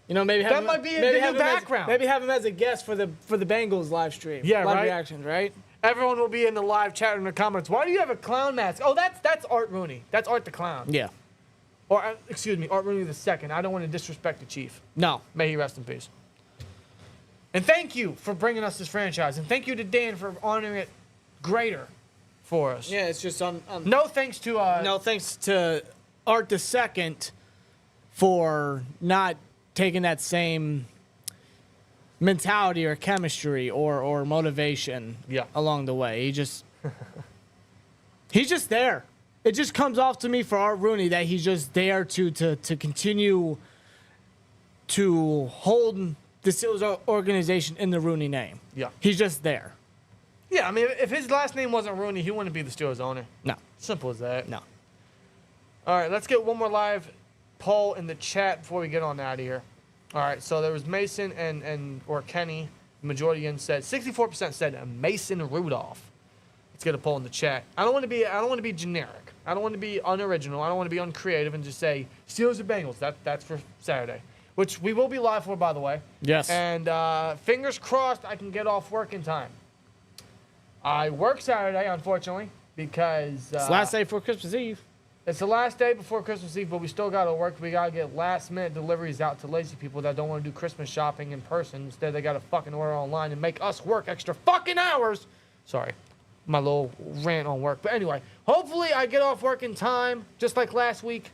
Speaker 4: You know, maybe have
Speaker 3: that might be a new background.
Speaker 4: Maybe have him as a guest for the Bengals live stream.
Speaker 3: Yeah,
Speaker 4: live
Speaker 3: right?
Speaker 4: reactions, right?
Speaker 3: Everyone will be in the live chat in the comments. Why do you have a clown mask? Oh, that's Art Rooney. That's Art the Clown.
Speaker 4: Yeah.
Speaker 3: Or, excuse me, Art Rooney II. I don't want to disrespect the Chief.
Speaker 4: No.
Speaker 3: May he rest in peace. And thank you for bringing us this franchise. And thank you to Dan for honoring it greater for us.
Speaker 4: Yeah, it's just
Speaker 3: no thanks to...
Speaker 4: no thanks to Art II for not taking that same mentality or chemistry or motivation along the way. He's just there. It just comes off to me for Art Rooney that he's just there to continue to hold the Steelers organization in the Rooney name.
Speaker 3: Yeah.
Speaker 4: He's just there.
Speaker 3: Yeah, I mean, if his last name wasn't Rooney, he wouldn't be the Steelers owner.
Speaker 4: No.
Speaker 3: Simple as that.
Speaker 4: No.
Speaker 3: All right, let's get one more live poll in the chat before we get on out of here. All right, so there was Mason or Kenny. The majority again said 64% said Mason Rudolph. Let's get a poll in the chat. I don't want to be generic. I don't want to be unoriginal. I don't want to be uncreative and just say Steelers or Bengals. That's for Saturday, which we will be live for, by the way.
Speaker 4: Yes.
Speaker 3: And fingers crossed I can get off work in time. I work Saturday, unfortunately, because
Speaker 4: it's the last day before Christmas Eve.
Speaker 3: It's the last day before Christmas Eve, but we still got to work. We got to get last-minute deliveries out to lazy people that don't want to do Christmas shopping in person. Instead, they got to fucking order online and make us work extra fucking hours. Sorry, my little rant on work. But anyway, hopefully I get off work in time, just like last week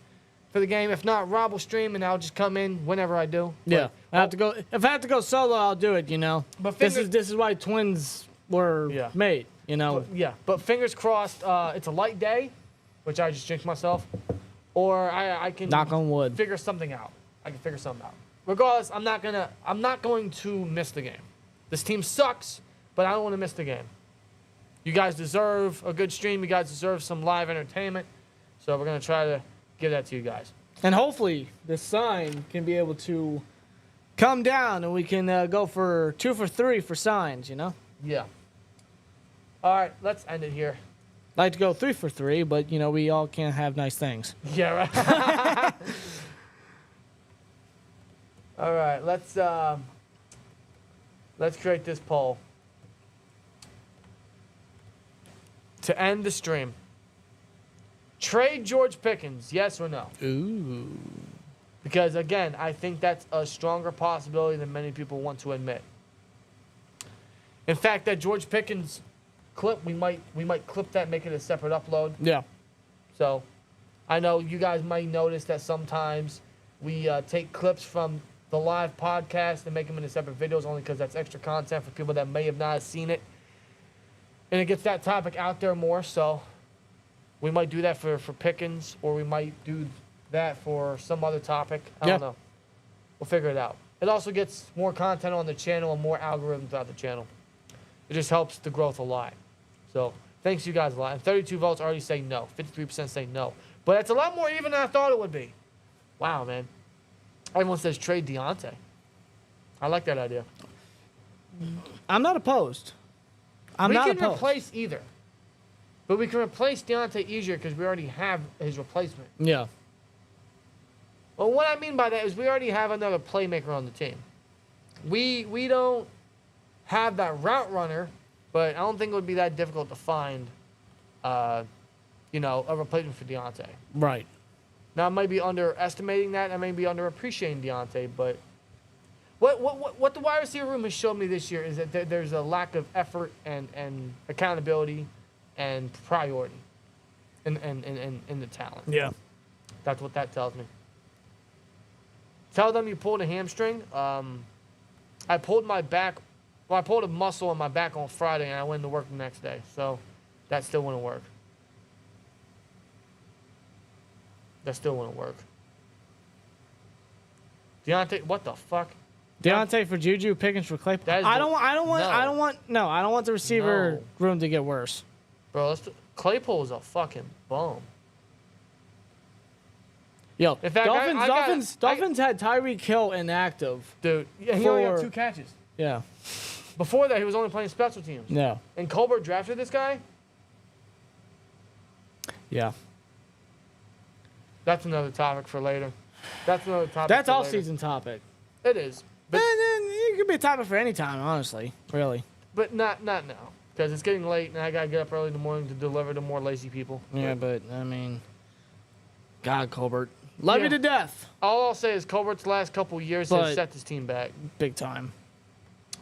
Speaker 3: for the game. If not, Rob will stream, and I'll just come in whenever I do.
Speaker 4: Yeah, if I have to go solo, I'll do it, you know.
Speaker 3: But
Speaker 4: this is why twins were made, you know.
Speaker 3: But fingers crossed, it's a light day, which I just jinxed myself, or I can
Speaker 4: knock on wood.
Speaker 3: Figure something out. I can figure something out. Regardless, I'm not going to miss the game. This team sucks, but I don't want to miss the game. You guys deserve a good stream. You guys deserve some live entertainment. So we're gonna try to give that to you guys.
Speaker 4: And hopefully the sign can be able to come down and we can go for 2 for 3 for signs. You know.
Speaker 3: Yeah. All right, let's end it here.
Speaker 4: I'd like to go 3 for 3, but, we all can't have nice things.
Speaker 3: Yeah, right. All right, let's create this poll to end the stream. Trade George Pickens, yes or no?
Speaker 4: Ooh.
Speaker 3: Because again, I think that's a stronger possibility than many people want to admit. In fact, that George Pickens clip, we might clip that, make it a separate upload.
Speaker 4: Yeah.
Speaker 3: So, I know you guys might notice that sometimes we take clips from the live podcast and make them into separate videos, only because that's extra content for people that may have not seen it, and it gets that topic out there more. So, we might do that for Pickens, or we might do that for some other topic. I don't know. We'll figure it out. It also gets more content on the channel and more algorithms throughout the channel. It just helps the growth a lot. So, thanks you guys a lot. And 32 votes already say no. 53% say no. But it's a lot more even than I thought it would be. Wow, man. Everyone says trade Damontae. I like that idea.
Speaker 4: I'm not opposed.
Speaker 3: We can replace either. But we can replace Damontae easier because we already have his replacement.
Speaker 4: Yeah.
Speaker 3: Well, what I mean by that is we already have another playmaker on the team. We don't have that route runner, but I don't think it would be that difficult to find, a replacement for Damontae.
Speaker 4: Right.
Speaker 3: Now, I might be underestimating that. I may be underappreciating Damontae, but what the wide receiver room has shown me this year is that there's a lack of effort and accountability and priority in the talent.
Speaker 4: Yeah.
Speaker 3: That's what that tells me. Tell them you pulled a hamstring. I pulled my back. Well, I pulled a muscle on my back on Friday, and I went to work the next day. So that still wouldn't work. Damontae, what the fuck?
Speaker 4: Damontae for Juju, Pickens for Claypool. I don't want the receiver room to get worse.
Speaker 3: Bro, Claypool is a fucking bum.
Speaker 4: Yo,
Speaker 3: in fact,
Speaker 4: Dolphins had Tyreek Hill inactive.
Speaker 3: Dude, yeah, he only got 2 catches.
Speaker 4: Yeah.
Speaker 3: Before that, he was only playing special teams.
Speaker 4: Yeah.
Speaker 3: And Colbert drafted this guy?
Speaker 4: Yeah.
Speaker 3: That's another topic for later. That's
Speaker 4: all-season topic.
Speaker 3: It is. But
Speaker 4: it could be a topic for any time, honestly. Really.
Speaker 3: But not now. Because it's getting late, and I got to get up early in the morning to deliver to more lazy people.
Speaker 4: Yeah, but, God, Colbert. Love you to death.
Speaker 3: All I'll say is Colbert's last couple years has set this team back.
Speaker 4: Big time.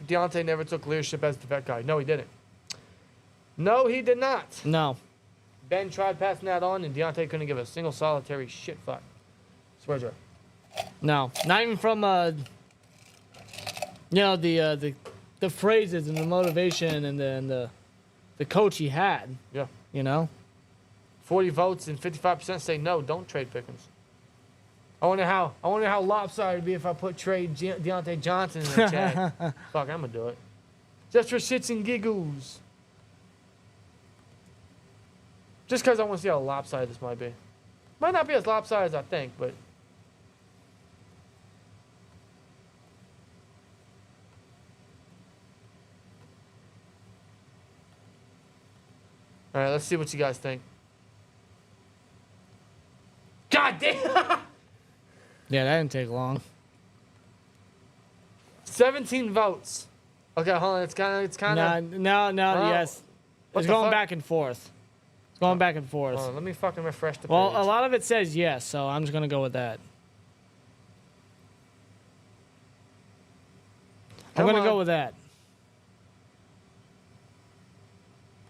Speaker 3: Damontae never took leadership as the vet guy. No, he didn't. No, he did not.
Speaker 4: No.
Speaker 3: Ben tried passing that on, and Damontae couldn't give a single solitary shit fuck. Swear to it.
Speaker 4: No. Not even from, the phrases and the motivation and the coach he had.
Speaker 3: Yeah. 40 votes and 55% say no, don't trade Pickens. I wonder how lopsided it'd be if I put trade Deontay Johnson in the chat. Fuck, I'm gonna do it. Just for shits and giggles. Just because I want to see how lopsided this might be. Might not be as lopsided as I think, but. All right, let's see what you guys think. God damn!
Speaker 4: Yeah, that didn't take long.
Speaker 3: 17 votes. Okay, hold on. It's kind of.
Speaker 4: No, yes. It's going back and forth. It's going back and forth.
Speaker 3: Let me fucking refresh the page.
Speaker 4: Well, a lot of it says yes, so I'm just going to go with that. I'm going to go with that.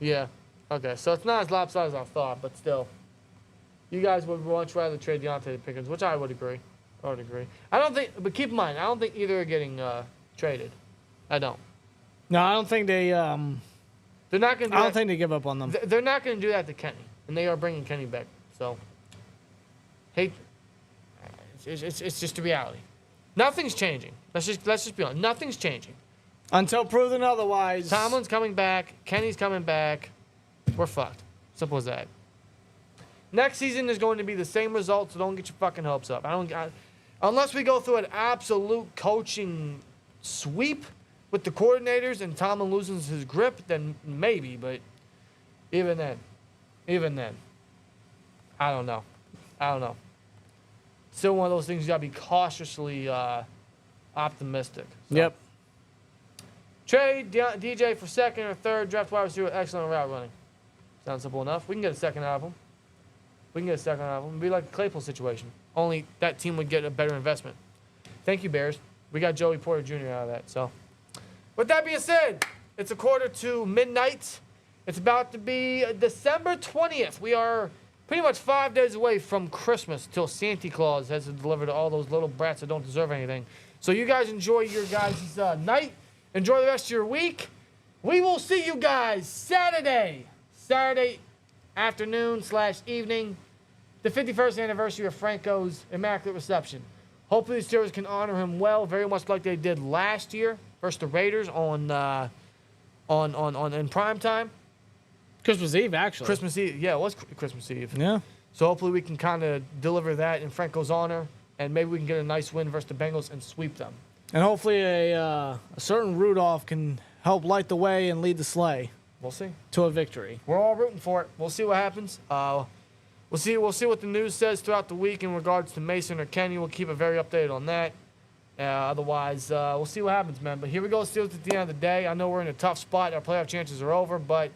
Speaker 3: Yeah. Okay, so it's not as lopsided as I thought, but still. You guys would much rather trade Damontae to Pickens, which I would agree. I don't think, but keep in mind, I don't think either are getting traded. I don't.
Speaker 4: No, I don't think they.
Speaker 3: They're not going to.
Speaker 4: I don't think they give up on them.
Speaker 3: They're not going to do that to Kenny, and they are bringing Kenny back. So, hey, it's just a reality. Nothing's changing. Let's just be honest. Nothing's changing
Speaker 4: until proven otherwise.
Speaker 3: Tomlin's coming back. Kenny's coming back. We're fucked. Simple as that. Next season is going to be the same result, so don't get your fucking hopes up. Unless we go through an absolute coaching sweep with the coordinators and Tomlin loses his grip, then maybe. But Even then, I don't know. Still one of those things you gotta be cautiously optimistic. So.
Speaker 4: Yep.
Speaker 3: Trade DJ for second or third, draft wide receiver, excellent route running. Sounds simple enough. We can get a second out of him. It'd be like a Claypool situation. Only that team would get a better investment. Thank you, Bears. We got Joey Porter Jr. out of that. So, with that being said, it's a quarter to midnight. It's about to be December 20th. We are pretty much 5 days away from Christmas till Santa Claus has to deliver to all those little brats that don't deserve anything. So you guys enjoy your guys' night. Enjoy the rest of your week. We will see you guys Saturday afternoon/evening, the 51st anniversary of Franco's Immaculate Reception. Hopefully the Steelers can honor him well, very much like they did last year versus the Raiders in prime time.
Speaker 4: Christmas Eve, actually.
Speaker 3: Christmas Eve, yeah, it was Christmas Eve.
Speaker 4: Yeah.
Speaker 3: So hopefully we can kind of deliver that in Franco's honor, and maybe we can get a nice win versus the Bengals and sweep them.
Speaker 4: And hopefully a certain Rudolph can help light the way and lead the sleigh.
Speaker 3: We'll see.
Speaker 4: To a victory.
Speaker 3: We're all rooting for it. We'll see what happens. We'll see what the news says throughout the week in regards to Mason or Kenny. We'll keep it very updated on that. Otherwise, we'll see what happens, man. But here we go, Steelers at the end of the day. I know we're in a tough spot. Our playoff chances are over. But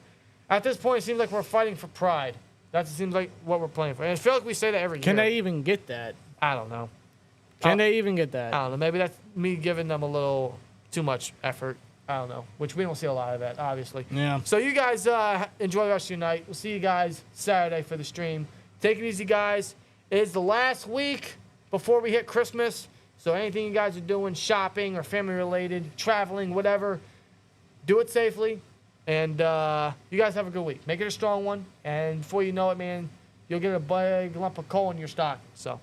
Speaker 3: at this point, it seems like we're fighting for pride. That seems like what we're playing for. And I feel like we say that every year.
Speaker 4: Can they even get that?
Speaker 3: I don't know.
Speaker 4: Can they even get that?
Speaker 3: I don't know. Maybe that's me giving them a little too much effort. I don't know. Which we don't see a lot of that, obviously.
Speaker 4: Yeah.
Speaker 3: So you guys enjoy the rest of your night. We'll see you guys Saturday for the stream. Take it easy, guys. It is the last week before we hit Christmas. So anything you guys are doing, shopping or family-related, traveling, whatever, do it safely. And you guys have a good week. Make it a strong one. And before you know it, man, you'll get a big lump of coal in your stock. So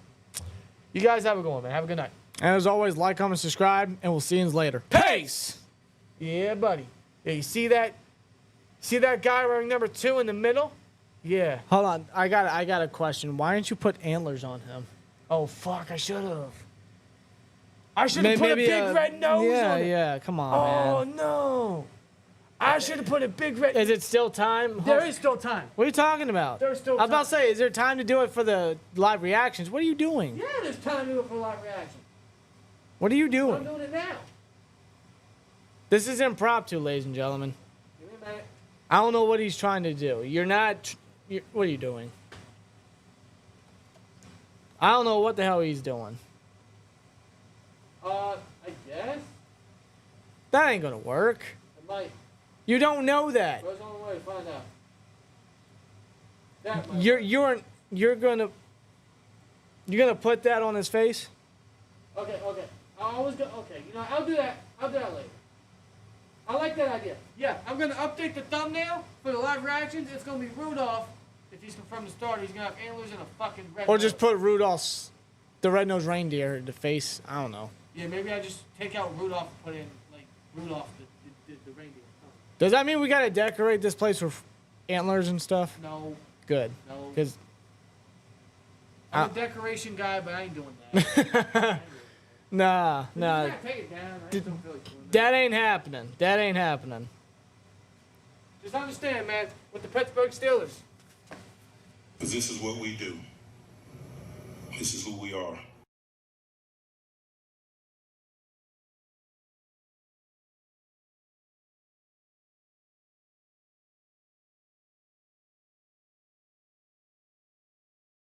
Speaker 3: you guys have a good one, man. Have a good night.
Speaker 4: And as always, like, comment, subscribe, and we'll see you later. Peace!
Speaker 3: Yeah, buddy. Yeah, you see that? See that guy wearing number 2 in the middle? Yeah.
Speaker 4: Hold on. I got a question. Why didn't you put antlers on him?
Speaker 3: Oh, fuck. I should have. I should have put a big red nose on it.
Speaker 4: Yeah, come on, man.
Speaker 3: Oh, no. I should have put a big red...
Speaker 4: Is it still time?
Speaker 3: There is still time.
Speaker 4: What are you talking about?
Speaker 3: There's still
Speaker 4: I was about to
Speaker 3: time.
Speaker 4: say, is there time to do it for the live reactions? What are you doing?
Speaker 3: Yeah, there's time to do it for live reaction.
Speaker 4: What are you
Speaker 3: I'm
Speaker 4: doing?
Speaker 3: doing it now.
Speaker 4: This is impromptu, ladies and gentlemen.
Speaker 3: Give me a minute.
Speaker 4: I don't know what he's trying to do. What are you doing? I don't know what the hell he's doing.
Speaker 3: I guess.
Speaker 4: That ain't gonna work.
Speaker 3: It might.
Speaker 4: You don't know that.
Speaker 3: Where's the only way to find out? That might
Speaker 4: You're gonna put that on his face?
Speaker 3: Okay. Okay, you know, I'll do that later. I like that idea. Yeah, I'm going to update the thumbnail for the live reactions. It's going to be Rudolph. If he's confirmed the starter, he's going to have antlers and a fucking red
Speaker 4: Or just
Speaker 3: nose.
Speaker 4: put Rudolph's, the red-nosed reindeer, the face. I don't know.
Speaker 3: Yeah, maybe I just take out Rudolph and put in, like, Rudolph, the reindeer.
Speaker 4: Does that mean we gotta decorate this place with antlers and stuff?
Speaker 3: No.
Speaker 4: Good.
Speaker 3: No.
Speaker 4: Because
Speaker 3: I'm a decoration guy, but I ain't doing that.
Speaker 4: nah.
Speaker 3: You gotta take it down. I just don't feel like doing that.
Speaker 4: That ain't happening.
Speaker 3: Just understand, man, with the Pittsburgh Steelers.
Speaker 5: Because this is what we do. This is who we are.